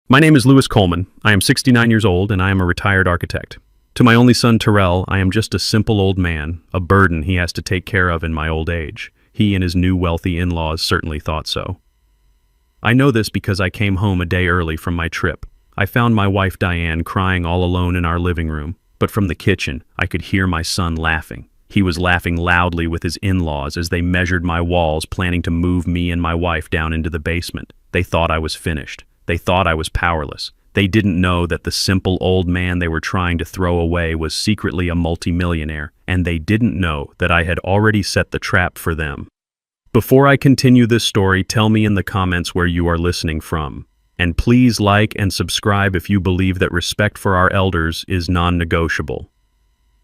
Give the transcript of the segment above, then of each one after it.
My name is Louis Coleman. I am 69 years old and I am a retired architect. To my only son, Terrell, I am just a simple old man, a burden he has to take care of in my old age. He and his new wealthy in-laws certainly thought so. I know this because I came home a day early from my trip. I found my wife Diane crying all alone in our living room, but from the kitchen, I could hear my son laughing. He was laughing loudly with his in-laws as they measured my walls, planning to move me and my wife down into the basement. They thought I was finished. They thought I was powerless. They didn't know that the simple old man they were trying to throw away was secretly a multimillionaire, and they didn't know that I had already set the trap for them. Before I continue this story, tell me in the comments where you are listening from. And please like and subscribe if you believe that respect for our elders is non-negotiable.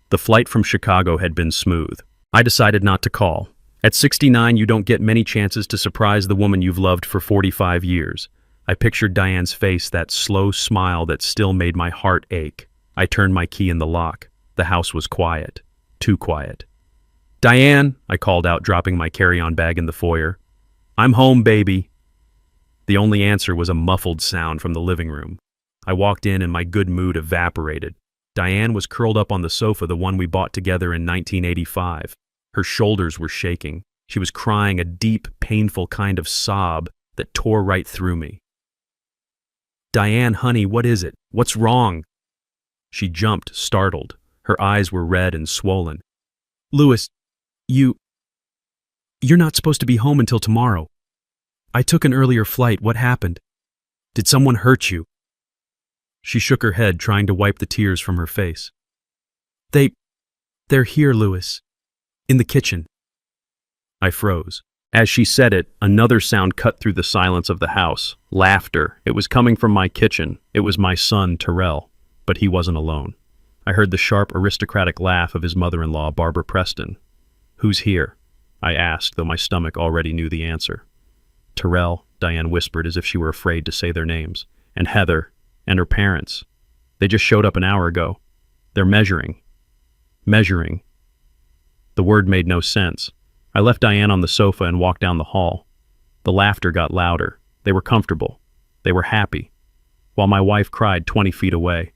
The flight from Chicago had been smooth. I decided not to call. At 69, you don't get many chances to surprise the woman you've loved for 45 years. I pictured Diane's face, that slow smile that still made my heart ache. I turned my key in the lock. The house was quiet. Too quiet. "Diane," I called out, dropping my carry-on bag in the foyer. "I'm home, baby." The only answer was a muffled sound from the living room. I walked in and my good mood evaporated. Diane was curled up on the sofa, the one we bought together in 1985. Her shoulders were shaking. She was crying a deep, painful kind of sob that tore right through me. "Diane, honey, what is it? What's wrong?" She jumped, startled. Her eyes were red and swollen. "Louis, you're not supposed to be home until tomorrow. I took an earlier flight. What happened? Did someone hurt you?" She shook her head, trying to wipe the tears from her face. They're here, Louis. In the kitchen." I froze. As she said it, another sound cut through the silence of the house. Laughter. It was coming from my kitchen. It was my son, Terrell. But he wasn't alone. I heard the sharp, aristocratic laugh of his mother-in-law, Barbara Preston. "Who's here?" I asked, though my stomach already knew the answer. "Terrell," Diane whispered as if she were afraid to say their names. "And Heather. And her parents. They just showed up an hour ago. They're measuring." Measuring. The word made no sense. I left Diane on the sofa and walked down the hall. The laughter got louder. They were comfortable. They were happy. While my wife cried 20 feet away.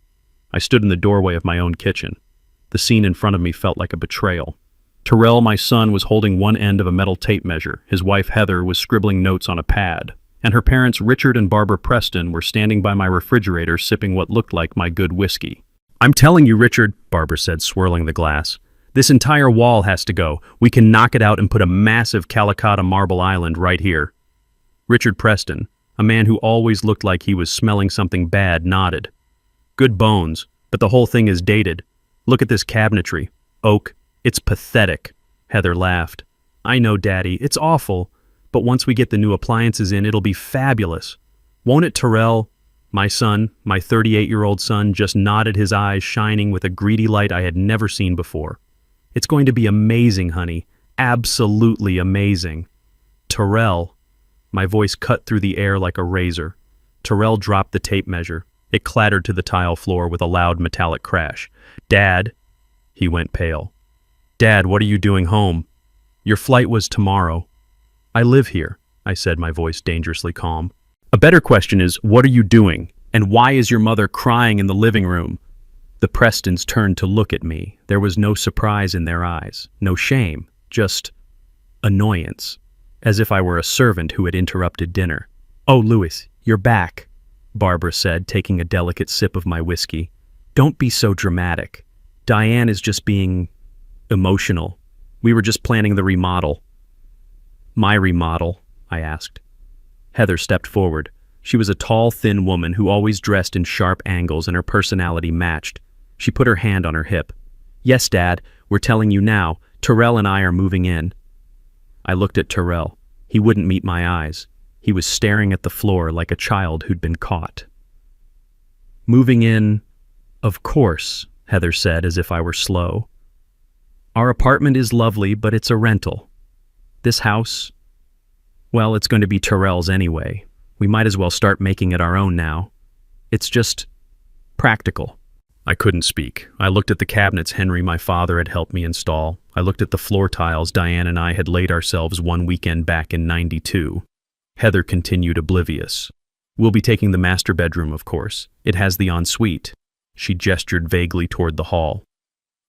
I stood in the doorway of my own kitchen. The scene in front of me felt like a betrayal. Terrell, my son, was holding one end of a metal tape measure. His wife, Heather, was scribbling notes on a pad. And her parents, Richard and Barbara Preston, were standing by my refrigerator sipping what looked like my good whiskey. "I'm telling you, Richard," Barbara said, swirling the glass. "This entire wall has to go. We can knock it out and put a massive Calicut marble island right here." Richard Preston, a man who always looked like he was smelling something bad, nodded. "Good bones, but the whole thing is dated. Look at this cabinetry. Oak. It's pathetic." Heather laughed. "I know, Daddy. It's awful. But once we get the new appliances in, it'll be fabulous. Won't it, Terrell?" My son, my 38-year-old son, just nodded, his eyes shining with a greedy light I had never seen before. "It's going to be amazing, honey. Absolutely amazing." "Terrell." My voice cut through the air like a razor. Terrell dropped the tape measure. It clattered to the tile floor with a loud metallic crash. "Dad." He went pale. "Dad, what are you doing home? Your flight was tomorrow." "I live here," I said, my voice dangerously calm. "A better question is, what are you doing? And why is your mother crying in the living room?" The Prestons turned to look at me. There was no surprise in their eyes, no shame, just annoyance, as if I were a servant who had interrupted dinner. "Oh, Louis, you're back," Barbara said, taking a delicate sip of my whiskey. "Don't be so dramatic. Diane is just being emotional. We were just planning the remodel." "My remodel?" I asked. Heather stepped forward. She was a tall, thin woman who always dressed in sharp angles, and her personality matched. She put her hand on her hip. "Yes, Dad, we're telling you now. Terrell and I are moving in." I looked at Terrell. He wouldn't meet my eyes. He was staring at the floor like a child who'd been caught. "Moving in, of course," Heather said, as if I were slow. "Our apartment is lovely, but it's a rental. This house, well, it's going to be Terrell's anyway. We might as well start making it our own now. It's just practical." I couldn't speak. I looked at the cabinets Henry, my father, had helped me install. I looked at the floor tiles Diane and I had laid ourselves one weekend back in '92. Heather continued oblivious. We'll be taking the master bedroom, of course. It has the ensuite. She gestured vaguely toward the hall.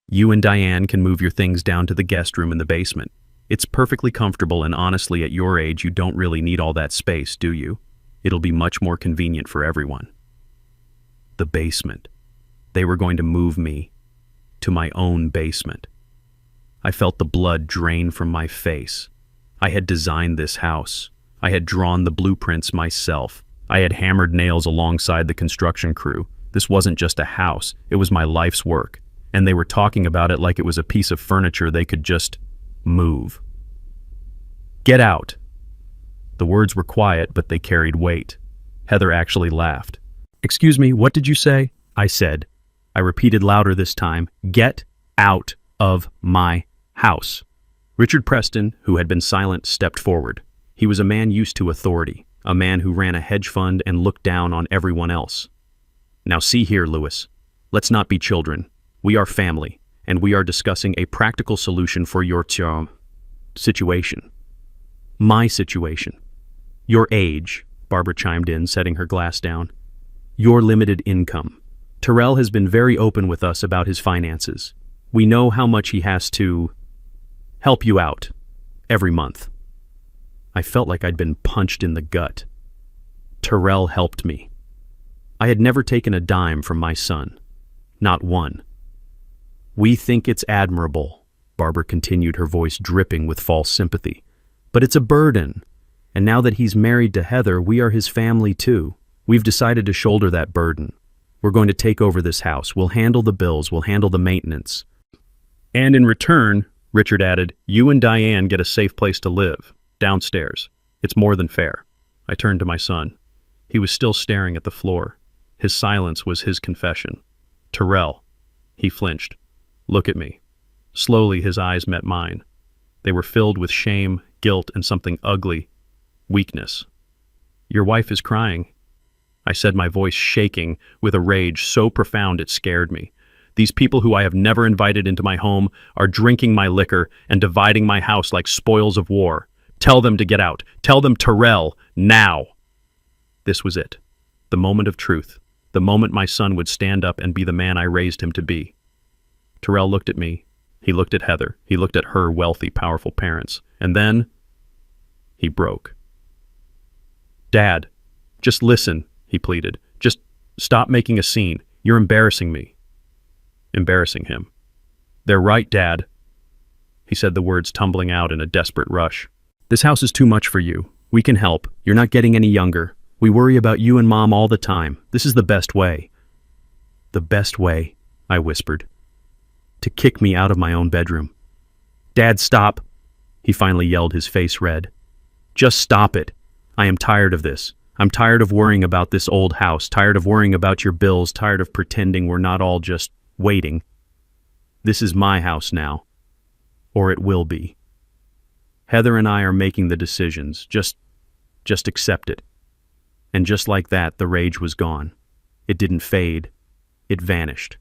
You and Diane can move your things down to the guest room in the basement. It's perfectly comfortable, and honestly, at your age, you don't really need all that space, do you? It'll be much more convenient for everyone. The basement. They were going to move me to my own basement. I felt the blood drain from my face. I had designed this house. I had drawn the blueprints myself. I had hammered nails alongside the construction crew. This wasn't just a house, it was my life's work. And they were talking about it like it was a piece of furniture they could just move. Get out. The words were quiet, but they carried weight. Heather actually laughed. Excuse me, what did you say? I said. I repeated louder this time. Get out of my house. Richard Preston, who had been silent, stepped forward. He was a man used to authority, a man who ran a hedge fund and looked down on everyone else. Now see here, Lewis. Let's not be children. We are family, and we are discussing a practical solution for your situation. My situation. Your age, Barbara chimed in, setting her glass down. Your limited income. Terrell has been very open with us about his finances. We know how much he has to help you out every month. I felt like I'd been punched in the gut. Terrell helped me. I had never taken a dime from my son. Not one. We think it's admirable, Barbara continued, her voice dripping with false sympathy. But it's a burden. And now that he's married to Heather, we are his family too. We've decided to shoulder that burden. We're going to take over this house. We'll handle the bills. We'll handle the maintenance. And in return, Richard added, you and Diane get a safe place to live, downstairs. It's more than fair. I turned to my son. He was still staring at the floor. His silence was his confession. Terrell. He flinched. Look at me. Slowly his eyes met mine. They were filled with shame, guilt, and something ugly. Weakness. Your wife is crying. I said, my voice shaking with a rage so profound it scared me. These people who I have never invited into my home are drinking my liquor and dividing my house like spoils of war. Tell them to get out. Tell them Terrell, now. This was it. The moment of truth. The moment my son would stand up and be the man I raised him to be. Terrell looked at me. He looked at Heather. He looked at her wealthy, powerful parents. And then he broke. Dad, just listen, he pleaded. Just stop making a scene. You're embarrassing me. Embarrassing him. They're right, Dad. He said the words tumbling out in a desperate rush. This house is too much for you. We can help. You're not getting any younger. We worry about you and Mom all the time. This is the best way. The best way, I whispered. To kick me out of my own bedroom. Dad, stop. He finally yelled, his face red. Just stop it. I am tired of this. I'm tired of worrying about this old house, tired of worrying about your bills, tired of pretending we're not all just waiting. This is my house now. Or it will be. Heather and I are making the decisions. Just accept it. And just like that, the rage was gone. It didn't fade. It vanished.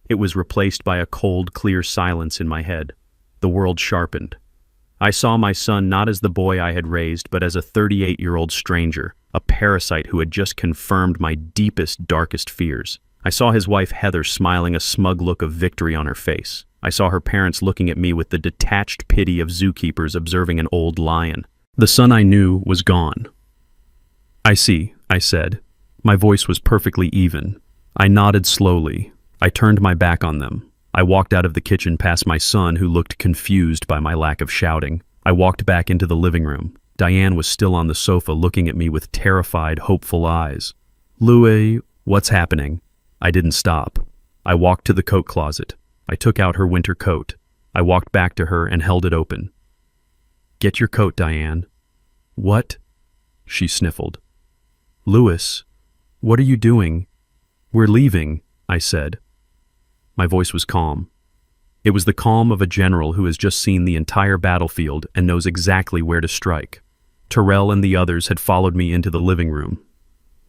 It was replaced by a cold, clear silence in my head. The world sharpened. I saw my son not as the boy I had raised, but as a 38-year-old stranger, a parasite who had just confirmed my deepest, darkest fears. I saw his wife Heather smiling a smug look of victory on her face. I saw her parents looking at me with the detached pity of zookeepers observing an old lion. The son I knew was gone. I see, I said. My voice was perfectly even. I nodded slowly. I turned my back on them. I walked out of the kitchen past my son, who looked confused by my lack of shouting. I walked back into the living room. Diane was still on the sofa looking at me with terrified, hopeful eyes. Louis, what's happening? I didn't stop. I walked to the coat closet. I took out her winter coat. I walked back to her and held it open. Get your coat, Diane. What? She sniffled. Louis, what are you doing? We're leaving, I said. My voice was calm. It was the calm of a general who has just seen the entire battlefield and knows exactly where to strike. Terrell and the others had followed me into the living room.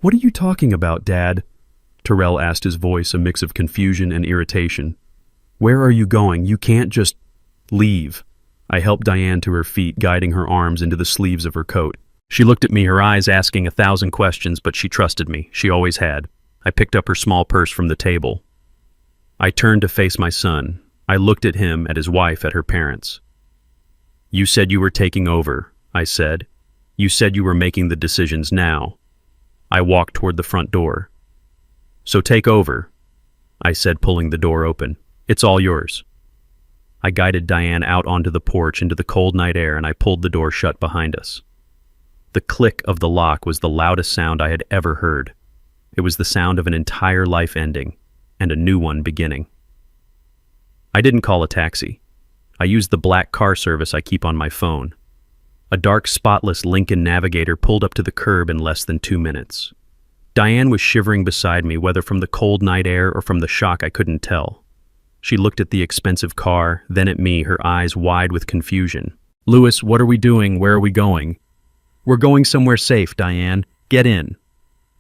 What are you talking about, Dad? Terrell asked, his voice a mix of confusion and irritation. Where are you going? You can't just leave. I helped Diane to her feet, guiding her arms into the sleeves of her coat. She looked at me, her eyes asking 1,000 questions, but she trusted me. She always had. I picked up her small purse from the table. I turned to face my son. I looked at him, at his wife, at her parents. "You said you were taking over," I said. "You said you were making the decisions now." I walked toward the front door. "So take over," I said, pulling the door open. "It's all yours." I guided Diane out onto the porch into the cold night air, and I pulled the door shut behind us. The click of the lock was the loudest sound I had ever heard. It was the sound of an entire life ending and a new one beginning. I didn't call a taxi. I used the black car service I keep on my phone. A dark, spotless Lincoln Navigator pulled up to the curb in less than 2 minutes. Diane was shivering beside me, whether from the cold night air or from the shock I couldn't tell. She looked at the expensive car, then at me, her eyes wide with confusion. "Louis, what are we doing? Where are we going?" "We're going somewhere safe, Diane. Get in."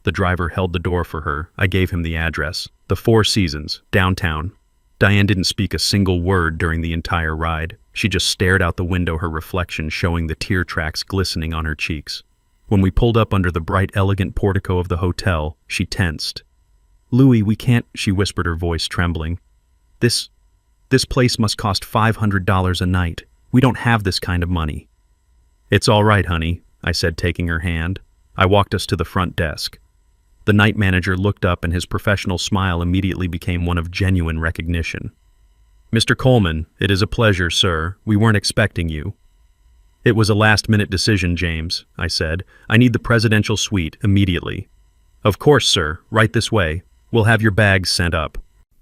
The driver held the door for her. I gave him the address. The Four Seasons, downtown. Diane didn't speak a single word during the entire ride. She just stared out the window, her reflection showing the tear tracks glistening on her cheeks. When we pulled up under the bright, elegant portico of the hotel, she tensed. "Louis, we can't," she whispered, her voice trembling. This place must cost $500 a night. We don't have this kind of money." "It's all right, honey," I said, taking her hand. I walked us to the front desk. The night manager looked up, and his professional smile immediately became one of genuine recognition. "Mr. Coleman, it is a pleasure, sir. We weren't expecting you." "It was a last-minute decision, James," I said. "I need the presidential suite immediately." "Of course, sir. Right this way. We'll have your bags sent up."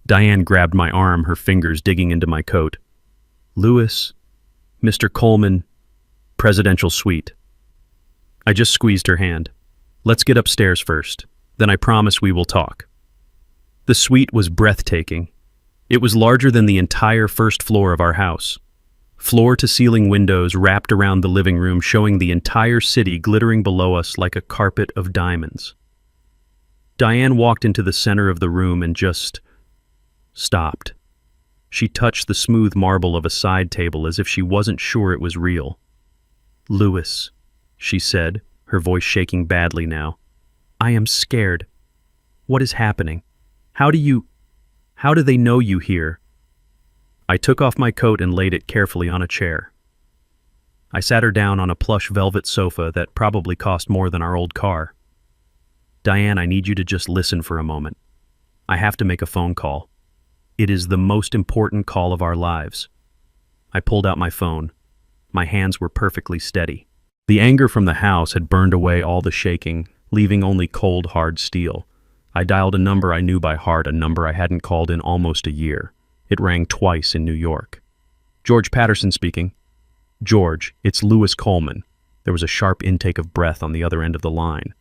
Diane grabbed my arm, her fingers digging into my coat. "Louis, Mr. Coleman, presidential suite." I just squeezed her hand. "Let's get upstairs first. Then I promise we will talk." The suite was breathtaking. It was larger than the entire first floor of our house. Floor-to-ceiling windows wrapped around the living room, showing the entire city glittering below us like a carpet of diamonds. Diane walked into the center of the room and just stopped. She touched the smooth marble of a side table as if she wasn't sure it was real. "Louis," she said, her voice shaking badly now. "I am scared. What is happening? How do they know you here?" I took off my coat and laid it carefully on a chair. I sat her down on a plush velvet sofa that probably cost more than our old car. "Diane, I need you to just listen for a moment. I have to make a phone call. It is the most important call of our lives." I pulled out my phone. My hands were perfectly steady. The anger from the house had burned away all the shaking, leaving only cold, hard steel. I dialed a number I knew by heart, a number I hadn't called in almost a year. It rang twice in New York. "George Patterson speaking." "George, it's Louis Coleman." There was a sharp intake of breath on the other end of the line.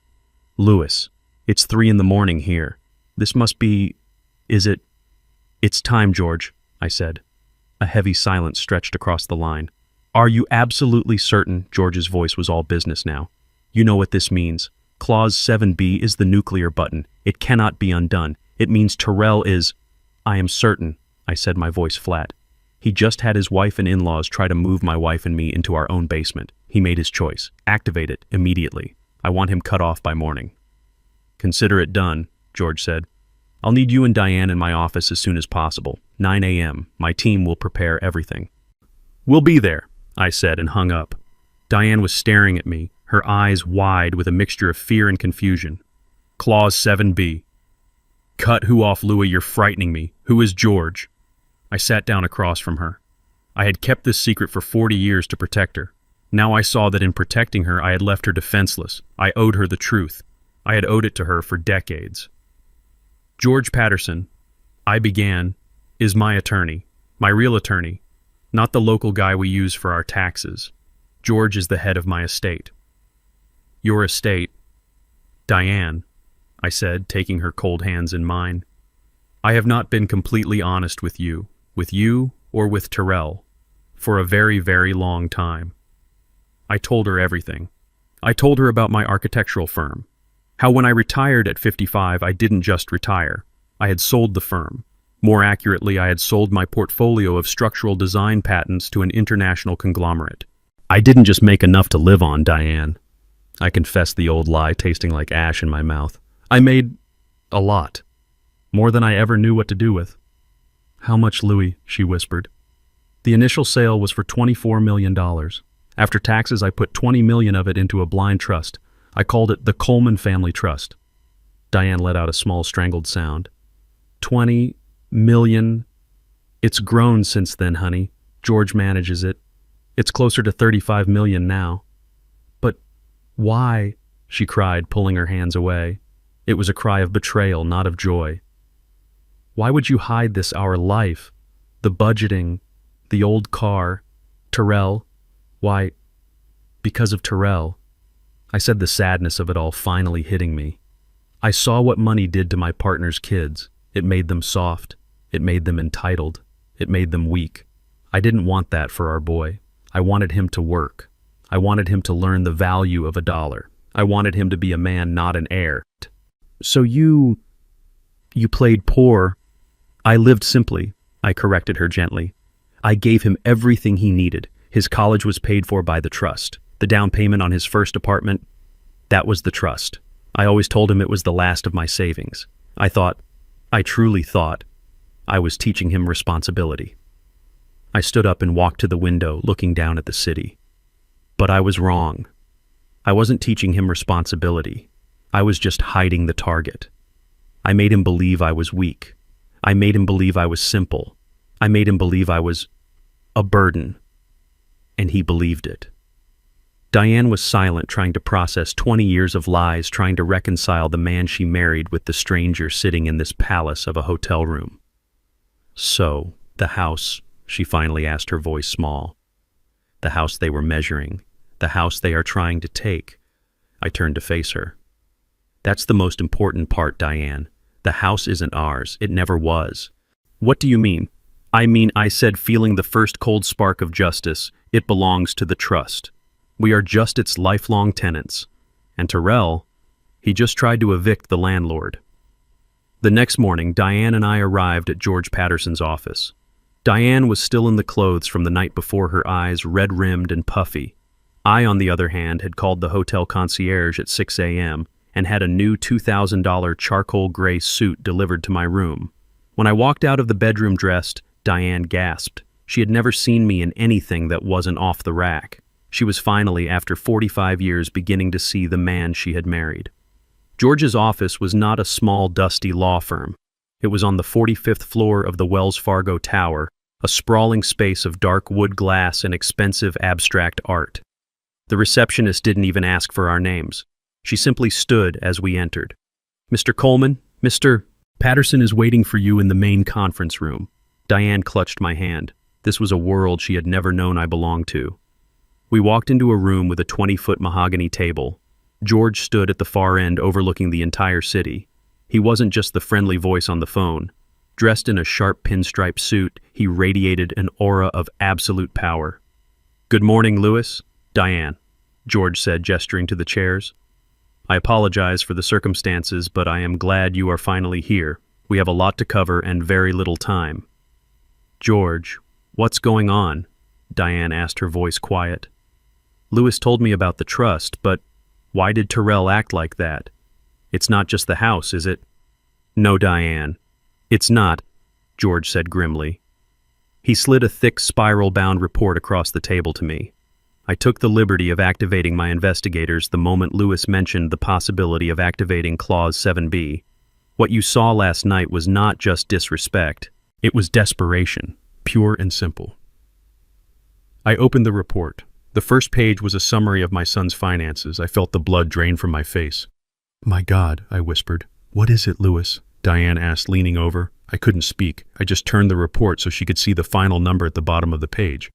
"Louis, it's 3 a.m. here. This must be... is it..." "It's time, George," I said. A heavy silence stretched across the line. "Are you absolutely certain?" George's voice was all business now. "You know what this means. Clause 7B is the nuclear button. It cannot be undone. It means Terrell is..." "I am certain," I said, my voice flat. "He just had his wife and in-laws try to move my wife and me into our own basement. He made his choice. Activate it immediately. I want him cut off by morning." "Consider it done," George said. "I'll need you and Diane in my office as soon as possible. 9 a.m. My team will prepare everything." "We'll be there," I said, and hung up. Diane was staring at me, her eyes wide with a mixture of fear and confusion. "Clause 7B. Cut who off, Louis? You're frightening me. Who is George?" I sat down across from her. I had kept this secret for 40 years to protect her. Now I saw that in protecting her, I had left her defenseless. I owed her the truth. I had owed it to her for decades. "George Patterson," I began, "is my attorney, my real attorney, not the local guy we use for our taxes. George is the head of my estate." "Your estate, Diane," I said, taking her cold hands in mine. "I have not been completely honest with you or with Terrell, for a very, very long time. I told her everything. I told her about my architectural firm, how when I retired at 55, I didn't just retire. I had sold the firm. More accurately, I had sold my portfolio of structural design patents to an international conglomerate. I didn't just make enough to live on, Diane. I confessed the old lie, tasting like ash in my mouth. I made a lot. More than I ever knew what to do with. How much, Louis? She whispered. The initial sale was for $24 million. After taxes, I put $20 million of it into a blind trust. I called it the Coleman Family Trust. Diane let out a small strangled sound. 20 million. It's grown since then, honey. George manages it. It's closer to 35 million now. But why? She cried, pulling her hands away. It was a cry of betrayal, not of joy. Why would you hide this, our life? The budgeting, the old car, Terrell. Why? Because of Terrell. I said, the sadness of it all finally hitting me. I saw what money did to my partner's kids. It made them soft. It made them entitled. It made them weak. I didn't want that for our boy. I wanted him to work. I wanted him to learn the value of $1. I wanted him to be a man, not an heir. So you played poor. I lived simply, I corrected her gently. I gave him everything he needed. His college was paid for by the trust. The down payment on his first apartment, that was the trust. I always told him it was the last of my savings. I truly thought, I was teaching him responsibility. I stood up and walked to the window, looking down at the city. But I was wrong. I wasn't teaching him responsibility. I was just hiding the target. I made him believe I was weak. I made him believe I was simple. I made him believe I was a burden. And he believed it. Diane was silent, trying to process 20 years of lies, trying to reconcile the man she married with the stranger sitting in this palace of a hotel room. So, the house, she finally asked, her voice small. The house they were measuring. The house they are trying to take. I turned to face her. That's the most important part, Diane. The house isn't ours. It never was. What do you mean? I said, feeling the first cold spark of justice. It belongs to the trust. We are just its lifelong tenants. And Terrell, he just tried to evict the landlord. The next morning, Diane and I arrived at George Patterson's office. Diane was still in the clothes from the night before, her eyes red-rimmed and puffy. I, on the other hand, had called the hotel concierge at 6 a.m. and had a new $2,000 charcoal gray suit delivered to my room. When I walked out of the bedroom dressed, Diane gasped. She had never seen me in anything that wasn't off the rack. She was finally, after 45 years, beginning to see the man she had married. George's office was not a small, dusty law firm. It was on the 45th floor of the Wells Fargo Tower, a sprawling space of dark wood glass and expensive abstract art. The receptionist didn't even ask for our names. She simply stood as we entered. Mr. Coleman, Mr. Patterson is waiting for you in the main conference room. Diane clutched my hand. This was a world she had never known I belonged to. We walked into a room with a 20-foot mahogany table. George stood at the far end overlooking the entire city. He wasn't just the friendly voice on the phone. Dressed in a sharp pinstripe suit, he radiated an aura of absolute power. Good morning, Louis. Diane, George said, gesturing to the chairs. I apologize for the circumstances, but I am glad you are finally here. We have a lot to cover and very little time. George, what's going on? Diane asked, her voice quiet. Louis told me about the trust, but why did Terrell act like that? It's not just the house, is it? No, Diane. It's not, George said grimly. He slid a thick spiral-bound report across the table to me. I took the liberty of activating my investigators the moment Louis mentioned the possibility of activating Clause 7B. What you saw last night was not just disrespect. It was desperation, pure and simple. I opened the report. The first page was a summary of my son's finances. I felt the blood drain from my face. My God, I whispered. What is it, Louis? Diane asked, leaning over. I couldn't speak. I just turned the report so she could see the final number at the bottom of the page.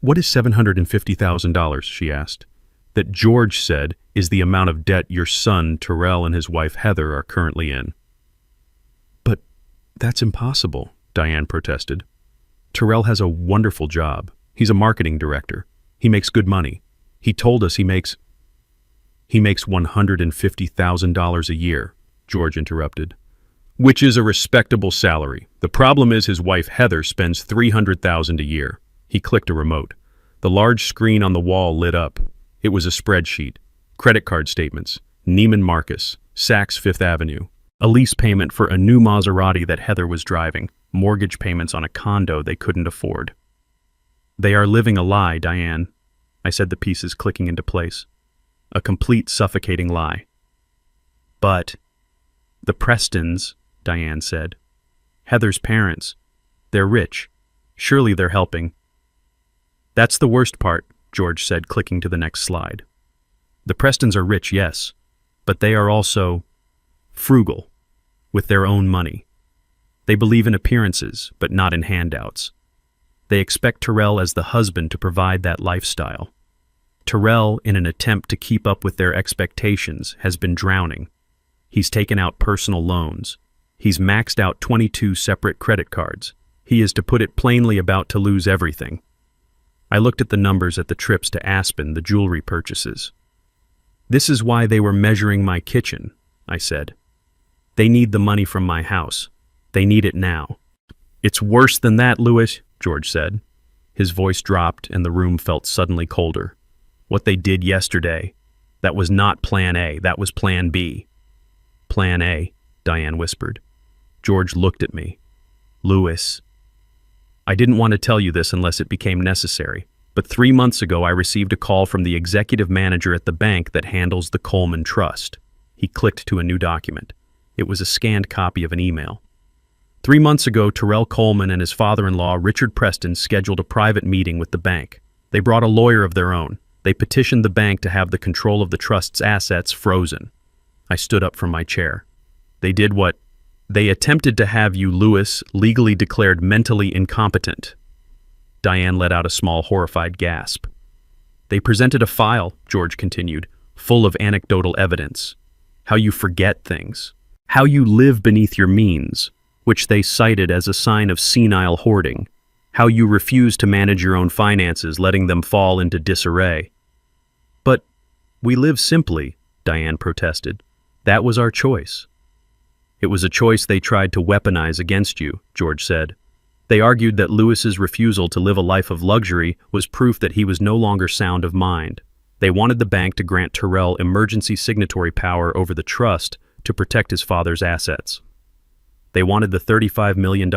What is $750,000, she asked. That George said is the amount of debt your son, Terrell, and his wife, Heather, are currently in. But that's impossible, Diane protested. Terrell has a wonderful job. He's a marketing director. He makes good money. He told us he makes $150,000 a year, George interrupted. Which is a respectable salary. The problem is his wife Heather spends $300,000 a year. He clicked a remote. The large screen on the wall lit up. It was a spreadsheet. Credit card statements, Neiman Marcus, Saks Fifth Avenue, a lease payment for a new Maserati that Heather was driving, mortgage payments on a condo they couldn't afford. They are living a lie, Diane, I said, the pieces clicking into place. A complete suffocating lie. But the Prestons, Diane said. Heather's parents. They're rich. Surely they're helping. That's the worst part, George said, clicking to the next slide. The Prestons are rich, yes, but they are also frugal, with their own money. They believe in appearances, but not in handouts. They expect Terrell as the husband to provide that lifestyle. Terrell, in an attempt to keep up with their expectations, has been drowning. He's taken out personal loans. He's maxed out 22 separate credit cards. He is, to put it plainly, about to lose everything. I looked at the numbers at the trips to Aspen, the jewelry purchases. This is why they were measuring my kitchen, I said. They need the money from my house. They need it now. It's worse than that, Louis, George said. His voice dropped and the room felt suddenly colder. What they did yesterday, that was not Plan A, that was Plan B. Plan A, Diane whispered. George looked at me. Louis. I didn't want to tell you this unless it became necessary, but 3 months ago I received a call from the executive manager at the bank that handles the Coleman Trust. He clicked to a new document. It was a scanned copy of an email. 3 months ago, Terrell Coleman and his father-in-law, Richard Preston, scheduled a private meeting with the bank. They brought a lawyer of their own. They petitioned the bank to have the control of the trust's assets frozen. I stood up from my chair. They did what? They attempted to have you, Louis, legally declared mentally incompetent. Diane let out a small, horrified gasp. They presented a file, George continued, full of anecdotal evidence. How you forget things. How you live beneath your means, which they cited as a sign of senile hoarding. How you refuse to manage your own finances, letting them fall into disarray. But we live simply, Diane protested. That was our choice. It was a choice they tried to weaponize against you, George said. They argued that Louis's refusal to live a life of luxury was proof that he was no longer sound of mind. They wanted the bank to grant Terrell emergency signatory power over the trust to protect his father's assets. They wanted the $35 million.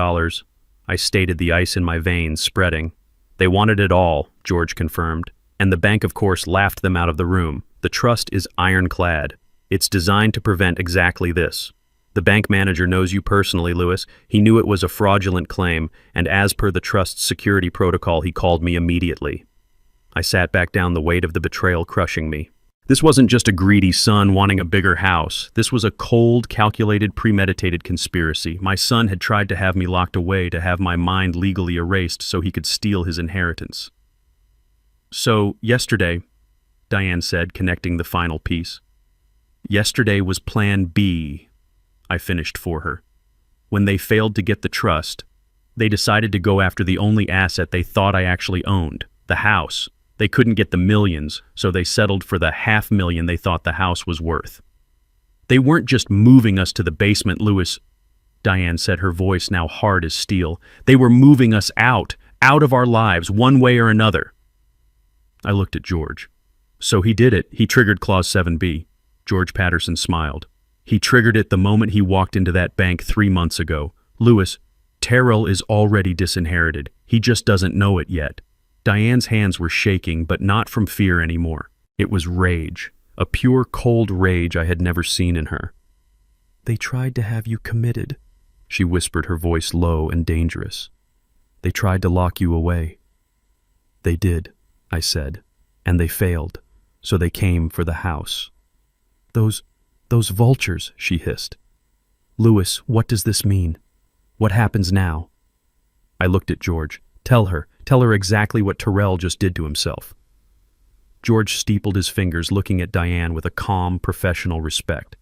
I stated, the ice in my veins spreading. They wanted it all, George confirmed. And the bank, of course, laughed them out of the room. The trust is ironclad. It's designed to prevent exactly this. The bank manager knows you personally, Louis. He knew it was a fraudulent claim, and as per the trust's security protocol, he called me immediately. I sat back down, the weight of the betrayal crushing me. This wasn't just a greedy son wanting a bigger house. This was a cold, calculated, premeditated conspiracy. My son had tried to have me locked away, to have my mind legally erased so he could steal his inheritance. So, yesterday, Diane said, connecting the final piece. Yesterday was Plan B, I finished for her. When they failed to get the trust, they decided to go after the only asset they thought I actually owned, the house. They couldn't get the millions, so they settled for the $500,000 they thought the house was worth. They weren't just moving us to the basement, Louis, Diane said, her voice now hard as steel. They were moving us out of our lives, one way or another. I looked at George. So he did it. He triggered Clause 7B. George Patterson smiled. He triggered it the moment he walked into that bank 3 months ago. Louis, Terrell is already disinherited. He just doesn't know it yet. Diane's hands were shaking, but not from fear anymore. It was rage, a pure, cold rage I had never seen in her. They tried to have you committed, she whispered, her voice low and dangerous. They tried to lock you away. They did, I said, and they failed, so they came for the house. Those vultures, she hissed. Louis, what does this mean? What happens now? I looked at George. Tell her exactly what Terrell just did to himself. George steepled his fingers, looking at Diane with a calm, professional respect.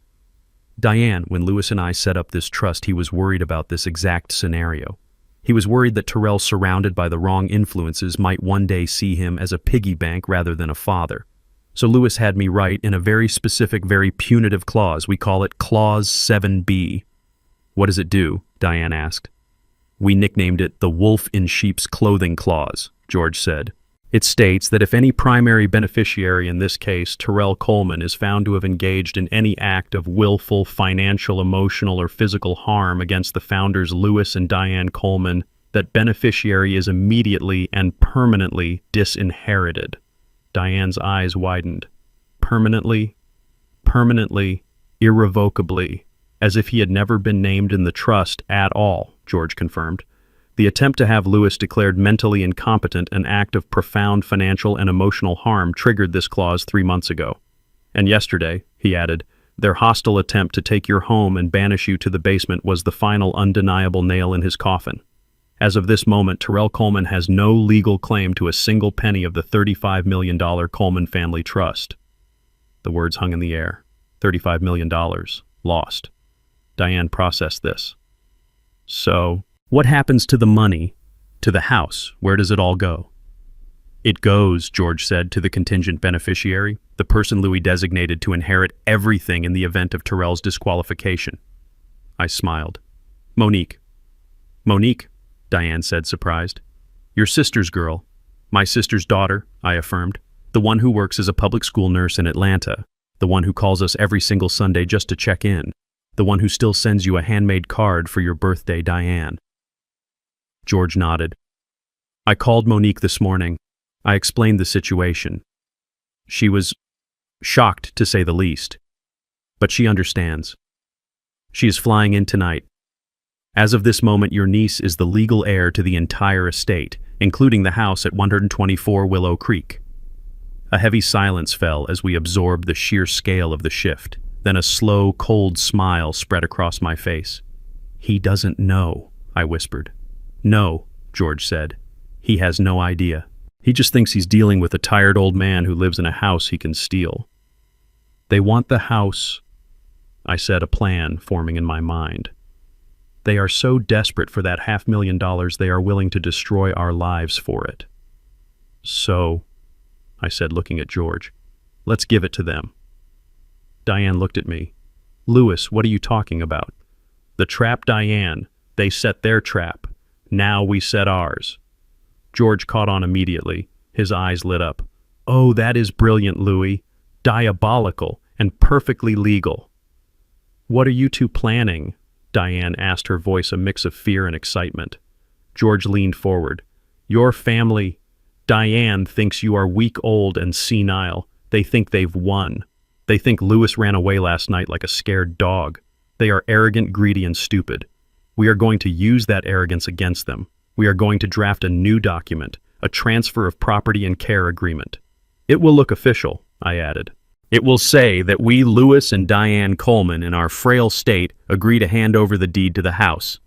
Diane, when Louis and I set up this trust, he was worried about this exact scenario. He was worried that Terrell, surrounded by the wrong influences, might one day see him as a piggy bank rather than a father. So Louis had me write in a very specific, very punitive clause. We call it Clause 7B. What does it do? Diane asked. We nicknamed it the wolf in sheep's clothing clause, George said. It states that if any primary beneficiary, in this case Terrell Coleman, is found to have engaged in any act of willful financial, emotional, or physical harm against the founders Lewis and Diane Coleman, that beneficiary is immediately and permanently disinherited. Diane's eyes widened. Permanently, irrevocably, as if he had never been named in the trust at all, George confirmed. The attempt to have Lewis declared mentally incompetent, an act of profound financial and emotional harm, triggered this clause 3 months ago. And yesterday, he added, their hostile attempt to take your home and banish you to the basement was the final undeniable nail in his coffin. As of this moment, Terrell Coleman has no legal claim to a single penny of the $35 million Coleman family trust. The words hung in the air. $35 million. Lost. Diane processed this. So, what happens to the money? To the house? Where does it all go? It goes, George said, to the contingent beneficiary, the person Louis designated to inherit everything in the event of Terrell's disqualification. I smiled. Monique. Monique, Diane said, surprised. Your sister's girl. My sister's daughter, I affirmed. The one who works as a public school nurse in Atlanta. The one who calls us every single Sunday just to check in. The one who still sends you a handmade card for your birthday, Diane. George nodded. I called Monique this morning. I explained the situation. She was shocked, to say the least. But she understands. She is flying in tonight. As of this moment, your niece is the legal heir to the entire estate, including the house at 124 Willow Creek. A heavy silence fell as we absorbed the sheer scale of the shift. Then a slow, cold smile spread across my face. He doesn't know, I whispered. No, George said. He has no idea. He just thinks he's dealing with a tired old man who lives in a house he can steal. They want the house, I said, a plan forming in my mind. They are so desperate for that $500,000 they are willing to destroy our lives for it. So, I said, looking at George, let's give it to them. Diane looked at me. Lewis, what are you talking about? The trap, Diane. They set their trap. Now we set ours. George caught on immediately. His eyes lit up. Oh, that is brilliant, Louis. Diabolical and perfectly legal. What are you two planning? Diane asked, her voice a mix of fear and excitement. George leaned forward. Your family. Diane thinks you are weak, old, and senile. They think they've won. They think Lewis ran away last night like a scared dog. They are arrogant, greedy, and stupid. We are going to use that arrogance against them. We are going to draft a new document, a transfer of property and care agreement. It will look official, I added. It will say that we, Lewis and Diane Coleman, in our frail state, agree to hand over the deed to the house.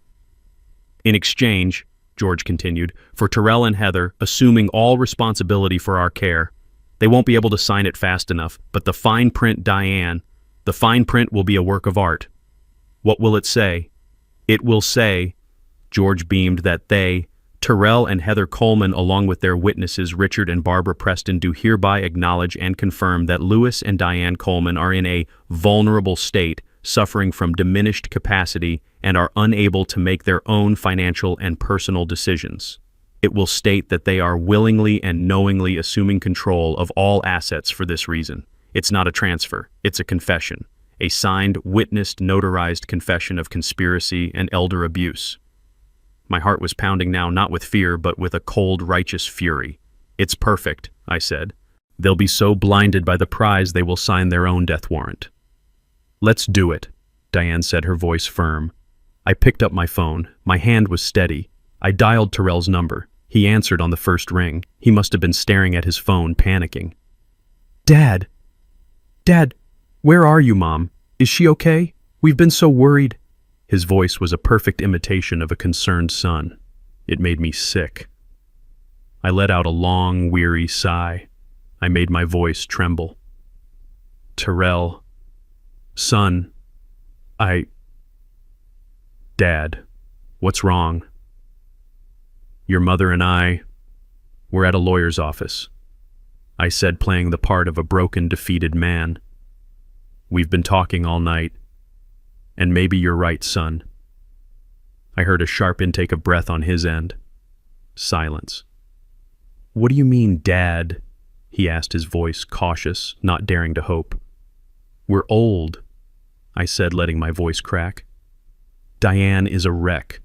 In exchange, George continued, for Terrell and Heather assuming all responsibility for our care. They won't be able to sign it fast enough, but the fine print, Diane, the fine print will be a work of art. What will it say? It will say, George beamed, that they, Terrell and Heather Coleman, along with their witnesses Richard and Barbara Preston, do hereby acknowledge and confirm that Lewis and Diane Coleman are in a vulnerable state, suffering from diminished capacity, and are unable to make their own financial and personal decisions. It will state that they are willingly and knowingly assuming control of all assets for this reason. It's not a transfer, it's a confession. A signed, witnessed, notarized confession of conspiracy and elder abuse. My heart was pounding now, not with fear, but with a cold, righteous fury. It's perfect, I said. They'll be so blinded by the prize they will sign their own death warrant. Let's do it, Diane said, her voice firm. I picked up my phone. My hand was steady. I dialed Terrell's number. He answered on the first ring. He must have been staring at his phone, panicking. Dad! Dad! Where are you, Mom? Is she okay? We've been so worried. His voice was a perfect imitation of a concerned son. It made me sick. I let out a long, weary sigh. I made my voice tremble. Terrell. Son. Dad. What's wrong? Your mother and I, we're at a lawyer's office. I said, playing the part of a broken, defeated man. We've been talking all night. And maybe you're right, son. I heard a sharp intake of breath on his end. Silence. What do you mean, Dad? He asked, his voice cautious, not daring to hope. We're old, I said, letting my voice crack. Diane is a wreck.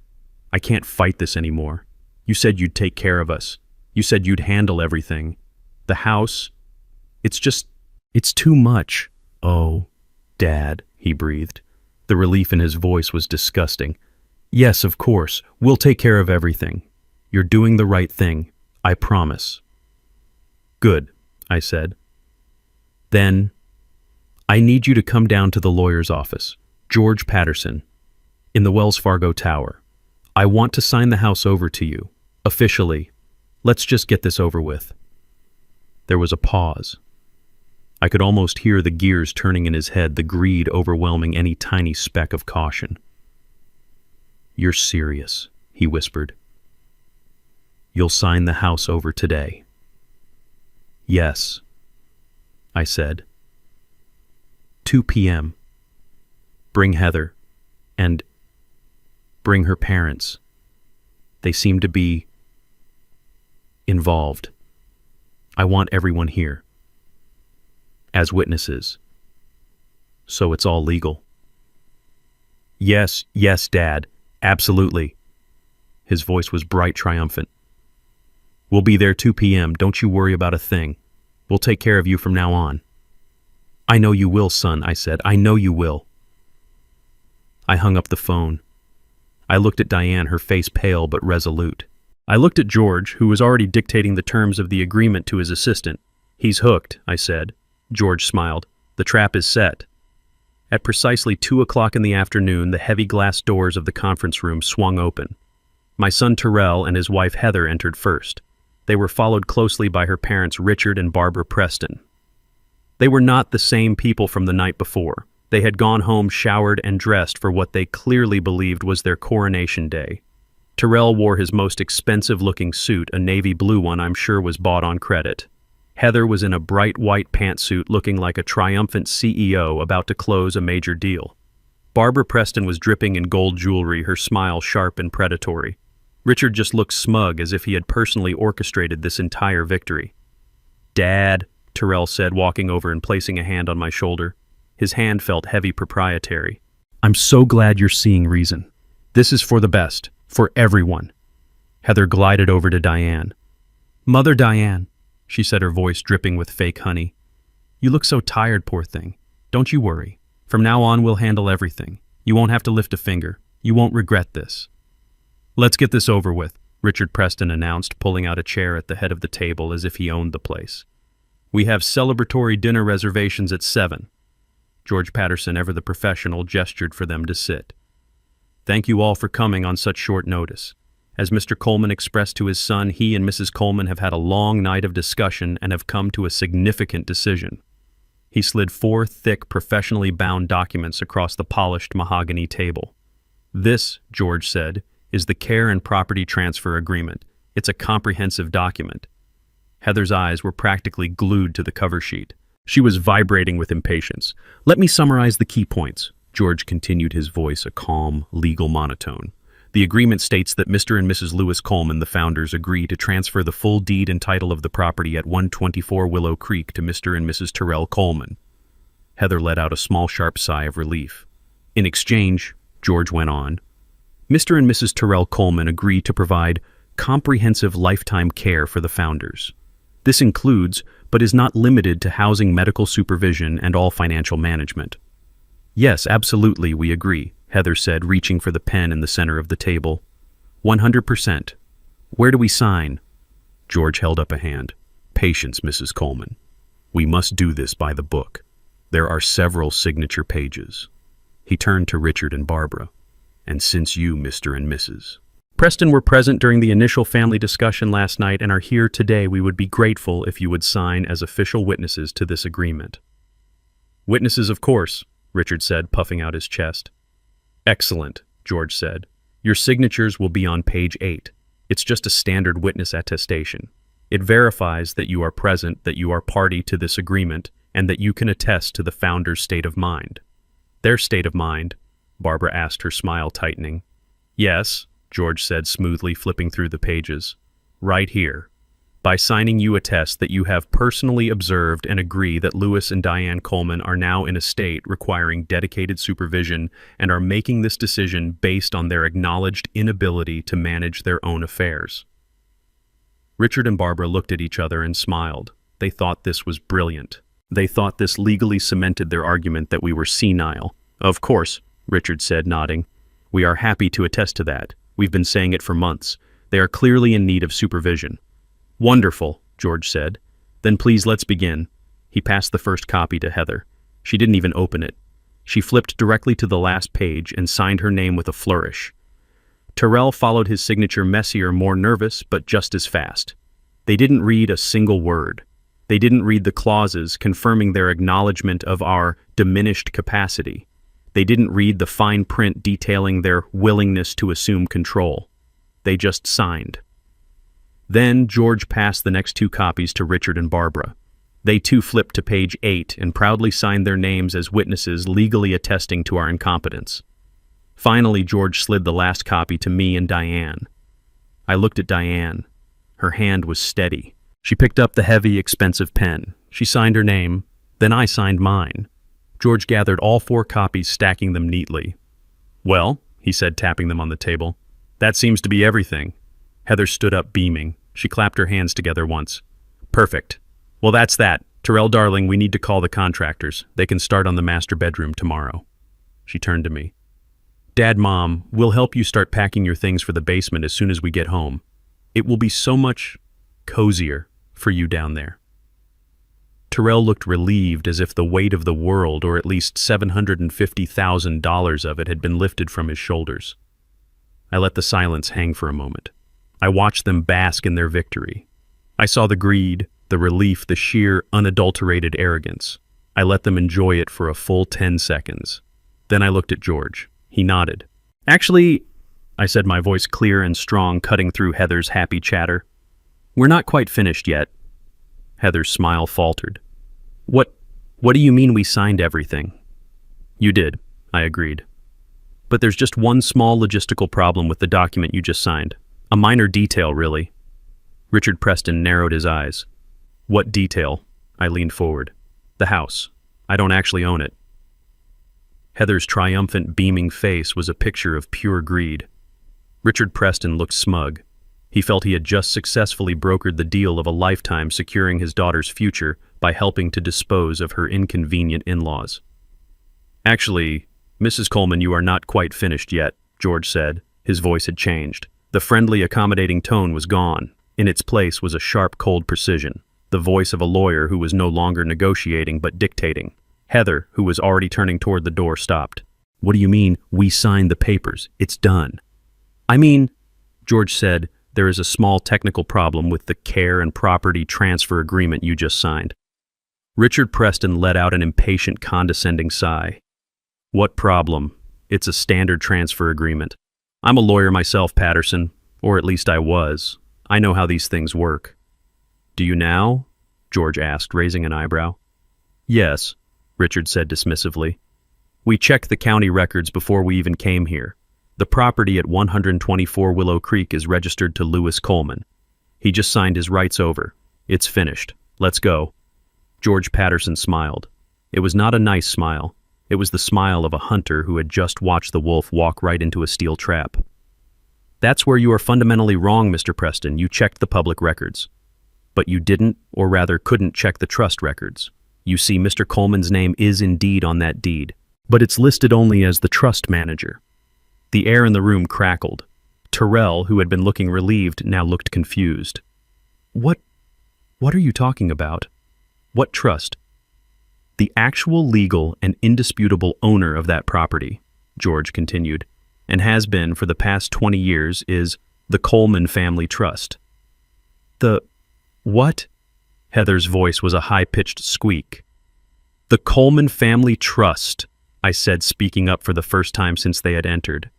I can't fight this anymore. You said you'd take care of us. You said you'd handle everything. The house, it's too much. Oh, Dad, he breathed. The relief in his voice was disgusting. Yes, of course, we'll take care of everything. You're doing the right thing, I promise. Good, I said. Then, I need you to come down to the lawyer's office, George Patterson, in the Wells Fargo Tower. I want to sign the house over to you, officially. Let's just get this over with. There was a pause. I could almost hear the gears turning in his head, the greed overwhelming any tiny speck of caution. You're serious, he whispered. You'll sign the house over today. Yes, I said. 2 p.m. Bring Heather, and bring her parents. They seem to be involved. I want everyone here as witnesses, so it's all legal. Yes, Dad, absolutely. His voice was bright, triumphant. We'll be there 2 p.m. Don't you worry about a thing. We'll take care of you from now on. I know you will, son, I said. I know you will. I hung up the phone. I looked at Diane, her face pale but resolute. I looked at George, who was already dictating the terms of the agreement to his assistant. He's hooked, I said. George smiled. The trap is set. At precisely 2 o'clock in the afternoon, the heavy glass doors of the conference room swung open. My son Terrell and his wife Heather entered first. They were followed closely by her parents Richard and Barbara Preston. They were not the same people from the night before. They had gone home showered and dressed for what they clearly believed was their coronation day. Terrell wore his most expensive-looking suit, a navy blue one I'm sure was bought on credit. Heather was in a bright white pantsuit looking like a triumphant CEO about to close a major deal. Barbara Preston was dripping in gold jewelry, her smile sharp and predatory. Richard just looked smug, as if he had personally orchestrated this entire victory. Dad, Terrell said, walking over and placing a hand on my shoulder. His hand felt heavy, proprietary. I'm so glad you're seeing reason. This is for the best, for everyone. Heather glided over to Diane. Mother Diane, she said, her voice dripping with fake honey. You look so tired, poor thing. Don't you worry. From now on, we'll handle everything. You won't have to lift a finger. You won't regret this. Let's get this over with, Richard Preston announced, pulling out a chair at the head of the table as if he owned the place. We have celebratory dinner reservations at 7. George Patterson, ever the professional, gestured for them to sit. Thank you all for coming on such short notice. As Mr. Coleman expressed to his son, he and Mrs. Coleman have had a long night of discussion and have come to a significant decision. He slid 4 thick, professionally bound documents across the polished mahogany table. This, George said, is the care and property transfer agreement. It's a comprehensive document. Heather's eyes were practically glued to the cover sheet. She was vibrating with impatience. Let me summarize the key points. George continued, his voice a calm, legal monotone. The agreement states that Mr. and Mrs. Lewis Coleman, the founders, agree to transfer the full deed and title of the property at 124 Willow Creek to Mr. and Mrs. Terrell Coleman. Heather let out a small, sharp sigh of relief. In exchange, George went on, Mr. and Mrs. Terrell Coleman agree to provide comprehensive lifetime care for the founders. This includes, but is not limited to, housing, medical supervision, and all financial management. Yes, absolutely, we agree, Heather said, reaching for the pen in the center of the table. 100%. Where do we sign? George held up a hand. Patience, Mrs. Coleman. We must do this by the book. There are several signature pages. He turned to Richard and Barbara. And since you, Mr. and Mrs. Preston, were present during the initial family discussion last night and are here today, we would be grateful if you would sign as official witnesses to this agreement. Witnesses, of course, Richard said, puffing out his chest. Excellent, George said. Your signatures will be on page 8. It's just a standard witness attestation. It verifies that you are present, that you are party to this agreement, and that you can attest to the founder's state of mind. Their state of mind? Barbara asked, her smile tightening. Yes, George said smoothly, flipping through the pages. Right here. By signing, you attest that you have personally observed and agree that Lewis and Diane Coleman are now in a state requiring dedicated supervision and are making this decision based on their acknowledged inability to manage their own affairs. Richard and Barbara looked at each other and smiled. They thought this was brilliant. They thought this legally cemented their argument that we were senile. Of course, Richard said, nodding. We are happy to attest to that. We've been saying it for months. They are clearly in need of supervision. Wonderful, George said. Then please let's begin. He passed the first copy to Heather. She didn't even open it. She flipped directly to the last page and signed her name with a flourish. Tyrell followed his signature, messier, more nervous, but just as fast. They didn't read a single word. They didn't read the clauses confirming their acknowledgement of our diminished capacity. They didn't read the fine print detailing their willingness to assume control. They just signed. Then George passed the next two copies to Richard and Barbara. They too flipped to page 8 and proudly signed their names as witnesses legally attesting to our incompetence. Finally, George slid the last copy to me and Diane. I looked at Diane. Her hand was steady. She picked up the heavy, expensive pen. She signed her name. Then I signed mine. George gathered all 4 copies, stacking them neatly. Well, he said, tapping them on the table, that seems to be everything. Heather stood up, beaming. She clapped her hands together once. Perfect. Well, that's that. Tyrell, darling, we need to call the contractors. They can start on the master bedroom tomorrow. She turned to me. Dad, Mom, we'll help you start packing your things for the basement as soon as we get home. It will be so much cozier for you down there. Tyrell looked relieved, as if the weight of the world, or at least $750,000 of it, had been lifted from his shoulders. I let the silence hang for a moment. I watched them bask in their victory. I saw the greed, the relief, the sheer, unadulterated arrogance. I let them enjoy it for a full 10 seconds. Then I looked at George. He nodded. Actually, I said, my voice clear and strong, cutting through Heather's happy chatter. We're not quite finished yet. Heather's smile faltered. What do you mean we signed everything? You did, I agreed. But there's just one small logistical problem with the document you just signed. A minor detail, really. Richard Preston narrowed his eyes. What detail? I leaned forward. The house. I don't actually own it. Heather's triumphant, beaming face was a picture of pure greed. Richard Preston looked smug. He felt he had just successfully brokered the deal of a lifetime, securing his daughter's future by helping to dispose of her inconvenient in-laws. Actually, Mrs. Coleman, you are not quite finished yet, George said. His voice had changed. The friendly, accommodating tone was gone. In its place was a sharp, cold precision, the voice of a lawyer who was no longer negotiating but dictating. Heather, who was already turning toward the door, stopped. What do you mean, we signed the papers? It's done. I mean, George said, there is a small technical problem with the care and property transfer agreement you just signed. Richard Preston let out an impatient, condescending sigh. What problem? It's a standard transfer agreement. I'm a lawyer myself, Patterson, or at least I was. I know how these things work. Do you now? George asked, raising an eyebrow. Yes, Richard said dismissively. We checked the county records before we even came here. The property at 124 Willow Creek is registered to Lewis Coleman. He just signed his rights over. It's finished. Let's go. George Patterson smiled. It was not a nice smile. It was the smile of a hunter who had just watched the wolf walk right into a steel trap. That's where you are fundamentally wrong, Mr. Preston. You checked the public records. But you didn't, or rather couldn't, check the trust records. You see, Mr. Coleman's name is indeed on that deed, but it's listed only as the trust manager. The air in the room crackled. Tyrell, who had been looking relieved, now looked confused. What are you talking about? What trust? The actual legal and indisputable owner of that property, George continued, and has been for the past 20 years, is the Coleman Family Trust. The what? Heather's voice was a high-pitched squeak. The Coleman Family Trust, I said, speaking up for the first time since they had entered.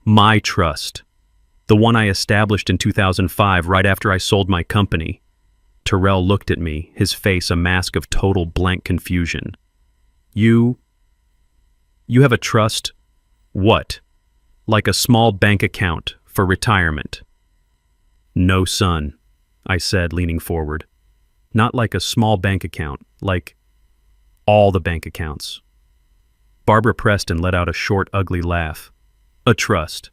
My trust. The one I established in 2005, right after I sold my company. Tyrell looked at me, his face a mask of total blank confusion. You have a trust? What? Like a small bank account for retirement? No, son. I said, leaning forward. Not like a small bank account, like all the bank accounts. Barbara Preston let out a short, ugly laugh. A trust.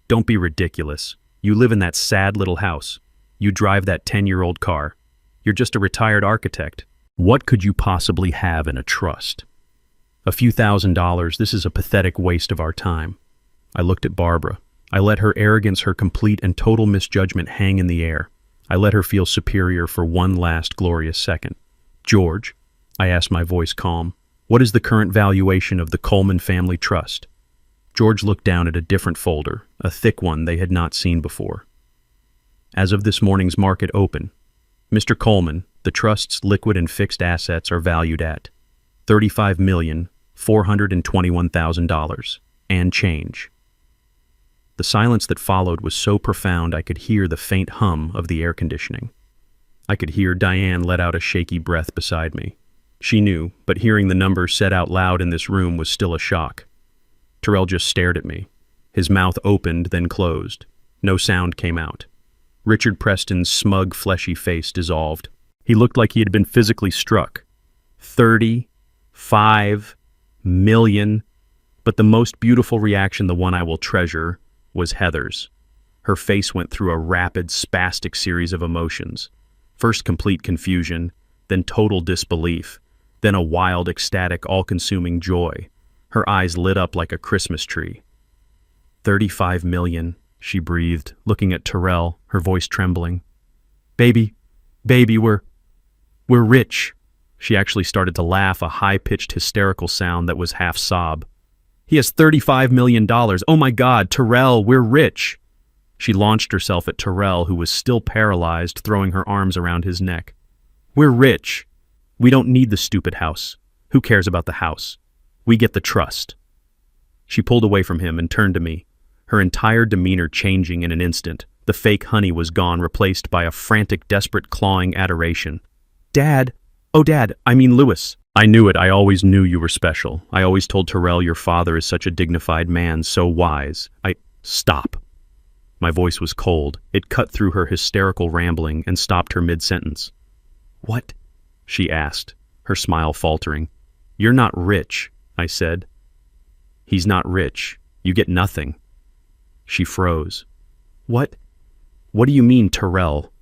Don't be ridiculous. You live in that sad little house. You drive that 10-year-old car. You're just a retired architect. What could you possibly have in a trust? A few $1,000s, this is a pathetic waste of our time. I looked at Barbara. I let her arrogance, her complete and total misjudgment hang in the air. I let her feel superior for one last glorious second. George, I asked, my voice calm, what is the current valuation of the Coleman Family Trust? George looked down at a different folder, a thick one they had not seen before. As of this morning's market open, Mr. Coleman, the trust's liquid and fixed assets are valued at $35,421,000 and change. The silence that followed was so profound I could hear the faint hum of the air conditioning. I could hear Diane let out a shaky breath beside me. She knew, but hearing the number said out loud in this room was still a shock. Terrell just stared at me. His mouth opened, then closed. No sound came out. Richard Preston's smug, fleshy face dissolved. He looked like he had been physically struck. 35 million. But the most beautiful reaction, the one I will treasure, was Heather's. Her face went through a rapid, spastic series of emotions. First complete confusion, then total disbelief, then a wild, ecstatic, all-consuming joy. Her eyes lit up like a Christmas tree. 35 million, she breathed, looking at Terrell, her voice trembling. Baby, we're rich. She actually started to laugh, a high-pitched, hysterical sound that was half sob. He has $35 million. Oh my God, Terrell, we're rich. She launched herself at Terrell, who was still paralyzed, throwing her arms around his neck. We're rich. We don't need the stupid house. Who cares about the house? We get the trust. She pulled away from him and turned to me, her entire demeanor changing in an instant. The fake honey was gone, replaced by a frantic, desperate, clawing adoration. Dad! Oh, Dad, I mean Lewis. I knew it. I always knew you were special. I always told Terrell your father is such a dignified man, so wise. Stop. My voice was cold. It cut through her hysterical rambling and stopped her mid-sentence. What? She asked, her smile faltering. You're not rich, I said. He's not rich. You get nothing. She froze. What? What do you mean, Terrell?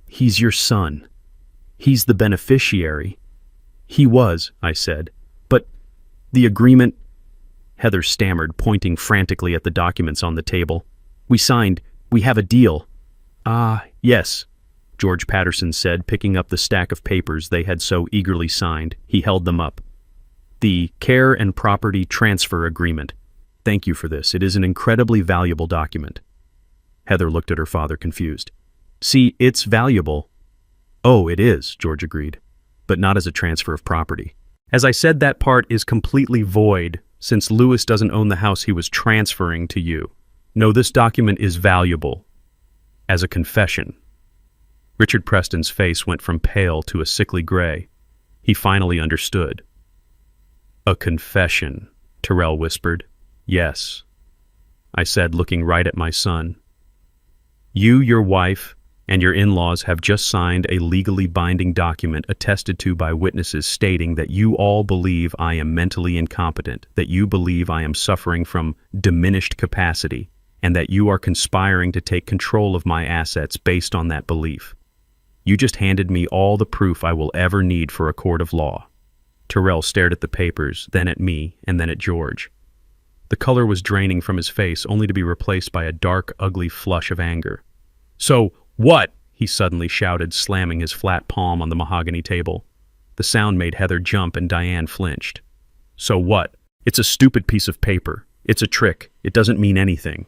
He's your son. He's the beneficiary. He was, I said. But the agreement... Heather stammered, pointing frantically at the documents on the table. We signed. We have a deal. Ah, yes, George Patterson said, picking up the stack of papers they had so eagerly signed. He held them up. The Care and Property Transfer Agreement. Thank you for this. It is an incredibly valuable document. Heather looked at her father, confused. See, it's valuable. Oh, it is, George agreed, but not as a transfer of property. As I said, that part is completely void, since Lewis doesn't own the house he was transferring to you. No, this document is valuable. As a confession. Richard Preston's face went from pale to a sickly gray. He finally understood. A confession, Terrell whispered. Yes, I said, looking right at my son. You, your wife, and your in-laws have just signed a legally binding document attested to by witnesses stating that you all believe I am mentally incompetent, that you believe I am suffering from diminished capacity, and that you are conspiring to take control of my assets based on that belief. You just handed me all the proof I will ever need for a court of law. Terrell stared at the papers, then at me, and then at George. The color was draining from his face, only to be replaced by a dark, ugly flush of anger. So, what? He suddenly shouted, slamming his flat palm on the mahogany table. The sound made Heather jump and Diane flinched. So what? It's a stupid piece of paper. It's a trick. It doesn't mean anything.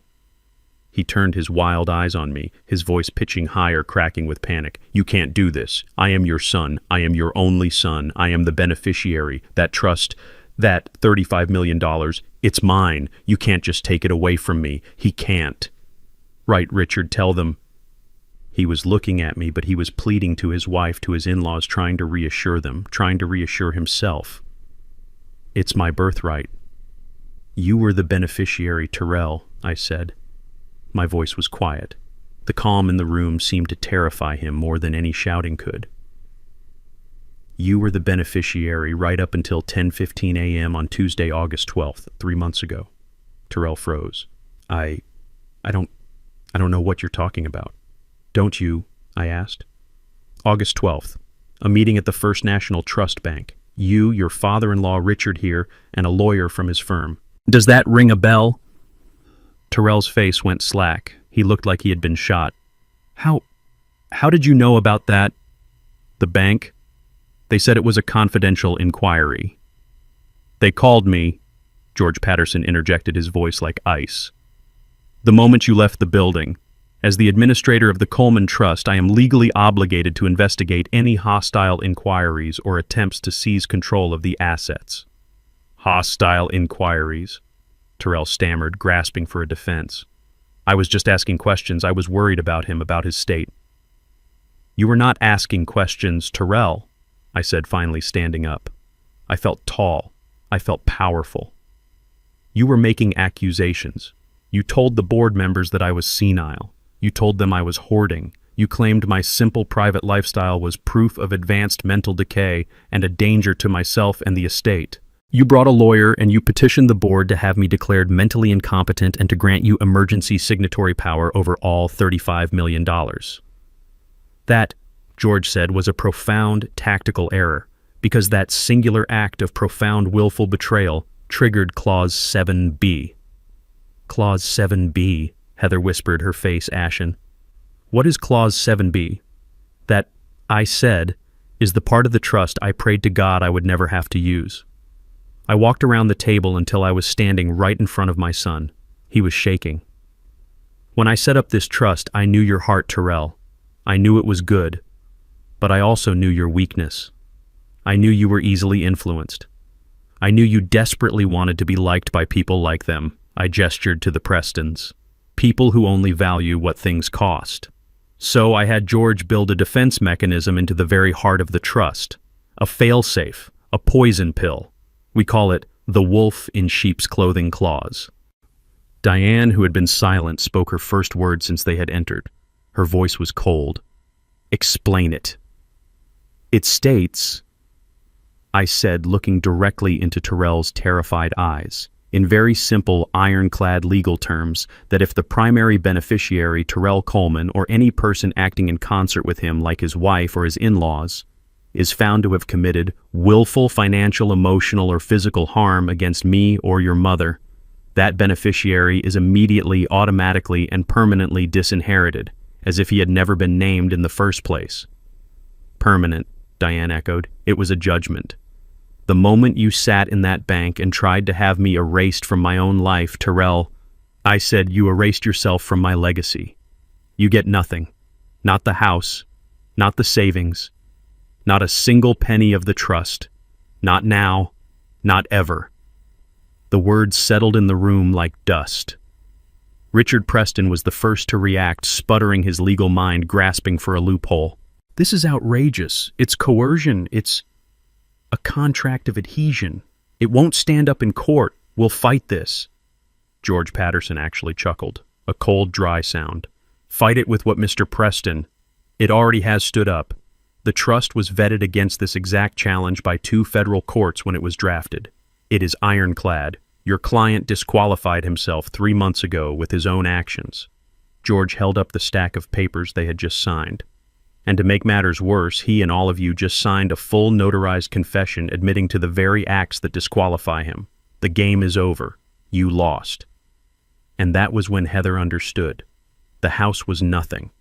He turned his wild eyes on me, his voice pitching higher, cracking with panic. You can't do this. I am your son. I am your only son. I am the beneficiary. That trust, that $35 million, it's mine. You can't just take it away from me. He can't. Right, Richard, tell them. He was looking at me, but he was pleading to his wife, to his in-laws, trying to reassure them, trying to reassure himself. It's my birthright. You were the beneficiary, Terrell, I said. My voice was quiet. The calm in the room seemed to terrify him more than any shouting could. You were the beneficiary right up until 10:15 a.m. on Tuesday, August 12th, 3 months ago. Terrell froze. I don't know what you're talking about. Don't you? I asked. August 12th, a meeting at the First National Trust Bank. You, your father-in-law Richard here, and a lawyer from his firm. Does that ring a bell? Terrell's face went slack. He looked like he had been shot. How did you know about that? The bank? They said it was a confidential inquiry. They called me. George Patterson interjected, his voice like ice. The moment you left the building. As the administrator of the Coleman Trust, I am legally obligated to investigate any hostile inquiries or attempts to seize control of the assets. Hostile inquiries, Terrell stammered, grasping for a defense. I was just asking questions. I was worried about him, about his state. You were not asking questions, Terrell, I said, finally standing up. I felt tall. I felt powerful. You were making accusations. You told the board members that I was senile. You told them I was hoarding. You claimed my simple private lifestyle was proof of advanced mental decay and a danger to myself and the estate. You brought a lawyer and you petitioned the board to have me declared mentally incompetent and to grant you emergency signatory power over all $35 million. That, George said, was a profound tactical error, because that singular act of profound willful betrayal triggered Clause 7B. Clause 7B, Heather whispered, her face ashen. What is Clause 7B? That, I said, is the part of the trust I prayed to God I would never have to use. I walked around the table until I was standing right in front of my son. He was shaking. When I set up this trust, I knew your heart, Terrell. I knew it was good, but I also knew your weakness. I knew you were easily influenced. I knew you desperately wanted to be liked by people like them. I gestured to the Prestons. People who only value what things cost. So I had George build a defense mechanism into the very heart of the trust. A fail-safe, a poison pill. We call it the wolf in sheep's clothing clause. Diane, who had been silent, spoke her first word since they had entered. Her voice was cold. Explain it. It states, I said, looking directly into Terrell's terrified eyes, in very simple, ironclad legal terms, that if the primary beneficiary, Terrell Coleman, or any person acting in concert with him, like his wife or his in-laws, is found to have committed willful financial, emotional, or physical harm against me or your mother, that beneficiary is immediately, automatically, and permanently disinherited, as if he had never been named in the first place. Permanent, Diane echoed. It was a judgment. The moment you sat in that bank and tried to have me erased from my own life, Terrell, I said you erased yourself from my legacy. You get nothing. Not the house, not the savings, not a single penny of the trust. Not now, not ever. The words settled in the room like dust. Richard Preston was the first to react, sputtering, his legal mind grasping for a loophole. This is outrageous. It's coercion. It's a contract of adhesion. It won't stand up in court. We'll fight this. George Patterson actually chuckled, a cold, dry sound. Fight it with what Mr. Preston. It already has stood up. The trust was vetted against this exact challenge by 2 federal courts when it was drafted. It is ironclad. Your client disqualified himself 3 months ago with his own actions. George held up the stack of papers they had just signed. And to make matters worse, he and all of you just signed a full notarized confession admitting to the very acts that disqualify him. The game is over. You lost. And that was when Heather understood. The house was nothing.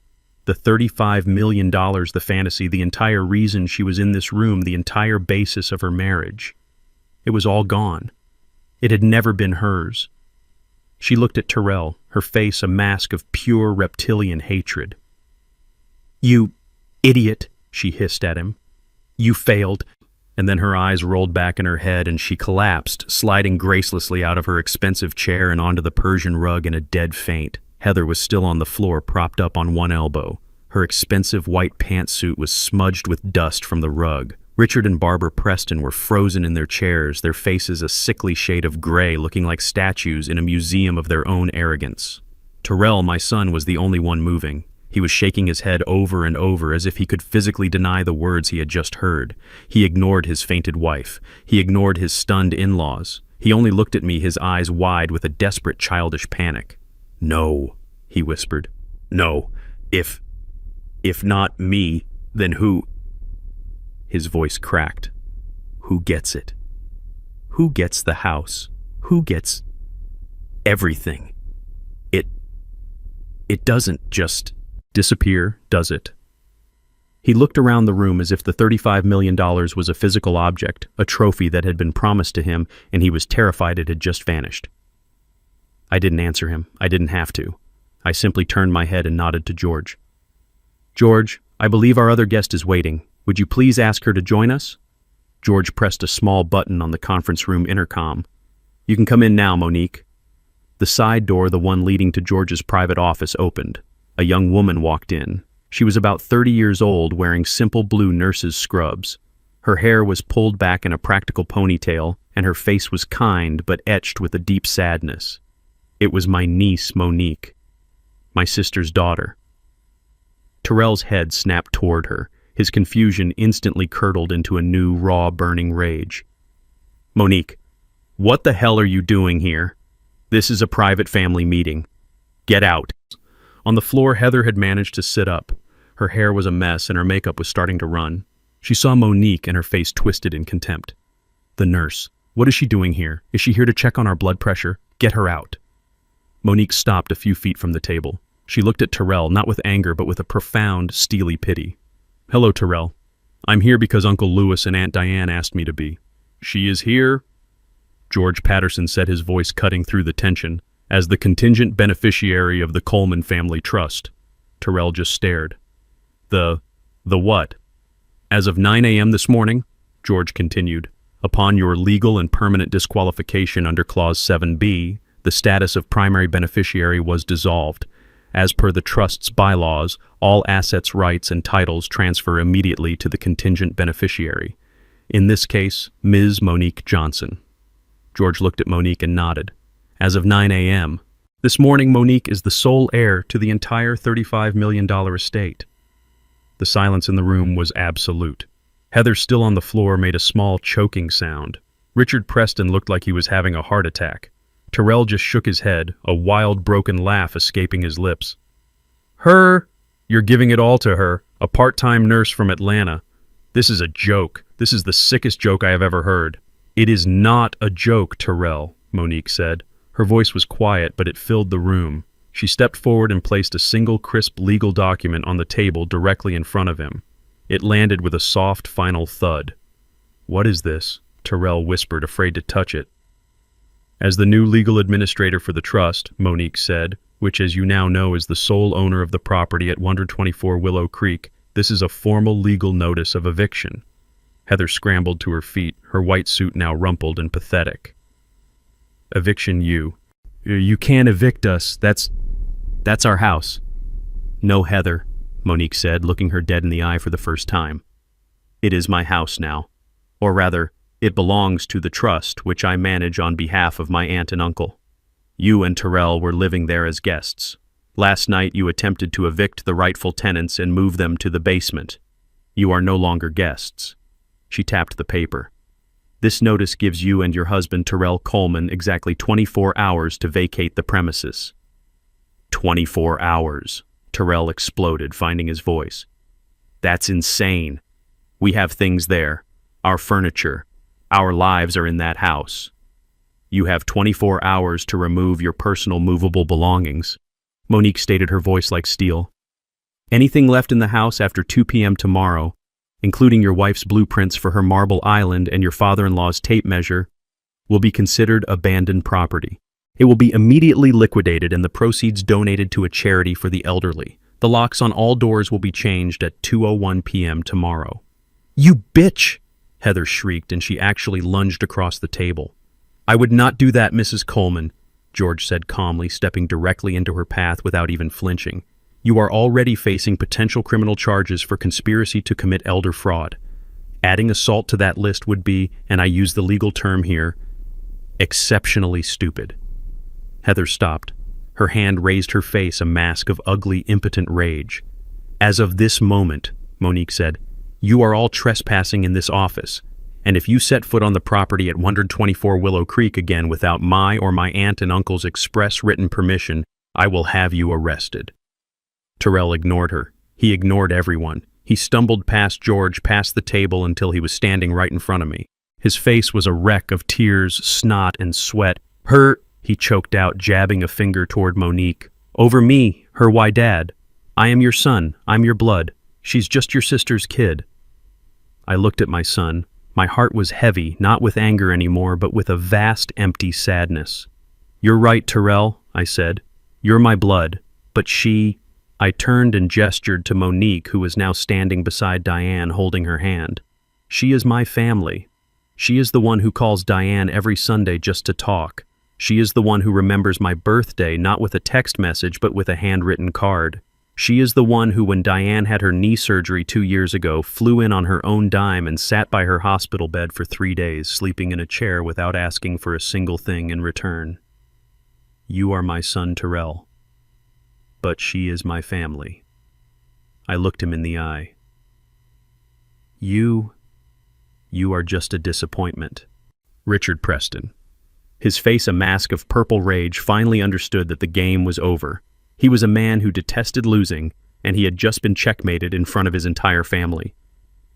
The $35 million, the fantasy, the entire reason she was in this room, the entire basis of her marriage. It was all gone. It had never been hers. She looked at Terrell, her face a mask of pure reptilian hatred. You idiot, she hissed at him. You failed. And then her eyes rolled back in her head and she collapsed, sliding gracelessly out of her expensive chair and onto the Persian rug in a dead faint. Heather was still on the floor, propped up on one elbow. Her expensive white pantsuit was smudged with dust from the rug. Richard and Barbara Preston were frozen in their chairs, their faces a sickly shade of gray, looking like statues in a museum of their own arrogance. Terrell, my son, was the only one moving. He was shaking his head over and over as if he could physically deny the words he had just heard. He ignored his fainted wife. He ignored his stunned in-laws. He only looked at me, his eyes wide with a desperate childish panic. "No," he whispered. "No. If not me, then who?" His voice cracked. "Who gets it? Who gets the house? Who gets everything? It doesn't just disappear, does it?" He looked around the room as if the $35 million was a physical object, a trophy that had been promised to him, and he was terrified it had just vanished. I didn't answer him. I didn't have to. I simply turned my head and nodded to George. "George, I believe our other guest is waiting. Would you please ask her to join us?" George pressed a small button on the conference room intercom. "You can come in now, Monique." The side door, the one leading to George's private office, opened. A young woman walked in. She was about 30 years old, wearing simple blue nurse's scrubs. Her hair was pulled back in a practical ponytail, and her face was kind but etched with a deep sadness. It was my niece, Monique, my sister's daughter. Terrell's head snapped toward her. His confusion instantly curdled into a new, raw, burning rage. "Monique, what the hell are you doing here? This is a private family meeting. Get out." On the floor, Heather had managed to sit up. Her hair was a mess and her makeup was starting to run. She saw Monique and her face twisted in contempt. "The nurse. What is she doing here? Is she here to check on our blood pressure? Get her out." Monique stopped a few feet from the table. She looked at Terrell, not with anger, but with a profound, steely pity. "Hello, Terrell. I'm here because Uncle Lewis and Aunt Diane asked me to be." "She is here," George Patterson said, his voice cutting through the tension, "as the contingent beneficiary of the Coleman Family Trust." Terrell just stared. The what?" "As of 9 a.m. this morning," George continued, "upon your legal and permanent disqualification under Clause 7B, the status of primary beneficiary was dissolved. As per the Trust's bylaws, all assets, rights, and titles transfer immediately to the contingent beneficiary. In this case, Ms. Monique Johnson." George looked at Monique and nodded. "As of 9 a.m. this morning, Monique is the sole heir to the entire $35 million estate." The silence in the room was absolute. Heather, still on the floor, made a small choking sound. Richard Preston looked like he was having a heart attack. Terrell just shook his head, a wild, broken laugh escaping his lips. "Her? You're giving it all to her, a part-time nurse from Atlanta. This is a joke. This is the sickest joke I have ever heard." "It is not a joke, Terrell," Monique said. Her voice was quiet, but it filled the room. She stepped forward and placed a single crisp legal document on the table directly in front of him. It landed with a soft, final thud. "What is this?" Terrell whispered, afraid to touch it. "As the new legal administrator for the trust," Monique said, "which as you now know is the sole owner of the property at 124 Willow Creek, this is a formal legal notice of eviction." Heather scrambled to her feet, her white suit now rumpled and pathetic. "Eviction you can't evict us. That's our house." "No, Heather," Monique said, looking her dead in the eye for the first time. "It is my house now. Or rather, it belongs to the trust, which I manage on behalf of my aunt and uncle. You and Terrell were living there as guests. Last night you attempted to evict the rightful tenants and move them to the basement. You are no longer guests." She tapped the paper. "This notice gives you and your husband, Terrell Coleman, exactly 24 hours to vacate the premises." 24 hours, Terrell exploded, finding his voice. "That's insane. We have things there. Our furniture. Our lives are in that house. You have 24 hours to remove your personal movable belongings." Monique stated, her voice like steel. "Anything left in the house after 2 p.m. tomorrow, including your wife's blueprints for her marble island and your father-in-law's tape measure, will be considered abandoned property. It will be immediately liquidated and the proceeds donated to a charity for the elderly. The locks on all doors will be changed at 2:01 p.m. tomorrow." "You bitch!" Heather shrieked, and she actually lunged across the table. "I would not do that, Mrs. Coleman," George said calmly, stepping directly into her path without even flinching. "You are already facing potential criminal charges for conspiracy to commit elder fraud. Adding assault to that list would be, and I use the legal term here, exceptionally stupid." Heather stopped. Her hand raised her face, a mask of ugly, impotent rage. "As of this moment," Monique said, "you are all trespassing in this office, and if you set foot on the property at 124 Willow Creek again without my or my aunt and uncle's express written permission, I will have you arrested." Terrell ignored her. He ignored everyone. He stumbled past George, past the table until he was standing right in front of me. His face was a wreck of tears, snot, and sweat. "Her," he choked out, jabbing a finger toward Monique. "Over me, her why dad. I am your son, I'm your blood. She's just your sister's kid." I looked at my son. My heart was heavy, not with anger anymore, but with a vast, empty sadness. "You're right, Terrell," I said. "You're my blood, but she—" I turned and gestured to Monique, who was now standing beside Diane, holding her hand. "She is my family. She is the one who calls Diane every Sunday just to talk. She is the one who remembers my birthday not with a text message but with a handwritten card. She is the one who, when Diane had her knee surgery 2 years ago, flew in on her own dime and sat by her hospital bed for 3 days, sleeping in a chair without asking for a single thing in return. You are my son, Terrell. But she is my family." I looked him in the eye. You are just a disappointment." Richard Preston, his face a mask of purple rage, finally understood that the game was over. He was a man who detested losing, and he had just been checkmated in front of his entire family.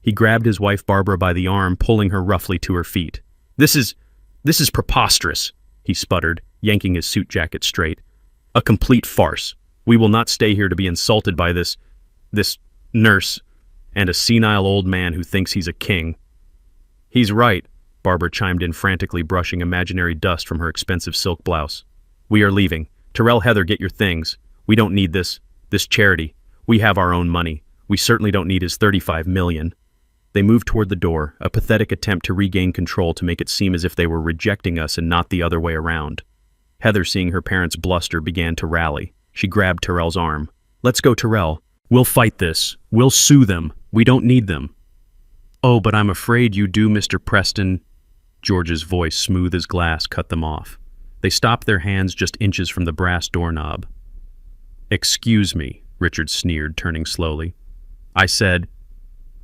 He grabbed his wife Barbara by the arm, pulling her roughly to her feet. This is preposterous," he sputtered, yanking his suit jacket straight. "A complete farce. We will not stay here to be insulted by this nurse and a senile old man who thinks he's a king." "He's right," Barbara chimed in frantically, brushing imaginary dust from her expensive silk blouse. "We are leaving. Terrell, Heather, get your things. We don't need this charity. We have our own money. We certainly don't need his $35 million. They moved toward the door, a pathetic attempt to regain control to make it seem as if they were rejecting us and not the other way around. Heather, seeing her parents bluster, began to rally. She grabbed Terrell's arm. "Let's go, Terrell. We'll fight this. We'll sue them. We don't need them." "Oh, but I'm afraid you do, Mr. Preston." George's voice, smooth as glass, cut them off. They stopped, their hands just inches from the brass doorknob. "Excuse me," Richard sneered, turning slowly. "I said,"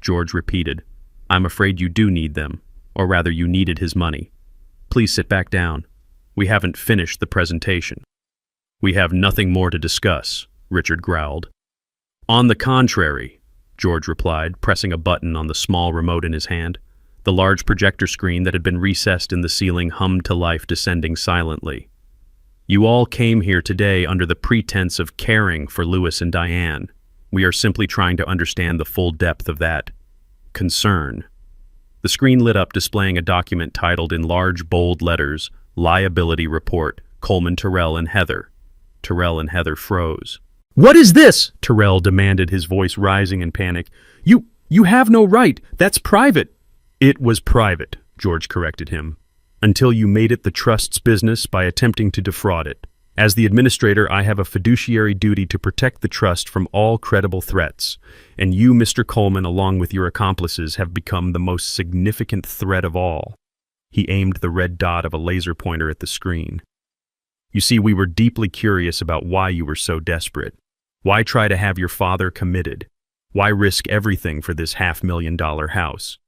George repeated, "I'm afraid you do need them, or rather you needed his money. Please sit back down. We haven't finished the presentation." "We have nothing more to discuss," Richard growled. "On the contrary," George replied, pressing a button on the small remote in his hand. The large projector screen that had been recessed in the ceiling hummed to life, descending silently. "You all came here today under the pretense of caring for Louis and Diane. We are simply trying to understand the full depth of that concern." The screen lit up, displaying a document titled in large, bold letters, "Liability Report, Coleman, Terrell, and Heather." Terrell and Heather froze. "What is this?" Terrell demanded, his voice rising in panic. You have no right. That's private." "It was private," George corrected him, "until you made it the trust's business by attempting to defraud it. As the administrator, I have a fiduciary duty to protect the trust from all credible threats, and you, Mr. Coleman, along with your accomplices, have become the most significant threat of all." He aimed the red dot of a laser pointer at the screen. "You see, we were deeply curious about why you were so desperate. Why try to have your father committed? Why risk everything for this $500,000 house?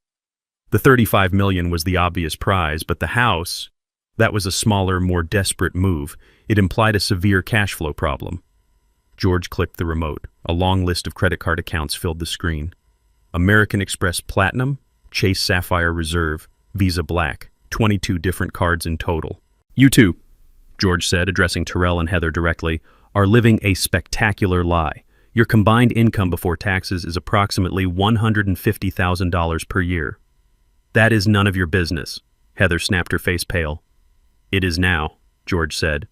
The $35 million was the obvious prize, but the house, that was a smaller, more desperate move. It implied a severe cash flow problem." George clicked the remote. A long list of credit card accounts filled the screen. American Express Platinum, Chase Sapphire Reserve, Visa Black, 22 different cards in total. "You two," George said, addressing Terrell and Heather directly, "are living a spectacular lie. Your combined income before taxes is approximately $150,000 per year." "That is none of your business." Heather snapped, her face pale. "It is now," George said,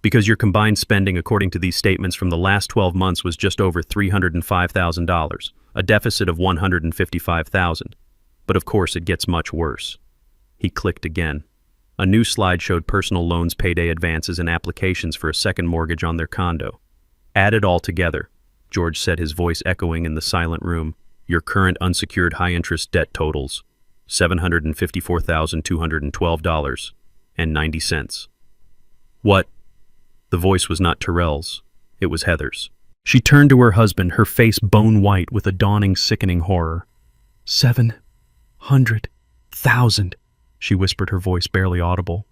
"because your combined spending according to these statements from the last 12 months was just over $305,000, a deficit of $155,000. But of course it gets much worse." He clicked again. A new slide showed personal loans, payday advances, and applications for a second mortgage on their condo. "Add it all together," George said, his voice echoing in the silent room. "Your current unsecured high-interest debt totals $754,212.90. "What?" The voice was not Terrell's. It was Heather's. She turned to her husband, her face bone white with a dawning, sickening horror. 700,000, she whispered, her voice barely audible.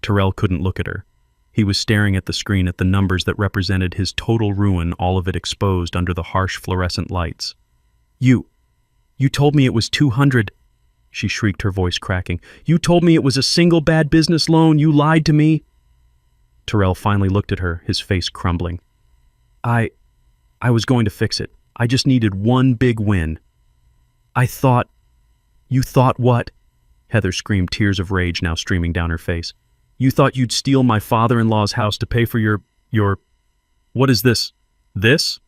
Terrell couldn't look at her. He was staring at the screen at the numbers that represented his total ruin, all of it exposed under the harsh fluorescent lights. You told me it was 200, she shrieked, her voice cracking. You told me it was a single bad business loan. You lied to me. Terrell finally looked at her, his face crumbling. I was going to fix it. I just needed one big win. You thought what? Heather screamed, tears of rage now streaming down her face. You thought you'd steal my father-in-law's house to pay for your... What is this? This?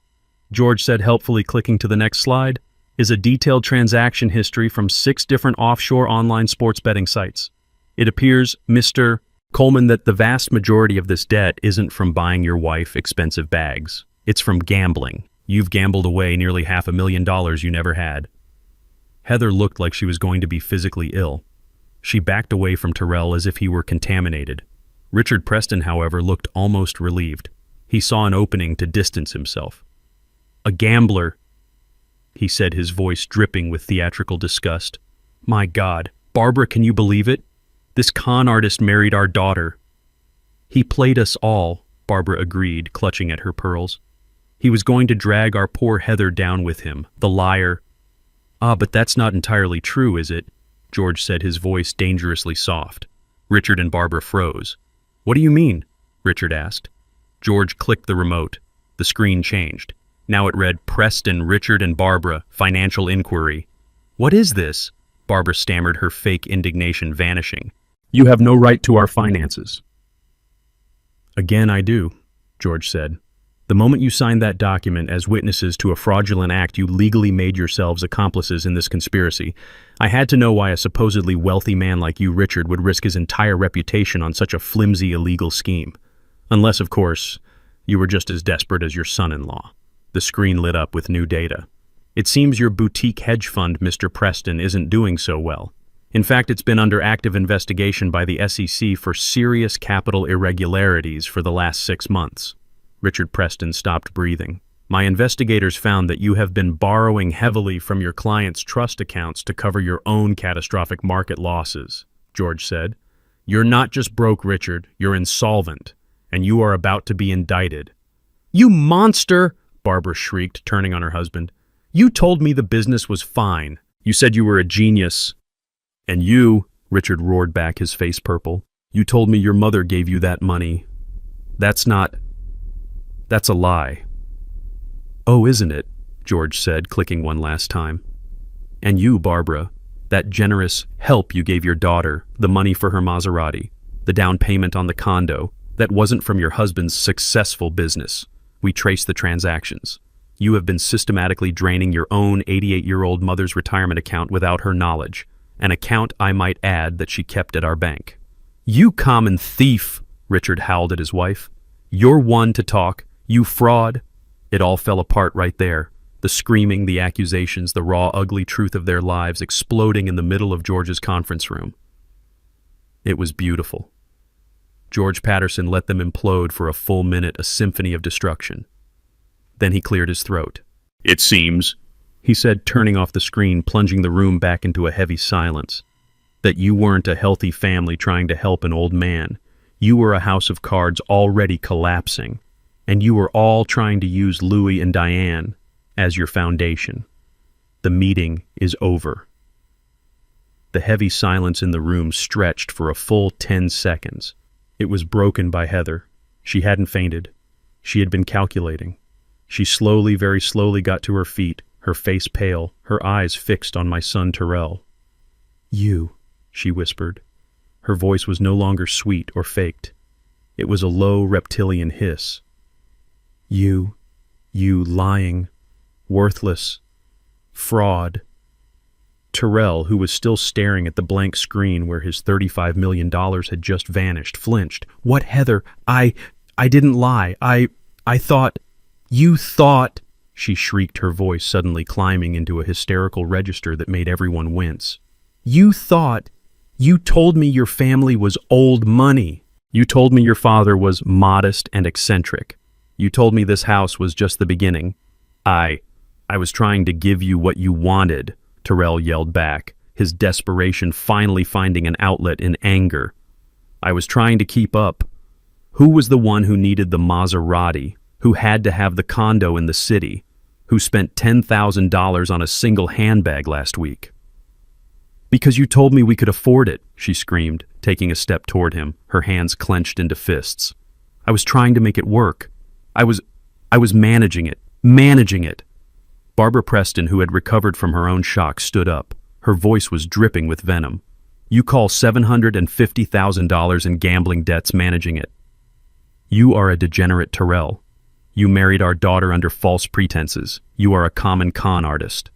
George said helpfully, clicking to the next slide, is a detailed transaction history from 6 different offshore online sports betting sites. It appears, Mr. Coleman, that the vast majority of this debt isn't from buying your wife expensive bags. It's from gambling. You've gambled away nearly $500,000 you never had. Heather looked like she was going to be physically ill. She backed away from Terrell as if he were contaminated. Richard Preston, however, looked almost relieved. He saw an opening to distance himself. A gambler, he said, his voice dripping with theatrical disgust. My God, Barbara, can you believe it? This con artist married our daughter. He played us all, Barbara agreed, clutching at her pearls. He was going to drag our poor Heather down with him, the liar. Ah, but that's not entirely true, is it? George said, his voice dangerously soft. Richard and Barbara froze. What do you mean? Richard asked. George clicked the remote. The screen changed. Now it read, Preston, Richard, and Barbara, financial inquiry. What is this? Barbara stammered, her fake indignation vanishing. You have no right to our finances. Again, I do, George said. The moment you signed that document as witnesses to a fraudulent act, you legally made yourselves accomplices in this conspiracy. I had to know why a supposedly wealthy man like you, Richard, would risk his entire reputation on such a flimsy, illegal scheme. Unless, of course, you were just as desperate as your son-in-law. The screen lit up with new data. It seems your boutique hedge fund, Mr. Preston, isn't doing so well. In fact, it's been under active investigation by the SEC for serious capital irregularities for the last 6 months. Richard Preston stopped breathing. My investigators found that you have been borrowing heavily from your clients' trust accounts to cover your own catastrophic market losses, George said. You're not just broke, Richard, you're insolvent, and you are about to be indicted. You monster! Barbara shrieked, turning on her husband. You told me the business was fine. You said you were a genius. And you, Richard roared back, his face purple, you told me your mother gave you that money. That's a lie. Oh, isn't it? George said, clicking one last time. And you, Barbara, that generous help you gave your daughter, the money for her Maserati, the down payment on the condo, that wasn't from your husband's successful business. We traced the transactions. You have been systematically draining your own 88-year-old mother's retirement account without her knowledge, an account, I might add, that she kept at our bank. You common thief, Richard howled at his wife. You're one to talk. You fraud. It all fell apart right there. The screaming, the accusations, the raw, ugly truth of their lives exploding in the middle of George's conference room. It was beautiful. George Patterson let them implode for a full minute, a symphony of destruction. Then he cleared his throat. It seems, he said, turning off the screen, plunging the room back into a heavy silence, that you weren't a healthy family trying to help an old man. You were a house of cards already collapsing, and you were all trying to use Louis and Diane as your foundation. The meeting is over. The heavy silence in the room stretched for a full 10 seconds. It was broken by Heather. She hadn't fainted. She had been calculating. She slowly, very slowly got to her feet, her face pale, her eyes fixed on my son Terrell. You, she whispered. Her voice was no longer sweet or faked. It was a low reptilian hiss. You lying, worthless, fraud. Terrell, who was still staring at the blank screen where his $35 million had just vanished, flinched. What, Heather? I didn't lie. I thought... You thought... She shrieked, her voice suddenly climbing into a hysterical register that made everyone wince. You thought... You told me your family was old money. You told me your father was modest and eccentric. You told me this house was just the beginning. I was trying to give you what you wanted, Terrell yelled back, his desperation finally finding an outlet in anger. I was trying to keep up. Who was the one who needed the Maserati, who had to have the condo in the city, who spent $10,000 on a single handbag last week? Because you told me we could afford it, she screamed, taking a step toward him, her hands clenched into fists. I was trying to make it work. I was managing it. Barbara Preston, who had recovered from her own shock, stood up. Her voice was dripping with venom. You call $750,000 in gambling debts managing it. You are a degenerate, Terrell. You married our daughter under false pretenses. You are a common con artist.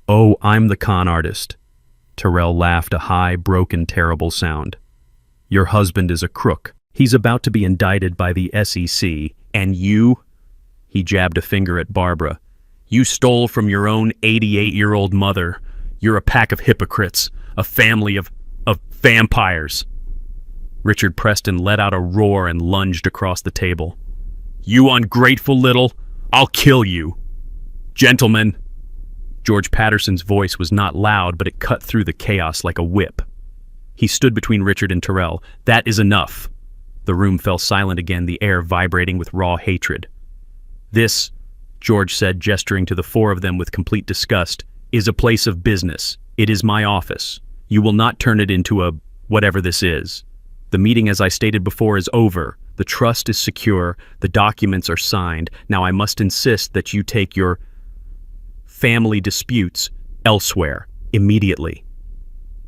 Oh, I'm the con artist. Terrell laughed, a high, broken, terrible sound. Your husband is a crook. He's about to be indicted by the SEC, and you? He jabbed a finger at Barbara. You stole from your own 88-year-old mother. You're a pack of hypocrites, a family of vampires. Richard Preston let out a roar and lunged across the table. You ungrateful little, I'll kill you. Gentlemen. George Patterson's voice was not loud, but it cut through the chaos like a whip. He stood between Richard and Terrell. That is enough. The room fell silent again, the air vibrating with raw hatred. This, George said, gesturing to the four of them with complete disgust, is a place of business. It is my office. You will not turn it into a whatever this is. The meeting, as I stated before, is over. The trust is secure. The documents are signed. Now I must insist that you take your family disputes elsewhere, immediately.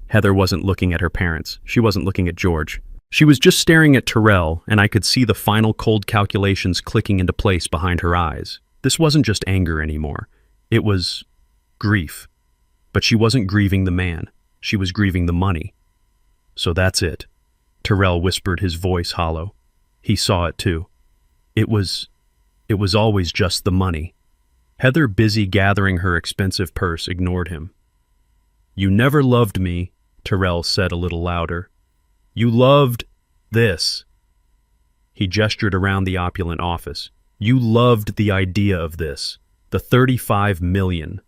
Heather wasn't looking at her parents. She wasn't looking at George. She was just staring at Terrell, and I could see the final cold calculations clicking into place behind her eyes. This wasn't just anger anymore. It was grief. But she wasn't grieving the man. She was grieving the money. So that's it. Terrell whispered, his voice hollow. He saw it too. It was always just the money. Heather, busy gathering her expensive purse, ignored him. You never loved me, Terrell said a little louder. You loved this. He gestured around the opulent office. You loved the idea of this, the 35 million.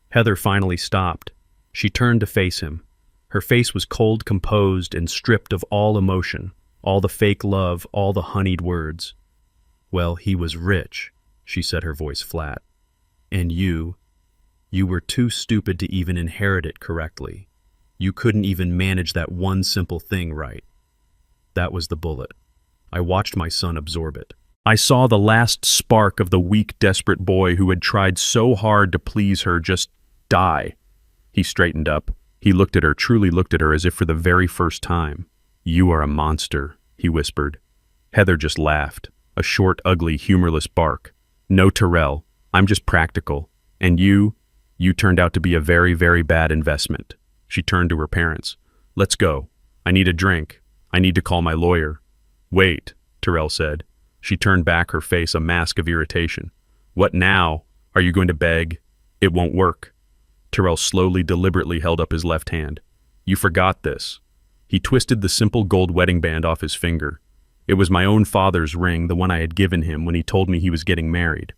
Heather finally stopped. She turned to face him. Her face was cold, composed, and stripped of all emotion, all the fake love, all the honeyed words. Well, he was rich, she said, her voice flat. And you were too stupid to even inherit it correctly. You couldn't even manage that one simple thing right. That was the bullet. I watched my son absorb it. I saw the last spark of the weak, desperate boy who had tried so hard to please her just die. He straightened up. He looked at her, truly looked at her as if for the very first time. You are a monster, he whispered. Heather just laughed, a short, ugly, humorless bark. No, Terrell, I'm just practical. And you turned out to be a very, very bad investment. She turned to her parents. Let's go. I need a drink. I need to call my lawyer. Wait, Terrell said. She turned back, her face a mask of irritation. What now? Are you going to beg? It won't work. Terrell slowly, deliberately held up his left hand. You forgot this. He twisted the simple gold wedding band off his finger. It was my own father's ring, the one I had given him when he told me he was getting married.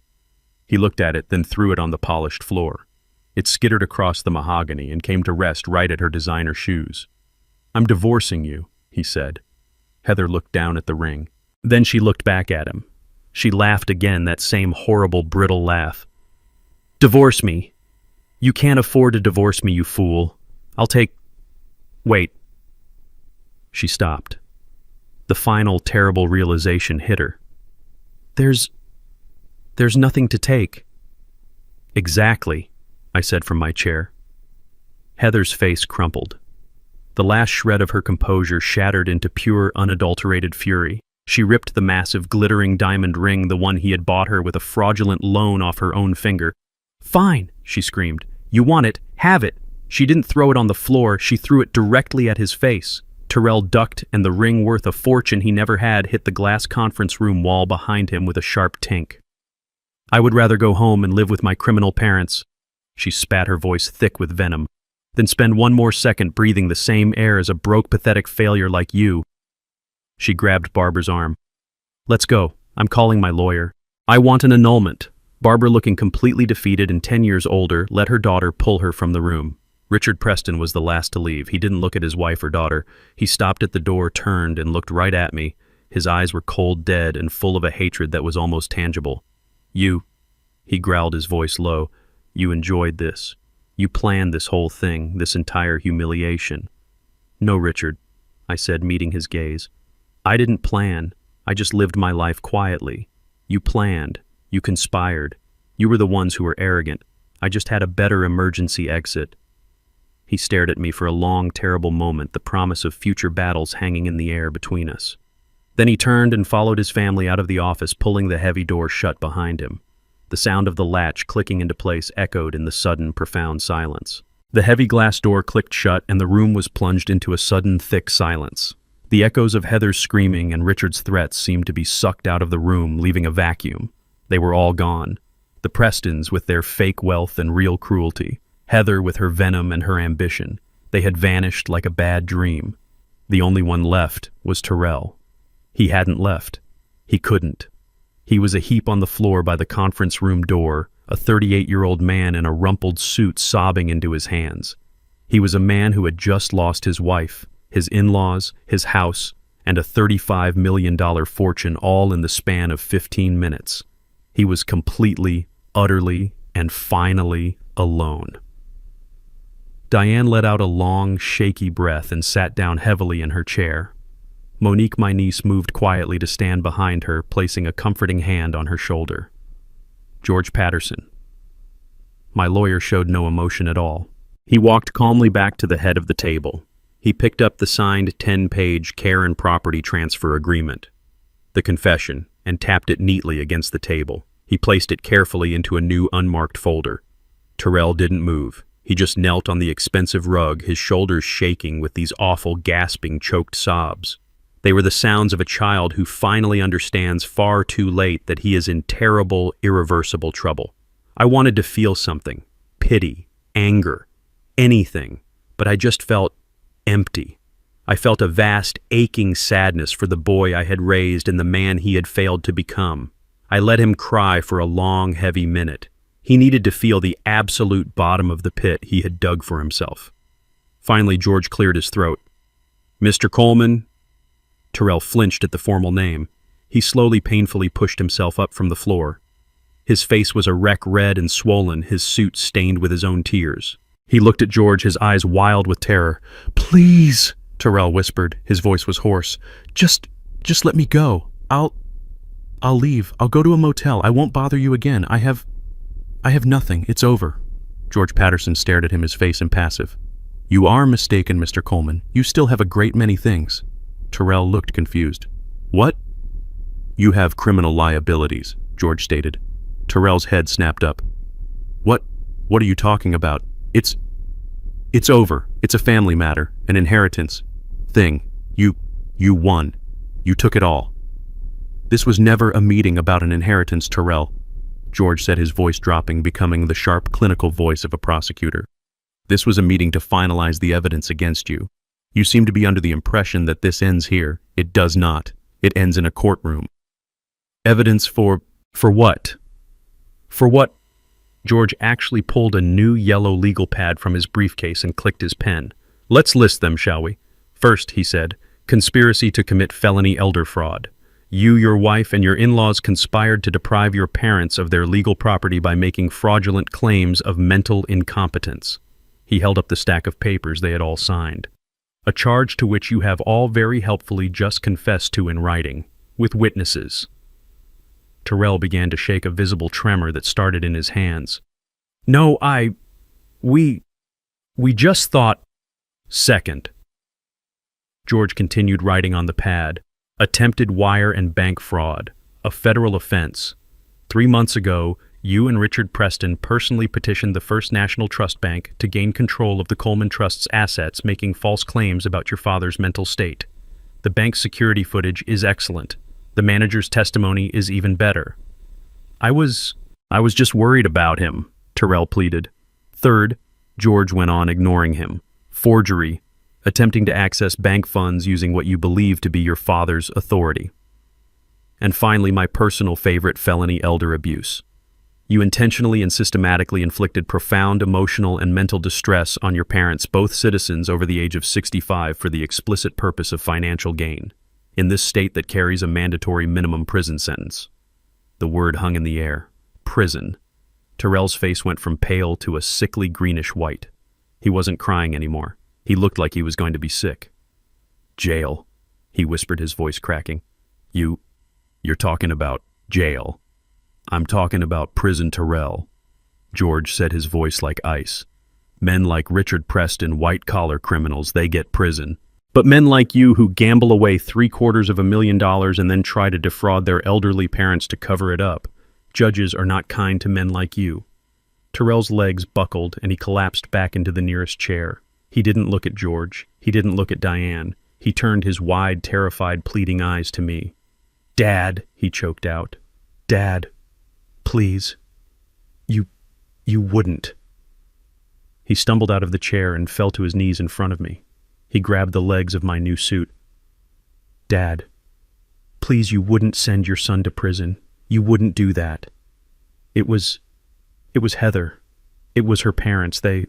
He looked at it, then threw it on the polished floor. It skittered across the mahogany and came to rest right at her designer shoes. I'm divorcing you, he said. Heather looked down at the ring. Then she looked back at him. She laughed again, that same horrible, brittle laugh. Divorce me. You can't afford to divorce me, you fool. I'll take... Wait. She stopped. The final, terrible realization hit her. There's nothing to take. Exactly, I said from my chair. Heather's face crumpled. The last shred of her composure shattered into pure, unadulterated fury. She ripped the massive, glittering diamond ring, the one he had bought her with a fraudulent loan, off her own finger. Fine, she screamed. You want it? Have it. She didn't throw it on the floor. She threw it directly at his face. Terrell ducked, and the ring, worth a fortune he never had, hit the glass conference room wall behind him with a sharp tink. I would rather go home and live with my criminal parents. She spat, her voice thick with venom. Than spend one more second breathing the same air as a broke, pathetic failure like you. She grabbed Barbara's arm. Let's go. I'm calling my lawyer. I want an annulment. Barbara, looking completely defeated and 10 years older, let her daughter pull her from the room. Richard Preston was the last to leave. He didn't look at his wife or daughter. He stopped at the door, turned, and looked right at me. His eyes were cold, dead, and full of a hatred that was almost tangible. You, he growled, his voice low, you enjoyed this. You planned this whole thing, this entire humiliation. No, Richard, I said, meeting his gaze. I didn't plan. I just lived my life quietly. You planned. You conspired. You were the ones who were arrogant. I just had a better emergency exit. He stared at me for a long, terrible moment, the promise of future battles hanging in the air between us. Then he turned and followed his family out of the office, pulling the heavy door shut behind him. The sound of the latch clicking into place echoed in the sudden, profound silence. The heavy glass door clicked shut, and the room was plunged into a sudden, thick silence. The echoes of Heather's screaming and Richard's threats seemed to be sucked out of the room, leaving a vacuum. They were all gone. The Prestons with their fake wealth and real cruelty. Heather with her venom and her ambition. They had vanished like a bad dream. The only one left was Terrell. He hadn't left. He couldn't. He was a heap on the floor by the conference room door, a 38-year-old man in a rumpled suit sobbing into his hands. He was a man who had just lost his wife, his in-laws, his house, and a $35 million fortune, all in the span of 15 minutes. He was completely, utterly, and finally alone. Diane let out a long, shaky breath and sat down heavily in her chair. Monique, my niece, moved quietly to stand behind her, placing a comforting hand on her shoulder. George Patterson. My lawyer showed no emotion at all. He walked calmly back to the head of the table. He picked up the signed 10-page care and property transfer agreement, the confession, and tapped it neatly against the table. He placed it carefully into a new unmarked folder. Terrell didn't move. He just knelt on the expensive rug, his shoulders shaking with these awful, gasping, choked sobs. They were the sounds of a child who finally understands far too late that he is in terrible, irreversible trouble. I wanted to feel something, pity, anger, anything, but I just felt empty. I felt a vast, aching sadness for the boy I had raised and the man he had failed to become. I let him cry for a long, heavy minute. He needed to feel the absolute bottom of the pit he had dug for himself. Finally, George cleared his throat. Mr. Coleman. Terrell flinched at the formal name. He slowly, painfully pushed himself up from the floor. His face was a wreck, red and swollen, his suit stained with his own tears. He looked at George, his eyes wild with terror. Please, Terrell whispered. His voice was hoarse. Just let me go. I'll leave. I'll go to a motel. I won't bother you again. I have nothing. It's over. George Patterson stared at him, his face impassive. You are mistaken, Mr. Coleman. You still have a great many things. Terrell looked confused. What? You have criminal liabilities, George stated. Terrell's head snapped up. What are you talking about? It's over. It's a family matter, an inheritance thing. You won. You took it all. This was never a meeting about an inheritance, Terrell, George said, his voice dropping, becoming the sharp, clinical voice of a prosecutor. This was a meeting to finalize the evidence against you. You seem to be under the impression that this ends here. It does not. It ends in a courtroom. Evidence for what? For what? George actually pulled a new yellow legal pad from his briefcase and clicked his pen. Let's list them, shall we? First, he said, conspiracy to commit felony elder fraud. You, your wife, and your in-laws conspired to deprive your parents of their legal property by making fraudulent claims of mental incompetence. He held up the stack of papers they had all signed. A charge to which you have all very helpfully just confessed to in writing, with witnesses. Terrell began to shake a visible tremor that started in his hands. No, we just thought... Second. George continued writing on the pad. Attempted wire and bank fraud, a federal offense. 3 months ago, you and Richard Preston personally petitioned the First National Trust Bank to gain control of the Coleman Trust's assets, making false claims about your father's mental state. The bank's security footage is excellent. The manager's testimony is even better. I was just worried about him, Terrell pleaded. Third, George went on, ignoring him. Forgery, attempting to access bank funds using what you believe to be your father's authority. And finally, my personal favorite, felony elder abuse. You intentionally and systematically inflicted profound emotional and mental distress on your parents, both citizens over the age of 65, for the explicit purpose of financial gain, in this state that carries a mandatory minimum prison sentence. The word hung in the air. Prison. Terrell's face went from pale to a sickly greenish white. He wasn't crying anymore. He looked like he was going to be sick. Jail, he whispered, his voice cracking. You're talking about jail. I'm talking about prison, Terrell. George said, his voice like ice. Men like Richard Preston, white-collar criminals, they get prison. But men like you who gamble away $750,000 and then try to defraud their elderly parents to cover it up, judges are not kind to men like you. Terrell's legs buckled and he collapsed back into the nearest chair. He didn't look at George. He didn't look at Diane. He turned his wide, terrified, pleading eyes to me. Dad, he choked out. Dad, please. You wouldn't. He stumbled out of the chair and fell to his knees in front of me. He grabbed the legs of my new suit. Dad, please, you wouldn't send your son to prison. You wouldn't do that. It was Heather. It was her parents. They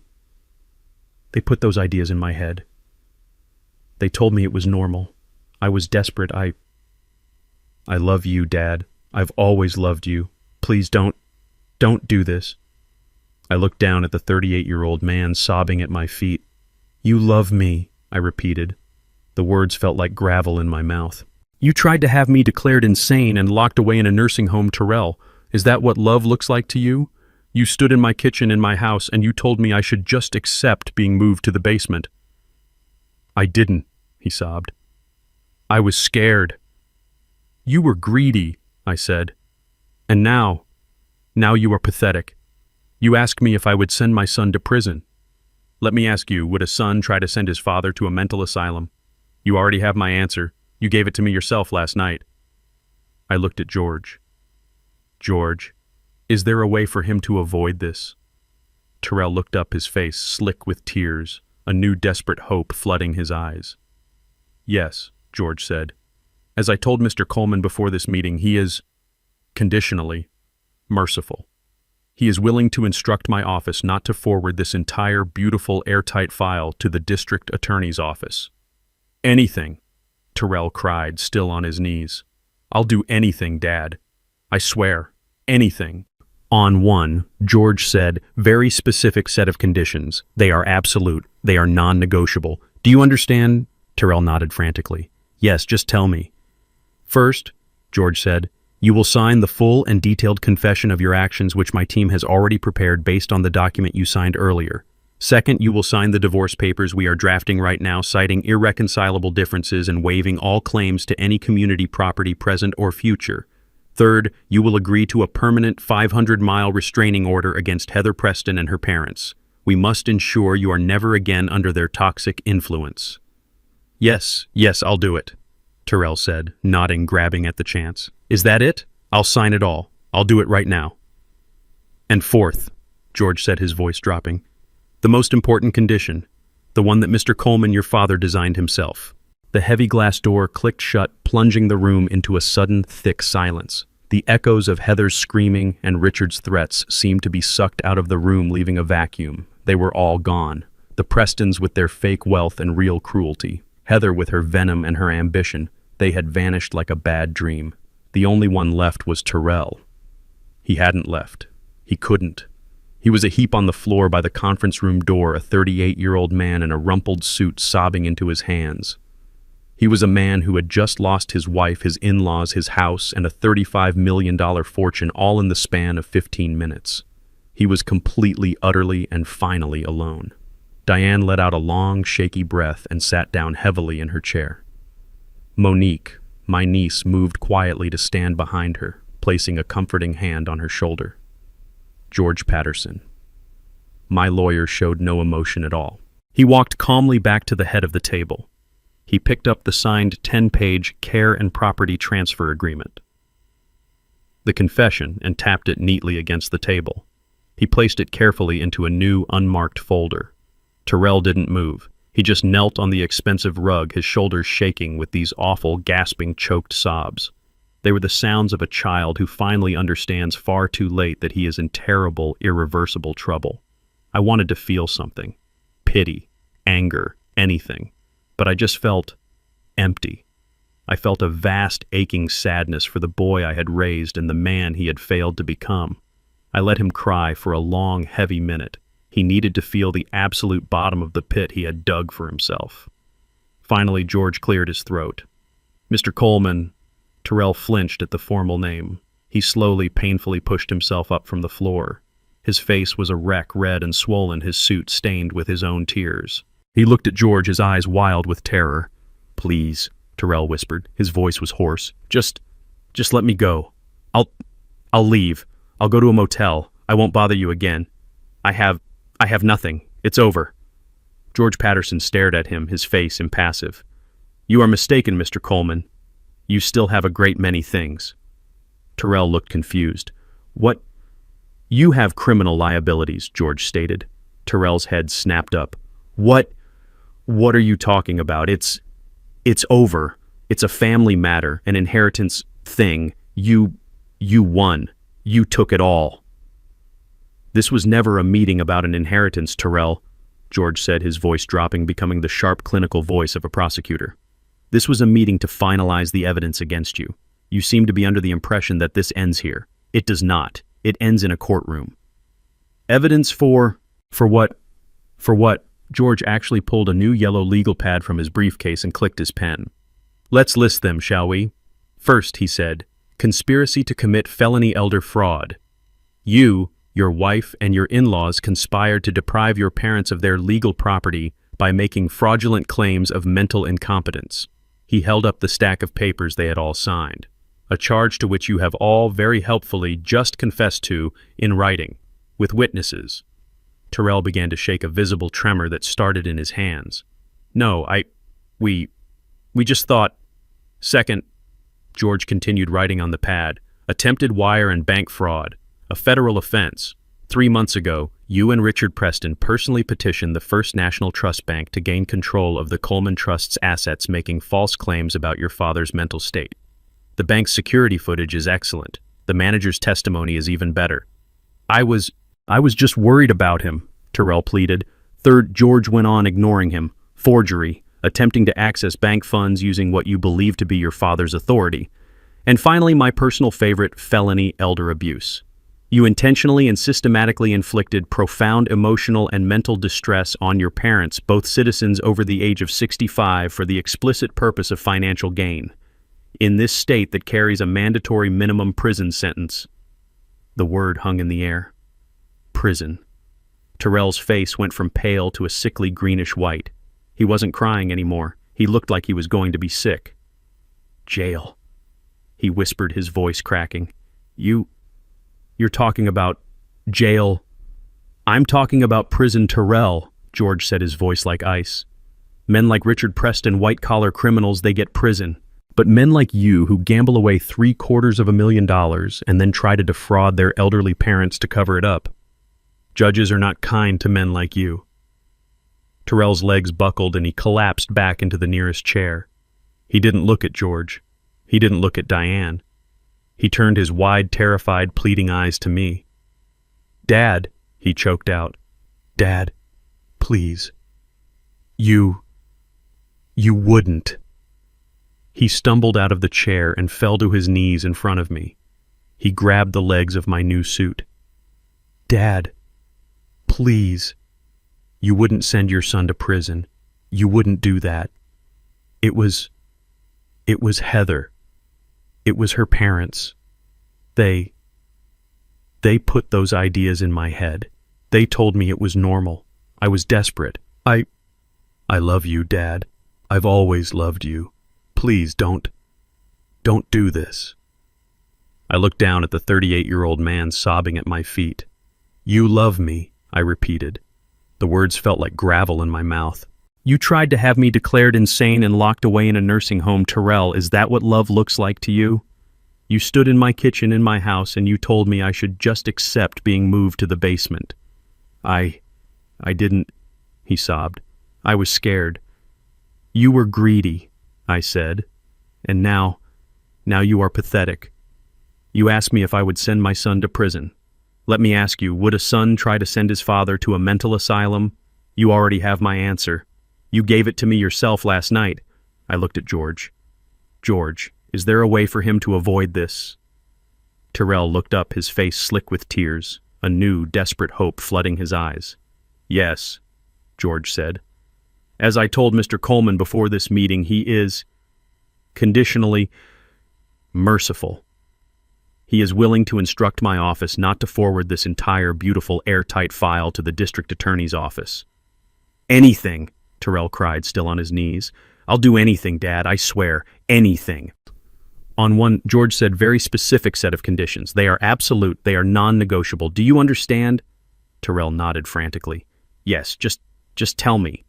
put those ideas in my head. They told me it was normal. I was desperate. I love you, Dad. I've always loved you. Please don't do this. I looked down at the 38-year-old man sobbing at my feet. You love me, I repeated. The words felt like gravel in my mouth. You tried to have me declared insane and locked away in a nursing home, Terrell. Is that what love looks like to you? You stood in my kitchen in my house and you told me I should just accept being moved to the basement. I didn't, he sobbed. I was scared. You were greedy, I said. And now you are pathetic. You ask me if I would send my son to prison. Let me ask you, would a son try to send his father to a mental asylum? You already have my answer. You gave it to me yourself last night. I looked at George. George, is there a way for him to avoid this? Terrell looked up, his face slick with tears, a new desperate hope flooding his eyes. Yes, George said. As I told Mr. Coleman before this meeting, he is, conditionally, merciful. He is willing to instruct my office not to forward this entire beautiful airtight file to the district attorney's office. Anything, Terrell cried, still on his knees. I'll do anything, Dad. I swear, anything. On one, George said, very specific set of conditions. They are absolute. They are non-negotiable. Do you understand? Terrell nodded frantically. Yes, just tell me. First, George said, you will sign the full and detailed confession of your actions which my team has already prepared based on the document you signed earlier. Second, you will sign the divorce papers we are drafting right now, citing irreconcilable differences and waiving all claims to any community property present or future. Third, you will agree to a permanent 500-mile restraining order against Heather Preston and her parents. We must ensure you are never again under their toxic influence. Yes, I'll do it, Terrell said, nodding, grabbing at the chance. Is that it? I'll sign it all. I'll do it right now. And fourth, George said, his voice dropping, the most important condition, the one that Mr. Coleman, your father, designed himself. The heavy glass door clicked shut, plunging the room into a sudden, thick silence. The echoes of Heather's screaming and Richard's threats seemed to be sucked out of the room, leaving a vacuum. They were all gone. The Prestons with their fake wealth and real cruelty. Heather with her venom and her ambition. They had vanished like a bad dream. The only one left was Terrell. He hadn't left. He couldn't. He was a heap on the floor by the conference room door, a 38-year-old man in a rumpled suit sobbing into his hands. He was a man who had just lost his wife, his in-laws, his house, and a $35 million fortune, all in the span of 15 minutes. He was completely, utterly, and finally alone. Diane let out a long, shaky breath and sat down heavily in her chair. Monique, my niece, moved quietly to stand behind her, placing a comforting hand on her shoulder. George Patterson. My lawyer showed no emotion at all. He walked calmly back to the head of the table. He picked up the signed 10-page care and property transfer agreement, the confession, and tapped it neatly against the table. He placed it carefully into a new, unmarked folder. Terrell didn't move. He just knelt on the expensive rug, his shoulders shaking with these awful, gasping, choked sobs. They were the sounds of a child who finally understands far too late that he is in terrible, irreversible trouble. I wanted to feel something. Pity, anger, anything. But I just felt empty. I felt a vast, aching sadness for the boy I had raised and the man he had failed to become. I let him cry for a long, heavy minute. He needed to feel the absolute bottom of the pit he had dug for himself. Finally, George cleared his throat. "Mr. Coleman." Terrell flinched at the formal name. He slowly, painfully pushed himself up from the floor. His face was a wreck, red and swollen, his suit stained with his own tears. He looked at George, his eyes wild with terror. "Please," Terrell whispered. His voice was hoarse. Just let me go. I'll leave. I'll go to a motel. I won't bother you again. I have nothing. It's over." George Patterson stared at him, his face impassive. "You are mistaken, Mr. Coleman. You still have a great many things." Terrell looked confused. "What?" "You have criminal liabilities," George stated. Terrell's head snapped up. What are you talking about? It's over. It's a family matter, an inheritance thing. You won. You took it all." "This was never a meeting about an inheritance, Terrell," George said, his voice dropping, becoming the sharp, clinical voice of a prosecutor. "This was a meeting to finalize the evidence against you. You seem to be under the impression that this ends here. It does not. It ends in a courtroom." "Evidence for what?" "For what?" George actually pulled a new yellow legal pad from his briefcase and clicked his pen. "Let's list them, shall we?" "First," he said, "conspiracy to commit felony elder fraud. You, your wife, and your in-laws conspired to deprive your parents of their legal property by making fraudulent claims of mental incompetence." He held up the stack of papers they had all signed. "A charge to which you have all very helpfully just confessed to in writing, with witnesses." Terrell began to shake a visible tremor that started in his hands. "No, we just thought." "Second," George continued writing on the pad, "attempted wire and bank fraud, a federal offense. 3 months ago, you and Richard Preston personally petitioned the First National Trust Bank to gain control of the Coleman Trust's assets, making false claims about your father's mental state. The bank's security footage is excellent. The manager's testimony is even better." I was just worried about him," Terrell pleaded. "Third," George went on, ignoring him, "forgery, attempting to access bank funds using what you believe to be your father's authority. And finally, my personal favorite, felony elder abuse. You intentionally and systematically inflicted profound emotional and mental distress on your parents, both citizens over the age of 65, for the explicit purpose of financial gain. In this state that carries a mandatory minimum prison sentence." The word hung in the air. Prison. Terrell's face went from pale to a sickly greenish white. He wasn't crying anymore. He looked like he was going to be sick. "Jail," he whispered, his voice cracking. You're talking about jail." "I'm talking about prison, Terrell," George said, his voice like ice. "Men like Richard Preston, white-collar criminals, they get prison. But men like you who gamble away $750,000 and then try to defraud their elderly parents to cover it up. Judges are not kind to men like you." Terrell's legs buckled and he collapsed back into the nearest chair. He didn't look at George. He didn't look at Diane. He turned his wide, terrified, pleading eyes to me. "Dad," he choked out. "Dad, please. You wouldn't." He stumbled out of the chair and fell to his knees in front of me. He grabbed the legs of my new suit. "Dad, please. You wouldn't send your son to prison. You wouldn't do that. It was Heather. It was her parents. They put those ideas in my head. They told me it was normal. I was desperate. I love you, Dad. I've always loved you. Please don't do this." I looked down at the 38-year-old man sobbing at my feet. "You love me," I repeated. The words felt like gravel in my mouth. "You tried to have me declared insane and locked away in a nursing home, Terrell. Is that what love looks like to you? You stood in my kitchen in my house and you told me I should just accept being moved to the basement. I didn't," he sobbed. I was scared. You were greedy, I said. And now you are pathetic. You asked me if I would send my son to prison. Let me ask you, would a son try to send his father to a mental asylum? You already have my answer. You gave it to me yourself last night. I looked at George. George, is there a way for him to avoid this? Tyrell looked up, his face slick with tears, a new, desperate hope flooding his eyes. Yes, George said. As I told Mr. Coleman before this meeting, he is conditionally merciful. He is willing to instruct my office not to forward this entire beautiful airtight file to the district attorney's office. Anything, Tyrell cried, still on his knees. I'll do anything, Dad, I swear, anything. On one, George said, very specific set of conditions. They are absolute, they are non-negotiable. Do you understand? Tyrell nodded frantically. Yes, just tell me.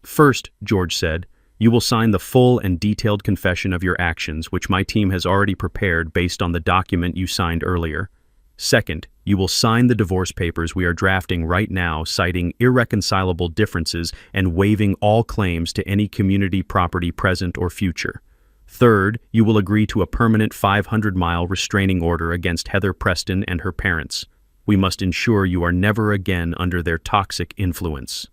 First, George said, you will sign the full and detailed confession of your actions, which my team has already prepared based on the document you signed earlier. Second, you will sign the divorce papers we are drafting right now, citing irreconcilable differences and waiving all claims to any community property present or future. Third, you will agree to a permanent 500-mile restraining order against Heather Preston and her parents. We must ensure you are never again under their toxic influence.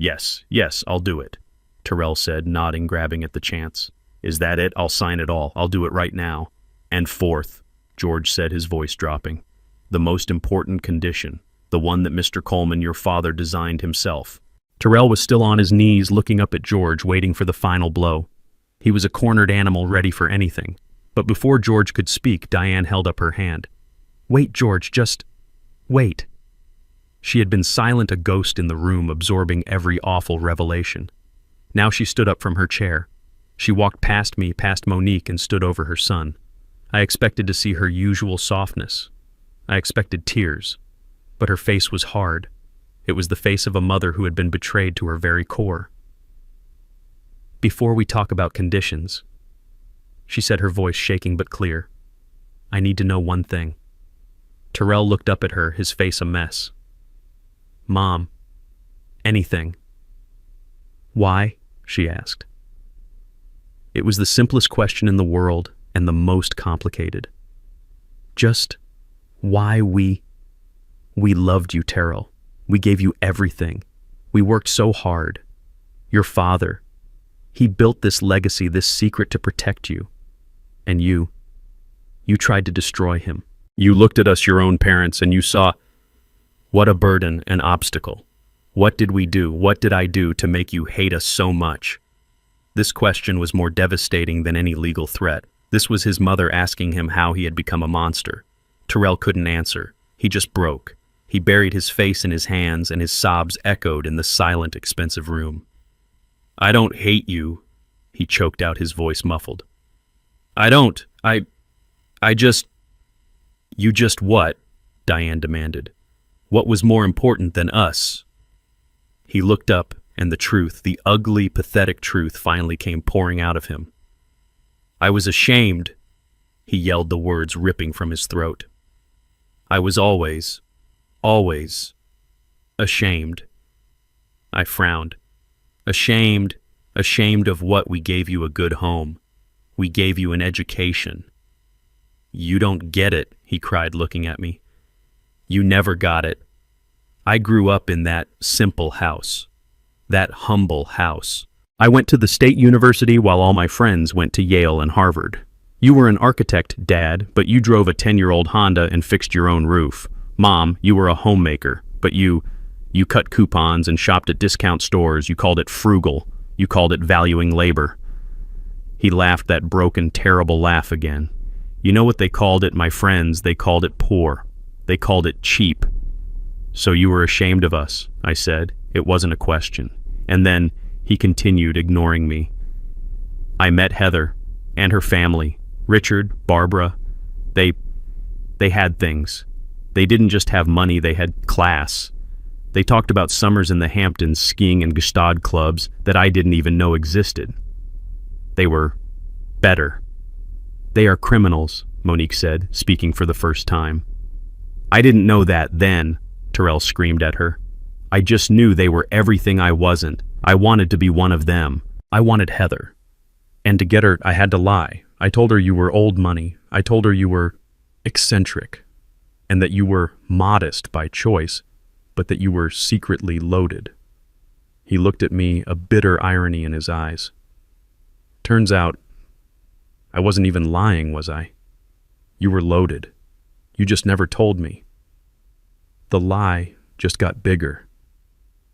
Yes, I'll do it, Tyrell said, nodding, grabbing at the chance. Is that it? I'll sign it all. I'll do it right now. And fourth, George said, his voice dropping, the most important condition, the one that Mr. Coleman, your father, designed himself. Tyrell was still on his knees, looking up at George, waiting for the final blow. He was a cornered animal ready for anything. But before George could speak, Diane held up her hand. Wait, George, just wait. She had been silent, a ghost in the room, absorbing every awful revelation. Now she stood up from her chair. She walked past me, past Monique, and stood over her son. I expected to see her usual softness. I expected tears. But her face was hard. It was the face of a mother who had been betrayed to her very core. Before we talk about conditions, she said, her voice shaking but clear, I need to know one thing. Tyrell looked up at her, his face a mess. Mom, anything. Why? She asked. It was the simplest question in the world and the most complicated. Just why we loved you, Tyrell. We gave you everything. We worked so hard. Your father, he built this legacy, this secret to protect you. And you tried to destroy him. You looked at us, your own parents, and you saw what a burden, an obstacle. What did we do? What did I do to make you hate us so much? This question was more devastating than any legal threat. This was his mother asking him how he had become a monster. Tyrell couldn't answer. He just broke. He buried his face in his hands, and his sobs echoed in the silent, expensive room. I don't hate you, he choked out, his voice muffled. I don't. I just... You just what? Diane demanded. What was more important than us? He looked up, and the truth, the ugly, pathetic truth, finally came pouring out of him. I was ashamed, he yelled, the words ripping from his throat. I was always ashamed. I frowned. Ashamed of what? We gave you a good home. We gave you an education. You don't get it, he cried, looking at me. You never got it. I grew up in that simple house, that humble house. I went to the state university while all my friends went to Yale and Harvard. You were an architect, Dad, but you drove a 10-year-old Honda and fixed your own roof. Mom, you were a homemaker, but you cut coupons and shopped at discount stores. You called it frugal. You called it valuing labor. He laughed that broken, terrible laugh again. You know what they called it, my friends? They called it poor. They called it cheap. So you were ashamed of us, I said. It wasn't a question. And then he continued, ignoring me. I met Heather and her family, Richard, Barbara. They had things. They didn't just have money, they had class. They talked about summers in the Hamptons, skiing in Gestad clubs that I didn't even know existed. They were better. They are criminals, Monique said, speaking for the first time. I didn't know that then, Tyrell screamed at her. I just knew they were everything I wasn't. I wanted to be one of them. I wanted Heather. And to get her, I had to lie. I told her you were old money. I told her you were eccentric, and that you were modest by choice, but that you were secretly loaded. He looked at me, a bitter irony in his eyes. Turns out, I wasn't even lying, was I? You were loaded. You just never told me. The lie just got bigger.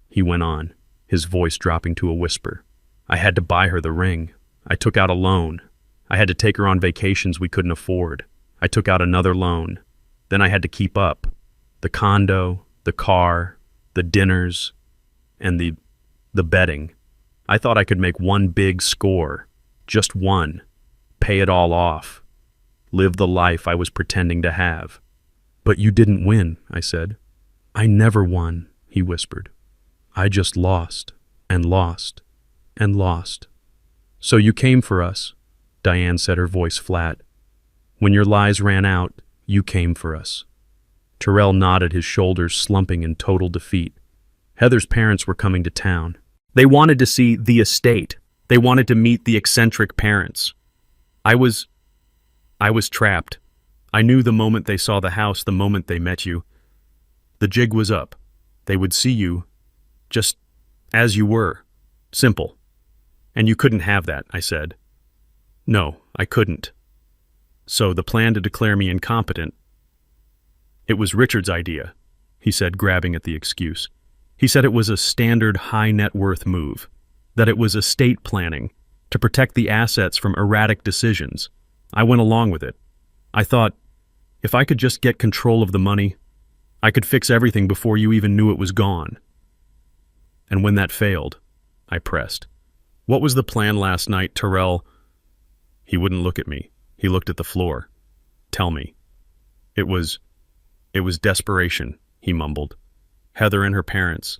He went on, his voice dropping to a whisper. I had to buy her the ring. I took out a loan. I had to take her on vacations we couldn't afford. I took out another loan. Then I had to keep up. The condo, the car, the dinners, and the betting. I thought I could make one big score. Just one. Pay it all off. Live the life I was pretending to have. But you didn't win, I said. I never won, he whispered. I just lost, and lost, and lost. So you came for us, Diane said, her voice flat. When your lies ran out, you came for us. Terrell nodded, his shoulders slumping in total defeat. Heather's parents were coming to town. They wanted to see the estate. They wanted to meet the eccentric parents. I was trapped. I knew the moment they saw the house, the moment they met you. The jig was up. They would see you just as you were. Simple. And you couldn't have that, I said. No, I couldn't. So the plan to declare me incompetent, it was Richard's idea, he said, grabbing at the excuse. He said it was a standard high net worth move, that it was estate planning to protect the assets from erratic decisions. I went along with it. I thought, if I could just get control of the money, I could fix everything before you even knew it was gone. And when that failed, I pressed. What was the plan last night, Terrell? He wouldn't look at me. He looked at the floor. Tell me. It was desperation, he mumbled. Heather and her parents.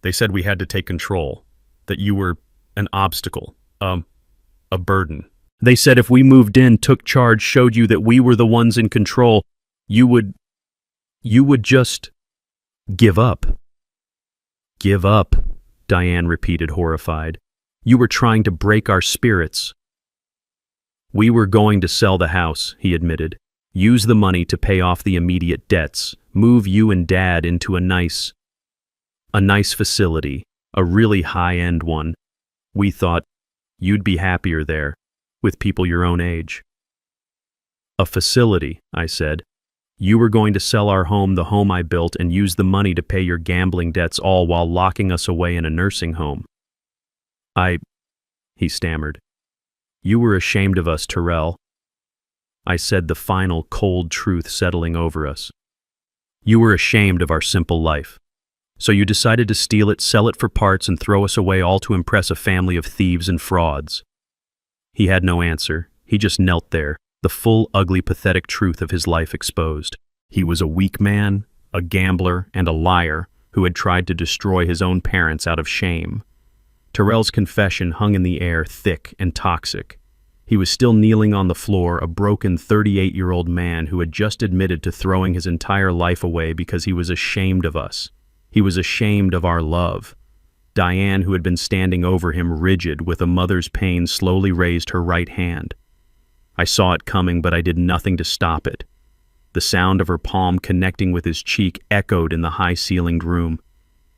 They said we had to take control, that you were an obstacle, a burden. They said if we moved in, took charge, showed you that we were the ones in control, you would just give up. Give up, Diane repeated, horrified. You were trying to break our spirits. We were going to sell the house, he admitted. Use the money to pay off the immediate debts, move you and Dad into a nice facility, a really high-end one. We thought you'd be happier there, with people your own age. A facility, I said. You were going to sell our home, the home I built, and use the money to pay your gambling debts, all while locking us away in a nursing home. He stammered. You were ashamed of us, Terrell. I said, the final cold truth settling over us. You were ashamed of our simple life. So you decided to steal it, sell it for parts, and throw us away, all to impress a family of thieves and frauds. He had no answer. He just knelt there, the full, ugly, pathetic truth of his life exposed. He was a weak man, a gambler, and a liar who had tried to destroy his own parents out of shame. Terrell's confession hung in the air, thick and toxic. He was still kneeling on the floor, a broken 38-year-old man who had just admitted to throwing his entire life away because he was ashamed of us. He was ashamed of our love. Diane, who had been standing over him rigid with a mother's pain, slowly raised her right hand. I saw it coming, but I did nothing to stop it. The sound of her palm connecting with his cheek echoed in the high-ceilinged room.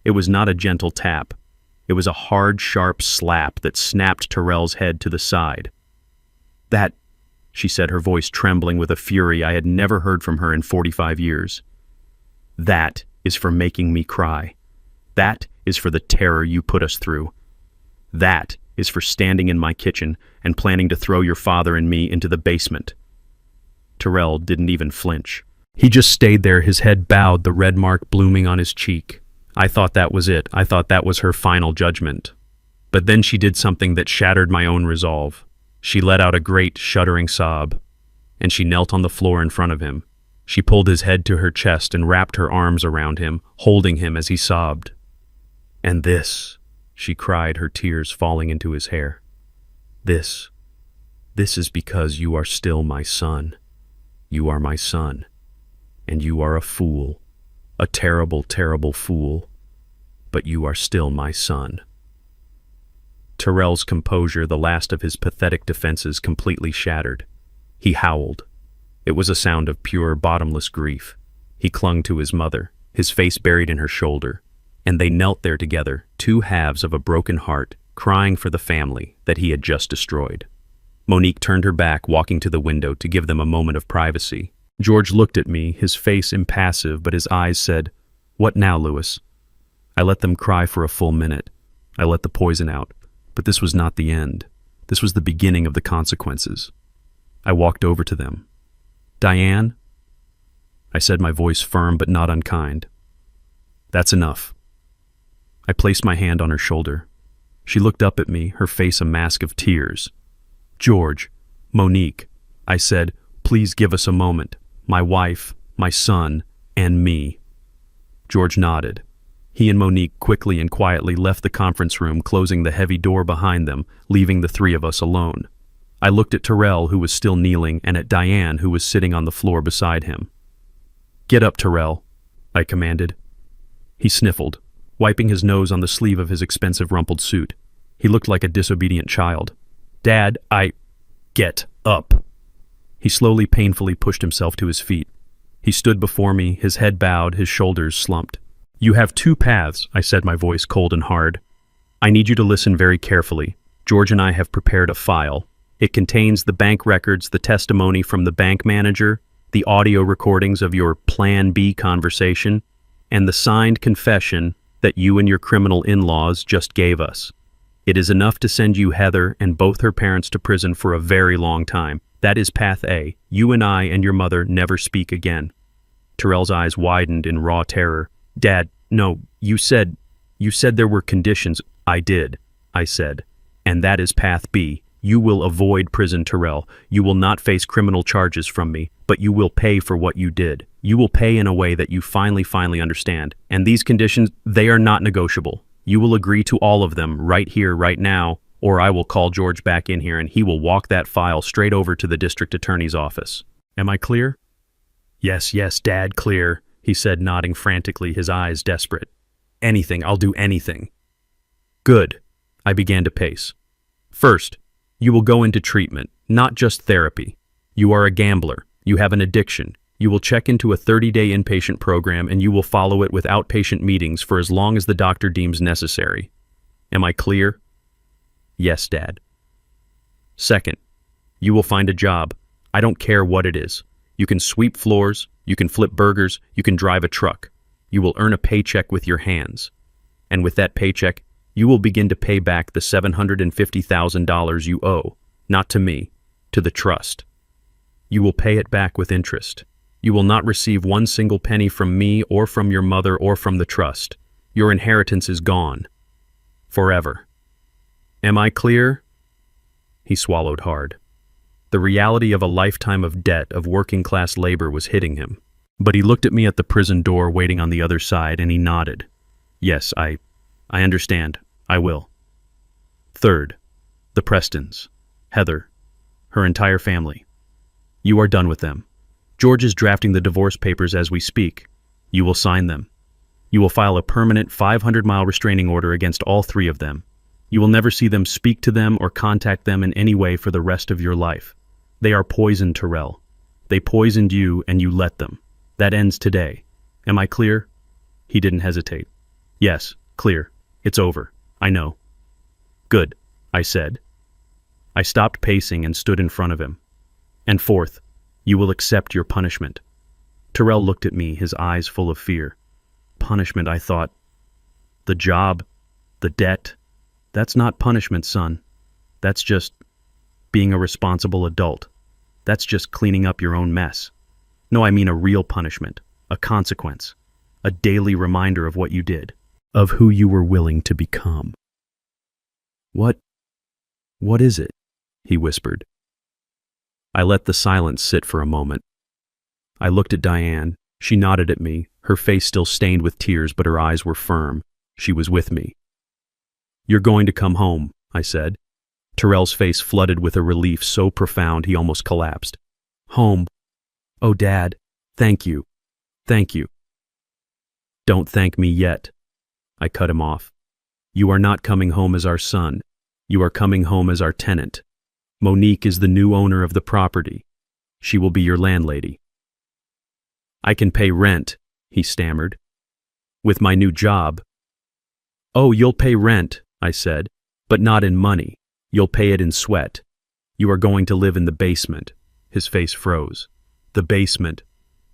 It was not a gentle tap. It was a hard, sharp slap that snapped Terrell's head to the side. That, she said, her voice trembling with a fury I had never heard from her in 45 years. That is for making me cry. That is for the terror you put us through. That is for standing in my kitchen and planning to throw your father and me into the basement. Terrell didn't even flinch. He just stayed there, his head bowed, the red mark blooming on his cheek. I thought that was it. I thought that was her final judgment. But then she did something that shattered my own resolve. She let out a great, shuddering sob, and she knelt on the floor in front of him. She pulled his head to her chest and wrapped her arms around him, holding him as he sobbed. And this, she cried, her tears falling into his hair. This is because you are still my son. You are my son, and you are a fool. A terrible, terrible fool, but you are still my son. Terrell's composure, the last of his pathetic defenses, completely shattered. He howled. It was a sound of pure, bottomless grief. He clung to his mother, his face buried in her shoulder, and they knelt there together, two halves of a broken heart, crying for the family that he had just destroyed. Monique turned her back, walking to the window to give them a moment of privacy. George looked at me, his face impassive, but his eyes said, "What now, Louis?" I let them cry for a full minute. I let the poison out, but this was not the end. This was the beginning of the consequences. I walked over to them. "Diane?" I said, my voice firm but not unkind. "That's enough." I placed my hand on her shoulder. She looked up at me, her face a mask of tears. "George, Monique," I said, "please give us a moment. My wife, my son, and me." George nodded. He and Monique quickly and quietly left the conference room, closing the heavy door behind them, leaving the three of us alone. I looked at Terrell, who was still kneeling, and at Diane, who was sitting on the floor beside him. "Get up, Terrell," I commanded. He sniffled, wiping his nose on the sleeve of his expensive rumpled suit. He looked like a disobedient child. "Dad, Get up." He slowly, painfully pushed himself to his feet. He stood before me, his head bowed, his shoulders slumped. "You have two paths," I said, my voice cold and hard. "I need you to listen very carefully. George and I have prepared a file. It contains the bank records, the testimony from the bank manager, the audio recordings of your Plan B conversation, and the signed confession that you and your criminal in-laws just gave us. It is enough to send you, Heather, and both her parents to prison for a very long time. That is path A. You and I and your mother never speak again." Terrell's eyes widened in raw terror. "Dad, no, you said there were conditions." "I did," I said. "And that is path B. You will avoid prison, Terrell. You will not face criminal charges from me, but you will pay for what you did. You will pay in a way that you finally understand. And these conditions, they are not negotiable. You will agree to all of them right here, right now, or I will call George back in here and he will walk that file straight over to the district attorney's office. Am I clear?" Yes, Dad, clear," he said, nodding frantically, his eyes desperate. "Anything, I'll do anything." "Good." I began to pace. "First, you will go into treatment, not just therapy. You are a gambler. You have an addiction. You will check into a 30-day inpatient program and you will follow it with outpatient meetings for as long as the doctor deems necessary. Am I clear?" "Yes, Dad." "Second, you will find a job. I don't care what it is. You can sweep floors, you can flip burgers, you can drive a truck. You will earn a paycheck with your hands. And with that paycheck, you will begin to pay back the $750,000 you owe, not to me, to the trust. You will pay it back with interest. You will not receive one single penny from me or from your mother or from the trust. Your inheritance is gone. Forever. Am I clear?" He swallowed hard. The reality of a lifetime of debt, of working-class labor, was hitting him. But he looked at me at the prison door waiting on the other side, and he nodded. "Yes, I understand. I will." Third, the Prestons, Heather, her entire family. You are done with them. George is drafting the divorce papers as we speak. You will sign them. You will file a permanent 500-mile restraining order against all three of them. You will never see them, speak to them, or contact them in any way for the rest of your life. They are poison, Terrell. They poisoned you and you let them. That ends today. Am I clear?" He didn't hesitate. "Yes, clear. It's over. I know." "Good," I said. I stopped pacing and stood in front of him. "And fourth, you will accept your punishment." Terrell looked at me, his eyes full of fear. Punishment, I thought. The job, the debt, that's not punishment, son. That's just being a responsible adult. That's just cleaning up your own mess. No, I mean a real punishment, a consequence, a daily reminder of what you did, of who you were willing to become. What is it?" he whispered. I let the silence sit for a moment. I looked at Diane. She nodded at me, her face still stained with tears, but her eyes were firm. She was with me. "You're going to come home," I said. Terrell's face flooded with a relief so profound he almost collapsed. "Home. Oh, Dad, thank you. Thank you." "Don't thank me yet." I cut him off. "You are not coming home as our son. You are coming home as our tenant. Monique is the new owner of the property. She will be your landlady." "I can pay rent," he stammered. "With my new job." "Oh, you'll pay rent," I said, "but not in money. You'll pay it in sweat. You are going to live in the basement." His face froze. "The basement.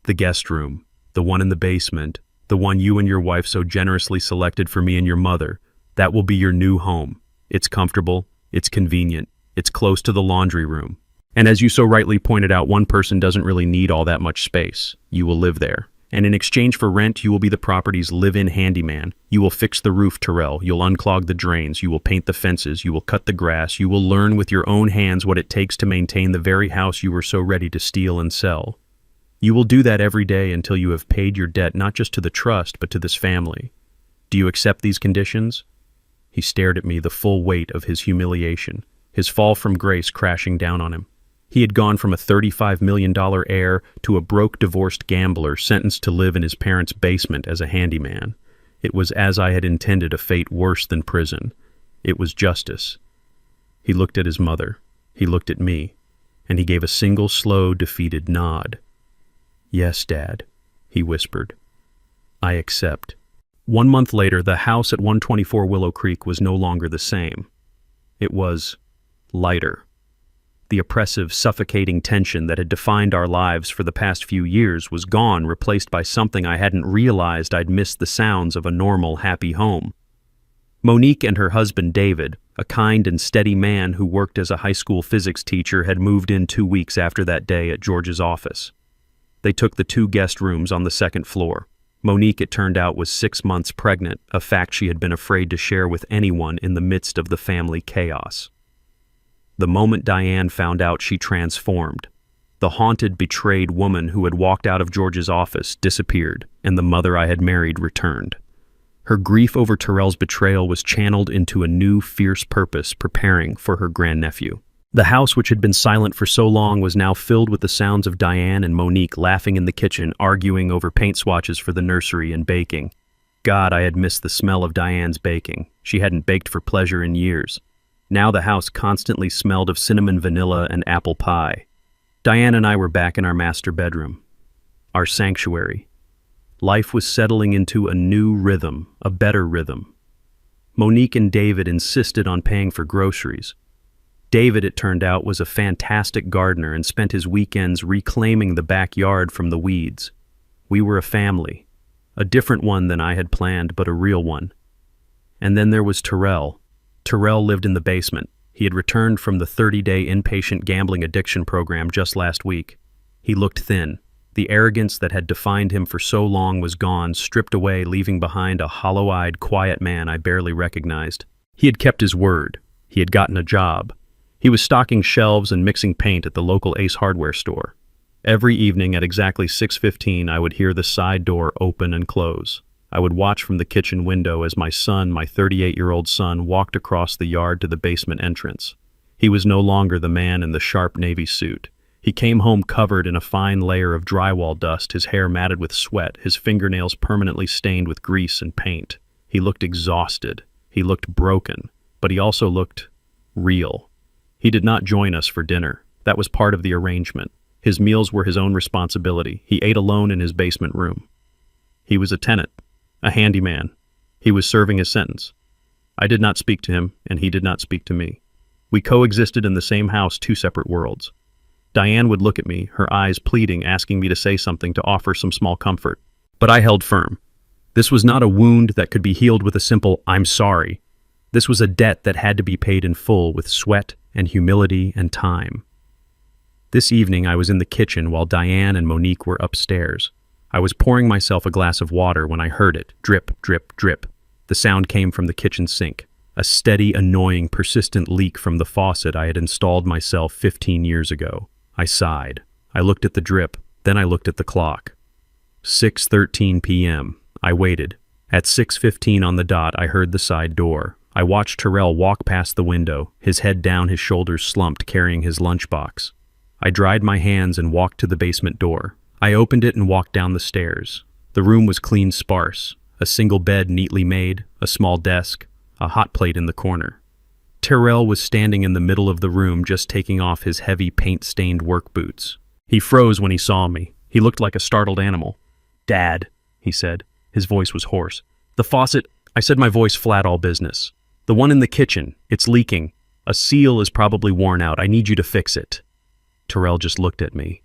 The guest room. The one in the basement. The one you and your wife so generously selected for me and your mother. That will be your new home. It's comfortable. It's convenient. It's close to the laundry room. And as you so rightly pointed out, one person doesn't really need all that much space. You will live there. And in exchange for rent, you will be the property's live-in handyman. You will fix the roof, Terrell. You'll unclog the drains. You will paint the fences. You will cut the grass. You will learn with your own hands what it takes to maintain the very house you were so ready to steal and sell. You will do that every day until you have paid your debt not just to the trust, but to this family. Do you accept these conditions?" He stared at me, the full weight of his humiliation, his fall from grace crashing down on him. He had gone from a $35 million heir to a broke, divorced gambler sentenced to live in his parents' basement as a handyman. It was as I had intended, a fate worse than prison. It was justice. He looked at his mother. He looked at me. And he gave a single, slow, defeated nod. "Yes, Dad," he whispered. "I accept." 1 month later, the house at 124 Willow Creek was no longer the same. It was lighter. The oppressive, suffocating tension that had defined our lives for the past few years was gone, replaced by something I hadn't realized. I'd missed the sounds of a normal, happy home. Monique and her husband, David, a kind and steady man who worked as a high school physics teacher, had moved in 2 weeks after that day at George's office. They took the 2 guest rooms on the second floor. Monique, it turned out, was 6 months pregnant, a fact she had been afraid to share with anyone in the midst of the family chaos. The moment Diane found out, she transformed. The haunted, betrayed woman who had walked out of George's office disappeared, and the mother I had married returned. Her grief over Terrell's betrayal was channeled into a new, fierce purpose, preparing for her grandnephew. The house, which had been silent for so long, was now filled with the sounds of Diane and Monique laughing in the kitchen, arguing over paint swatches for the nursery and baking. God, I had missed the smell of Diane's baking. She hadn't baked for pleasure in years. Now the house constantly smelled of cinnamon vanilla and apple pie. Diane and I were back in our master bedroom, our sanctuary. Life was settling into a new rhythm, a better rhythm. Monique and David insisted on paying for groceries. David, it turned out, was a fantastic gardener and spent his weekends reclaiming the backyard from the weeds. We were a family, a different one than I had planned, but a real one. And then there was Terrell. Terrell lived in the basement. He had returned from the 30-day inpatient gambling addiction program just last week. He looked thin. The arrogance that had defined him for so long was gone, stripped away, leaving behind a hollow-eyed, quiet man I barely recognized. He had kept his word. He had gotten a job. He was stocking shelves and mixing paint at the local Ace Hardware store. Every evening at exactly 6:15, I would hear the side door open and close. I would watch from the kitchen window as my son, my 38-year-old son, walked across the yard to the basement entrance. He was no longer the man in the sharp navy suit. He came home covered in a fine layer of drywall dust, his hair matted with sweat, his fingernails permanently stained with grease and paint. He looked exhausted. He looked broken, but he also looked real. He did not join us for dinner. That was part of the arrangement. His meals were his own responsibility. He ate alone in his basement room. He was a tenant, a handyman. He was serving his sentence. I did not speak to him, and he did not speak to me. We coexisted in the same house, 2 separate worlds. Diane would look at me, her eyes pleading, asking me to say something, to offer some small comfort. But I held firm. This was not a wound that could be healed with a simple, "I'm sorry." This was a debt that had to be paid in full with sweat and humility and time. This evening I was in the kitchen while Diane and Monique were upstairs. I was pouring myself a glass of water when I heard it, drip, drip, drip. The sound came from the kitchen sink, a steady, annoying, persistent leak from the faucet I had installed myself 15 years ago. I sighed. I looked at the drip, then I looked at the clock. 6:13 p.m. I waited. At 6:15 on the dot, I heard the side door. I watched Terrell walk past the window, his head down, his shoulders slumped, carrying his lunchbox. I dried my hands and walked to the basement door. I opened it and walked down the stairs. The room was clean, sparse. A single bed neatly made, a small desk, a hot plate in the corner. Terrell was standing in the middle of the room just taking off his heavy paint-stained work boots. He froze when he saw me. He looked like a startled animal. "Dad," he said. His voice was hoarse. "The faucet," I said, my voice flat all business. "The one in the kitchen, it's leaking. A seal is probably worn out. I need you to fix it." Terrell just looked at me.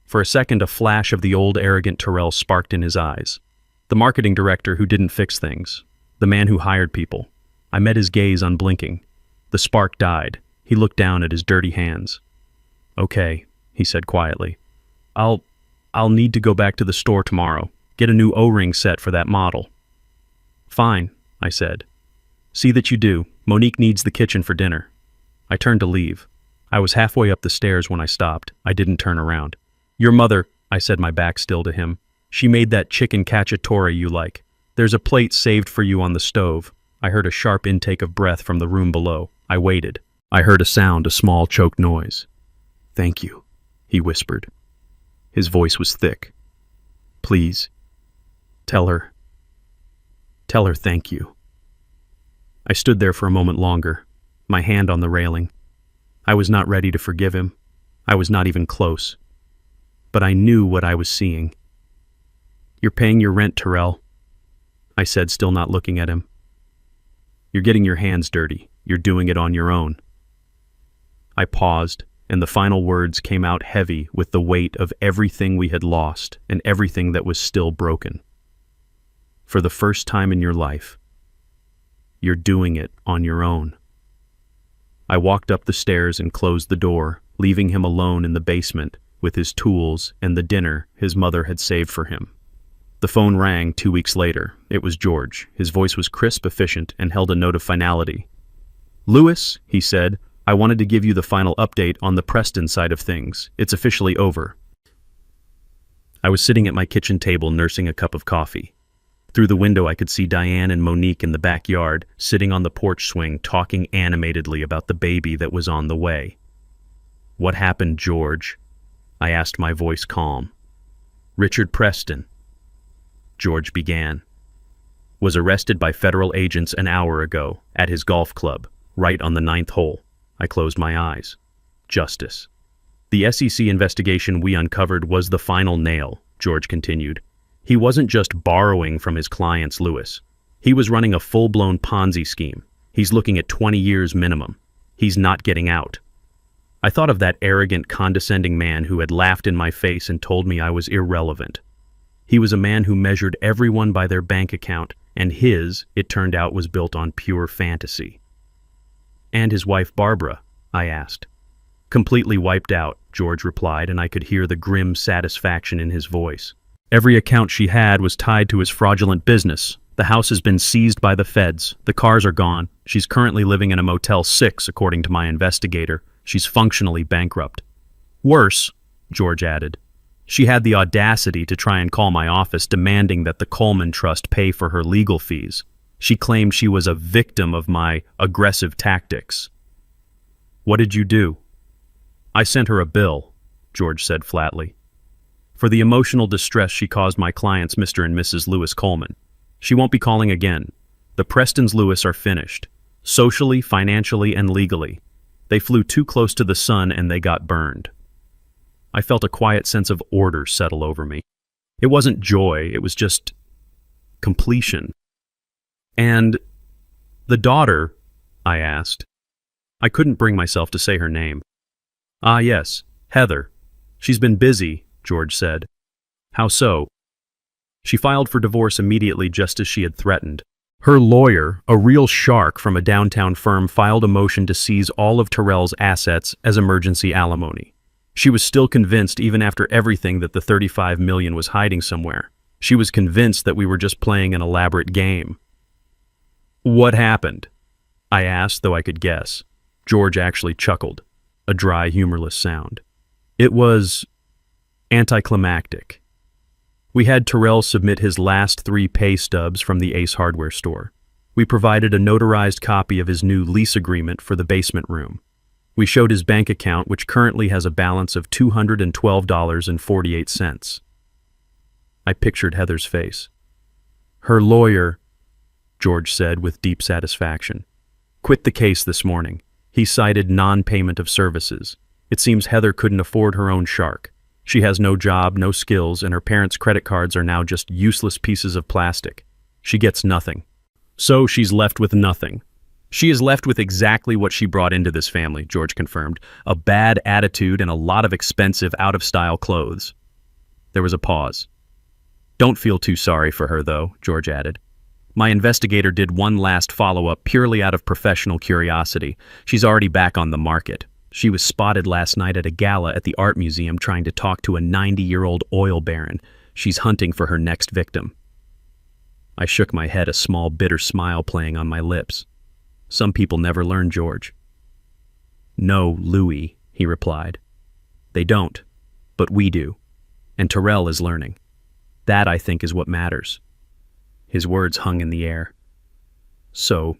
For a second, a flash of the old arrogant Terrell sparked in his eyes. The marketing director who didn't fix things. The man who hired people. I met his gaze unblinking. The spark died. He looked down at his dirty hands. "Okay," he said quietly. I'll need to go back to the store tomorrow. Get a new O-ring set for that model." "Fine," I said. "See that you do. Monique needs the kitchen for dinner." I turned to leave. I was halfway up the stairs when I stopped. I didn't turn around. "Your mother," I said, my back still to him. "She made that chicken cacciatore you like. There's a plate saved for you on the stove." I heard a sharp intake of breath from the room below. I waited. I heard a sound, a small choked noise. "Thank you," he whispered. His voice was thick. "Please, tell her thank you." I stood there for a moment longer, my hand on the railing. I was not ready to forgive him. I was not even close. But I knew what I was seeing. "You're paying your rent, Terrell," I said, still not looking at him. "You're getting your hands dirty. You're doing it on your own." I paused, and the final words came out heavy with the weight of everything we had lost and everything that was still broken. "For the first time in your life, you're doing it on your own." I walked up the stairs and closed the door, leaving him alone in the basement with his tools and the dinner his mother had saved for him. The phone rang 2 weeks later. It was George. His voice was crisp, efficient, and held a note of finality. "Lewis," he said, "I wanted to give you the final update on the Preston side of things. It's officially over." I was sitting at my kitchen table nursing a cup of coffee. Through the window I could see Diane and Monique in the backyard, sitting on the porch swing, talking animatedly about the baby that was on the way. "What happened, George?" I asked, my voice calm. "Richard Preston," George began, "was arrested by federal agents an hour ago at his golf club, right on the 9th hole." I closed my eyes. Justice. "The SEC investigation we uncovered was the final nail," George continued. "He wasn't just borrowing from his clients, Lewis. He was running a full-blown Ponzi scheme. He's looking at 20 years minimum. He's not getting out." I thought of that arrogant, condescending man who had laughed in my face and told me I was irrelevant. He was a man who measured everyone by their bank account, and his, it turned out, was built on pure fantasy. "And his wife Barbara?" I asked. "Completely wiped out," George replied, and I could hear the grim satisfaction in his voice. "Every account she had was tied to his fraudulent business. The house has been seized by the feds. The cars are gone. She's currently living in a Motel 6, according to my investigator. She's functionally bankrupt. Worse," George added, "she had the audacity to try and call my office demanding that the Coleman Trust pay for her legal fees. She claimed she was a victim of my aggressive tactics." "What did you do?" "I sent her a bill," George said flatly, "for the emotional distress she caused my clients, Mr. and Mrs. Lewis Coleman. She won't be calling again. The Prestons Lewis are finished, socially, financially, and legally. They flew too close to the sun and they got burned." I felt a quiet sense of order settle over me. It wasn't joy, it was just completion. "And the daughter?" I asked. I couldn't bring myself to say her name. "Ah, yes, Heather. She's been busy," George said. "How so?" "She filed for divorce immediately, just as she had threatened. Her lawyer, a real shark from a downtown firm, filed a motion to seize all of Terrell's assets as emergency alimony. She was still convinced, even after everything, that the $35 million was hiding somewhere. She was convinced that we were just playing an elaborate game." "What happened?" I asked, though I could guess. George actually chuckled, a dry, humorless sound. "It was anticlimactic. We had Terrell submit his last 3 pay stubs from the Ace Hardware store. We provided a notarized copy of his new lease agreement for the basement room. We showed his bank account, which currently has a balance of $212.48. I pictured Heather's face. "Her lawyer," George said with deep satisfaction, "quit the case this morning. He cited non-payment of services. It seems Heather couldn't afford her own shark. She has no job, no skills, and her parents' credit cards are now just useless pieces of plastic. She gets nothing. So she's left with nothing. She is left with exactly what she brought into this family, George confirmed. A bad attitude and a lot of expensive, out-of-style clothes. There was a pause. Don't feel too sorry for her, though, George added. My investigator did one last follow-up purely out of professional curiosity. She's already back on the market. She was spotted last night at a gala at the art museum trying to talk to a 90-year-old oil baron. She's hunting for her next victim. I shook my head, a small bitter smile playing on my lips. Some people never learn, George. No, Louis, he replied. They don't, but we do. And Terrell is learning. That, I think, is what matters. His words hung in the air. So,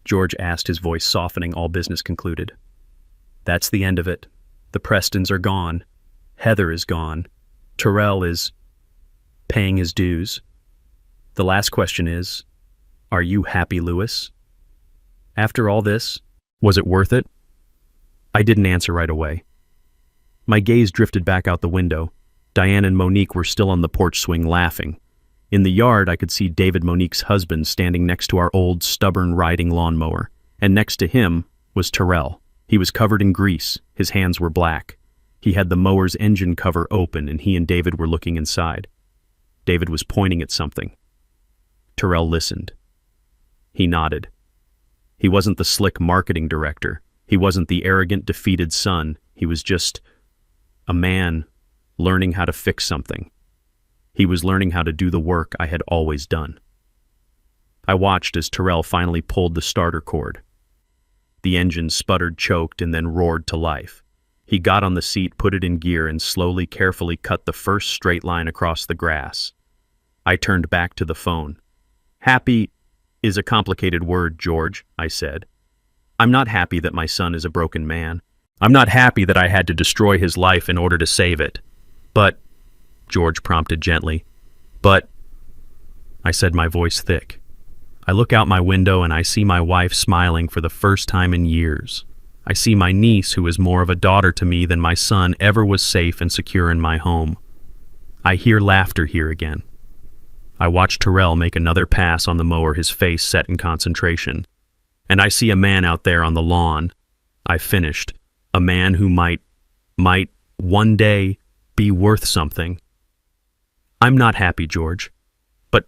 George asked, his voice softening, all business concluded. That's the end of it. The Prestons are gone. Heather is gone. Terrell is paying his dues. The last question is, are you happy, Louis? After all this, was it worth it? I didn't answer right away. My gaze drifted back out the window. Diane and Monique were still on the porch swing laughing. In the yard, I could see David, Monique's husband, standing next to our old, stubborn riding lawnmower, and next to him was Terrell. He was covered in grease. His hands were black. He had the mower's engine cover open, and he and David were looking inside. David was pointing at something. Terrell listened. He nodded. He wasn't the slick marketing director. He wasn't the arrogant, defeated son. He was just a man learning how to fix something. He was learning how to do the work I had always done. I watched as Terrell finally pulled the starter cord. The engine sputtered, choked, and then roared to life. He got on the seat, put it in gear, and slowly, carefully cut the first straight line across the grass. I turned back to the phone. Happy is a complicated word, George, I said. I'm not happy that my son is a broken man. I'm not happy that I had to destroy his life in order to save it. But, George prompted gently, I said, my voice thick. I look out my window and I see my wife smiling for the first time in years. I see my niece, who is more of a daughter to me than my son ever was, safe and secure in my home. I hear laughter here again. I watch Terrell make another pass on the mower, his face set in concentration. And I see a man out there on the lawn. I finished. A man who might one day be worth something. I'm not happy, George, but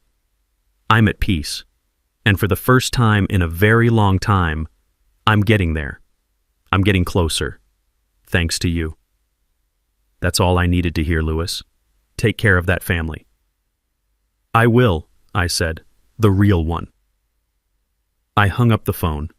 I'm at peace. And for the first time in a very long time, I'm getting there. I'm getting closer. Thanks to you. That's all I needed to hear, Louis. Take care of that family. I will, I said. The real one. I hung up the phone.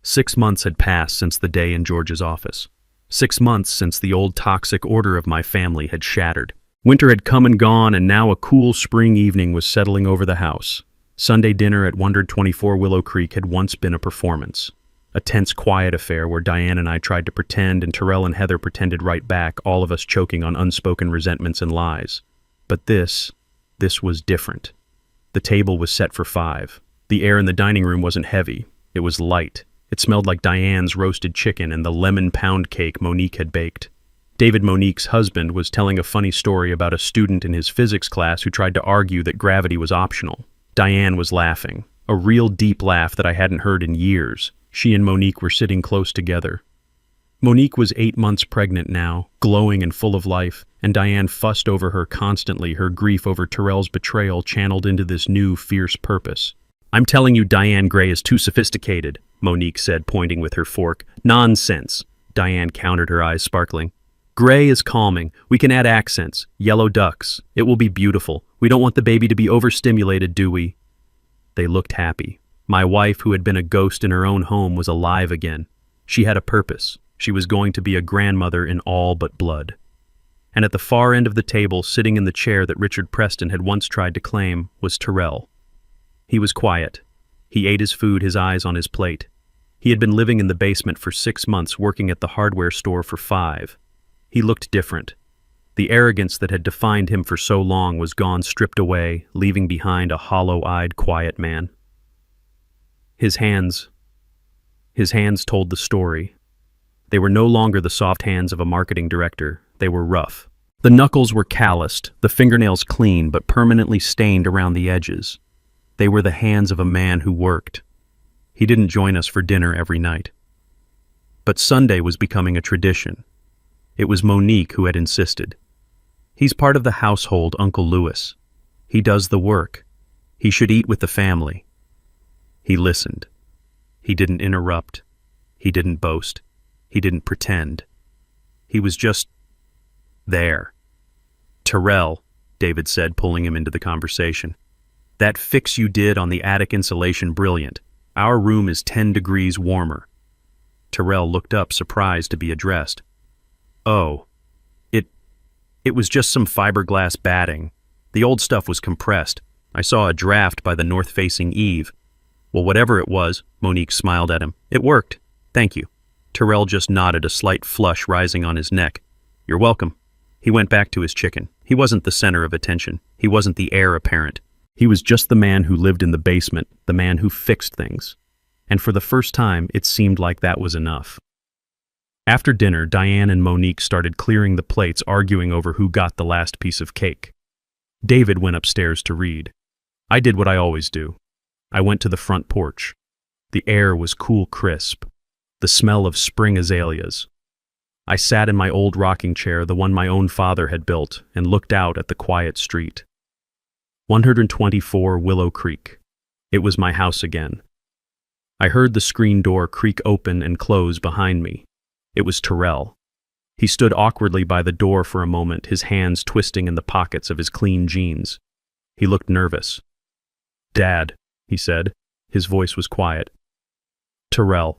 6 months had passed since the day in George's office. 6 months since the old toxic order of my family had shattered. Winter had come and gone, and now a cool spring evening was settling over the house. Sunday dinner at 124 Willow Creek had once been a performance. A tense, quiet affair where Diane and I tried to pretend and Terrell and Heather pretended right back, all of us choking on unspoken resentments and lies. But this was different. The table was set for 5. The air in the dining room wasn't heavy. It was light. It smelled like Diane's roasted chicken and the lemon pound cake Monique had baked. David, Monique's husband, was telling a funny story about a student in his physics class who tried to argue that gravity was optional. Diane was laughing, a real deep laugh that I hadn't heard in years. She and Monique were sitting close together. Monique was 8 months pregnant now, glowing and full of life, and Diane fussed over her constantly, her grief over Terrell's betrayal channeled into this new, fierce purpose. I'm telling you, Diane Gray is too sophisticated, Monique said, pointing with her fork. Nonsense, Diane countered, her eyes sparkling. Gray is calming. We can add accents. Yellow ducks. It will be beautiful. We don't want the baby to be overstimulated, do we? They looked happy. My wife, who had been a ghost in her own home, was alive again. She had a purpose. She was going to be a grandmother in all but blood. And at the far end of the table, sitting in the chair that Richard Preston had once tried to claim, was Terrell. He was quiet. He ate his food, his eyes on his plate. He had been living in the basement for 6 months, working at the hardware store for 5. He looked different. The arrogance that had defined him for so long was gone, stripped away, leaving behind a hollow-eyed, quiet man. His hands His hands told the story. They were no longer the soft hands of a marketing director. They were rough. The knuckles were calloused, the fingernails clean but permanently stained around the edges. They were the hands of a man who worked. He didn't join us for dinner every night. But Sunday was becoming a tradition. It was Monique who had insisted. He's part of the household, Uncle Louis. He does the work. He should eat with the family. He listened. He didn't interrupt. He didn't boast. He didn't pretend. He was just there. "Terrell," David said, pulling him into the conversation. "That fix you did on the attic insulation, brilliant. Our room is 10 degrees warmer." Terrell looked up, surprised to be addressed. "Oh, it was just some fiberglass batting. The old stuff was compressed. I saw a draft by the north-facing eave." "Well, whatever it was," Monique smiled at him. "It worked. Thank you." Terrell just nodded, a slight flush rising on his neck. "You're welcome." He went back to his chicken. He wasn't the center of attention. He wasn't the heir apparent. He was just the man who lived in the basement, the man who fixed things. And for the first time, it seemed like that was enough. After dinner, Diane and Monique started clearing the plates, arguing over who got the last piece of cake. David went upstairs to read. I did what I always do. I went to the front porch. The air was cool, crisp. The smell of spring azaleas. I sat in my old rocking chair, the one my own father had built, and looked out at the quiet street. 124 Willow Creek. It was my house again. I heard the screen door creak open and close behind me. It was Terrell. He stood awkwardly by the door for a moment, his hands twisting in the pockets of his clean jeans. He looked nervous. "Dad," he said. His voice was quiet. "Terrell,"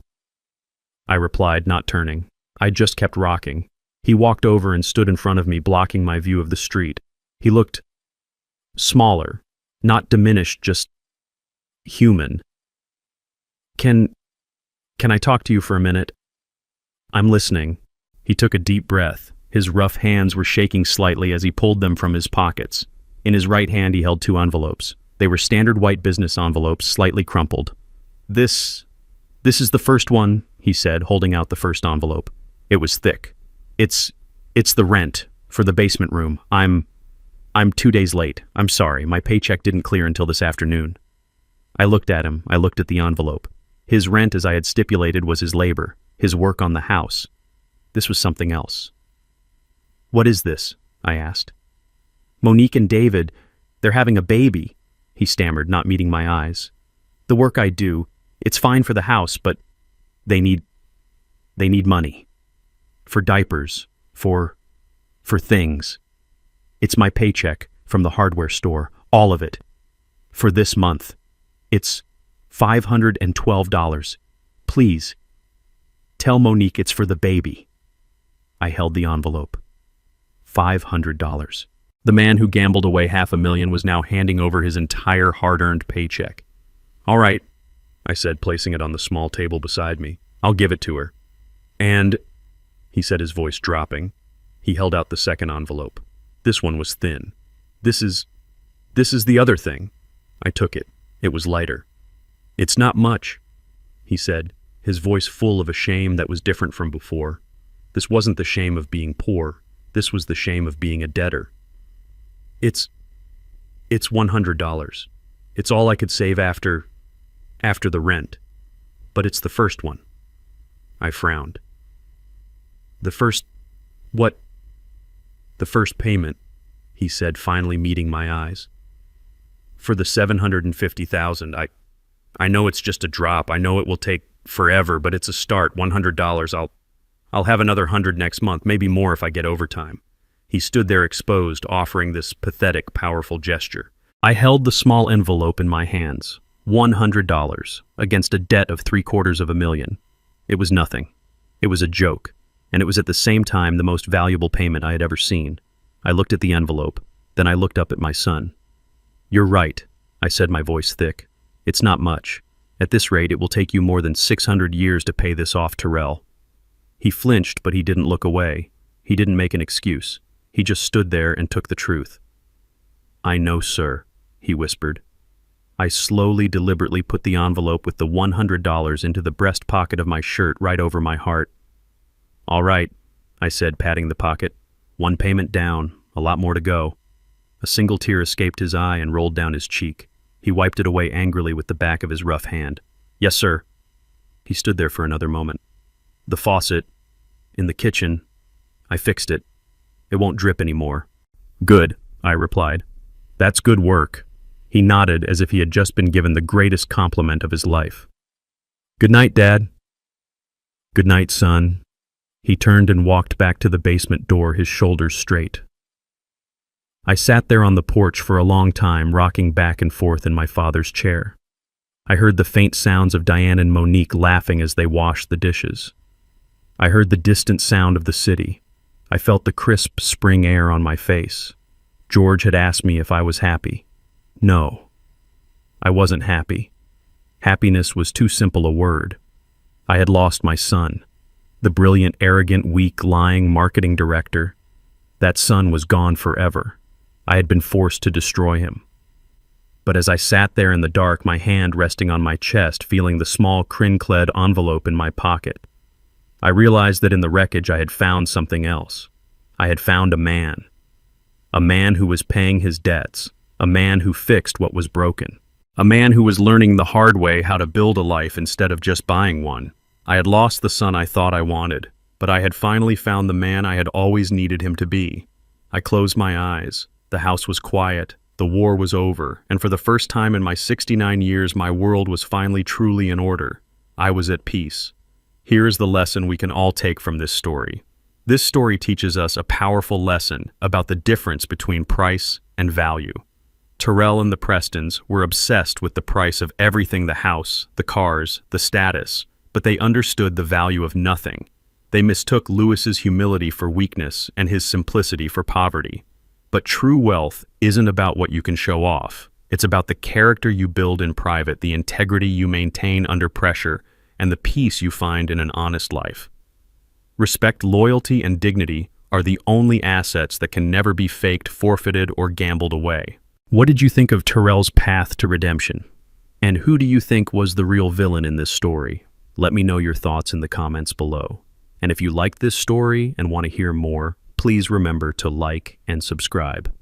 I replied, not turning. I just kept rocking. He walked over and stood in front of me, blocking my view of the street. He looked smaller, not diminished, just human. Can I talk to you for a minute?" "I'm listening." He took a deep breath. His rough hands were shaking slightly as he pulled them from his pockets. In his right hand he held 2 envelopes. They were standard white business envelopes, slightly crumpled. This is the first one," he said, holding out the first envelope. It was thick. It's the rent for the basement room. I'm 2 days late. I'm sorry. My paycheck didn't clear until this afternoon." I looked at him. I looked at the envelope. His rent, as I had stipulated, was his labor, his work on the house. This was something else. "What is this?" I asked. "Monique and David, they're having a baby," he stammered, not meeting my eyes. "The work I do, it's fine for the house, but they need money. For diapers, for things. It's my paycheck from the hardware store, all of it. For this month. It's $512. Please, tell Monique it's for the baby." I held the envelope. $500. The man who gambled away $500,000 was now handing over his entire hard-earned paycheck. "All right," I said, placing it on the small table beside me. "I'll give it to her." "And," he said, his voice dropping. He held out the second envelope. This one was thin. This is the other thing." I took it. It was lighter. "It's not much," he said, his voice full of a shame that was different from before. This wasn't the shame of being poor. This was the shame of being a debtor. It's $100. It's all I could save after the rent. But it's the first one." I frowned. "The first what?" "The first payment," he said, finally meeting my eyes. "For the $750,000. I know it's just a drop. I know it will take forever, but it's a start. $100. I'll have another 100 next month, maybe more if I get overtime." He stood there exposed, offering this pathetic, powerful gesture. I held the small envelope in my hands. $100 against a debt of $750,000. It was nothing. It was a joke, and it was at the same time the most valuable payment I had ever seen. I looked at the envelope, then I looked up at my son. "You're right," I said, my voice thick. "It's not much. At this rate, it will take you more than 600 years to pay this off, Terrell." He flinched, but he didn't look away. He didn't make an excuse. He just stood there and took the truth. "I know, sir," he whispered. I slowly, deliberately put the envelope with the $100 into the breast pocket of my shirt right over my heart. "All right," I said, patting the pocket. "One payment down, a lot more to go." A single tear escaped his eye and rolled down his cheek. He wiped it away angrily with the back of his rough hand. "Yes, sir." He stood there for another moment. "The faucet, in the kitchen, I fixed it. It won't drip anymore." "Good," I replied. "That's good work." He nodded as if he had just been given the greatest compliment of his life. "Good night, Dad." "Good night, son." He turned and walked back to the basement door, his shoulders straight. I sat there on the porch for a long time, rocking back and forth in my father's chair. I heard the faint sounds of Diane and Monique laughing as they washed the dishes. I heard the distant sound of the city. I felt the crisp spring air on my face. George had asked me if I was happy. No, I wasn't happy. Happiness was too simple a word. I had lost my son, the brilliant, arrogant, weak, lying marketing director. That son was gone forever. I had been forced to destroy him. But as I sat there in the dark, my hand resting on my chest, feeling the small crin-clad envelope in my pocket, I realized that in the wreckage I had found something else. I had found a man who was paying his debts, a man who fixed what was broken, a man who was learning the hard way how to build a life instead of just buying one. I had lost the son I thought I wanted, but I had finally found the man I had always needed him to be. I closed my eyes. The house was quiet. The war was over, and for the first time in my 69 years, my world was finally truly in order. I was at peace. Here is the lesson we can all take from this story. This story teaches us a powerful lesson about the difference between price and value. Terrell and the Prestons were obsessed with the price of everything: the house, the cars, the status, but they understood the value of nothing. They mistook Lewis's humility for weakness and his simplicity for poverty. But true wealth isn't about what you can show off. It's about the character you build in private, the integrity you maintain under pressure, and the peace you find in an honest life. Respect, loyalty, and dignity are the only assets that can never be faked, forfeited, or gambled away. What did you think of Terrell's path to redemption? And who do you think was the real villain in this story? Let me know your thoughts in the comments below. And if you liked this story and want to hear more, please remember to like and subscribe.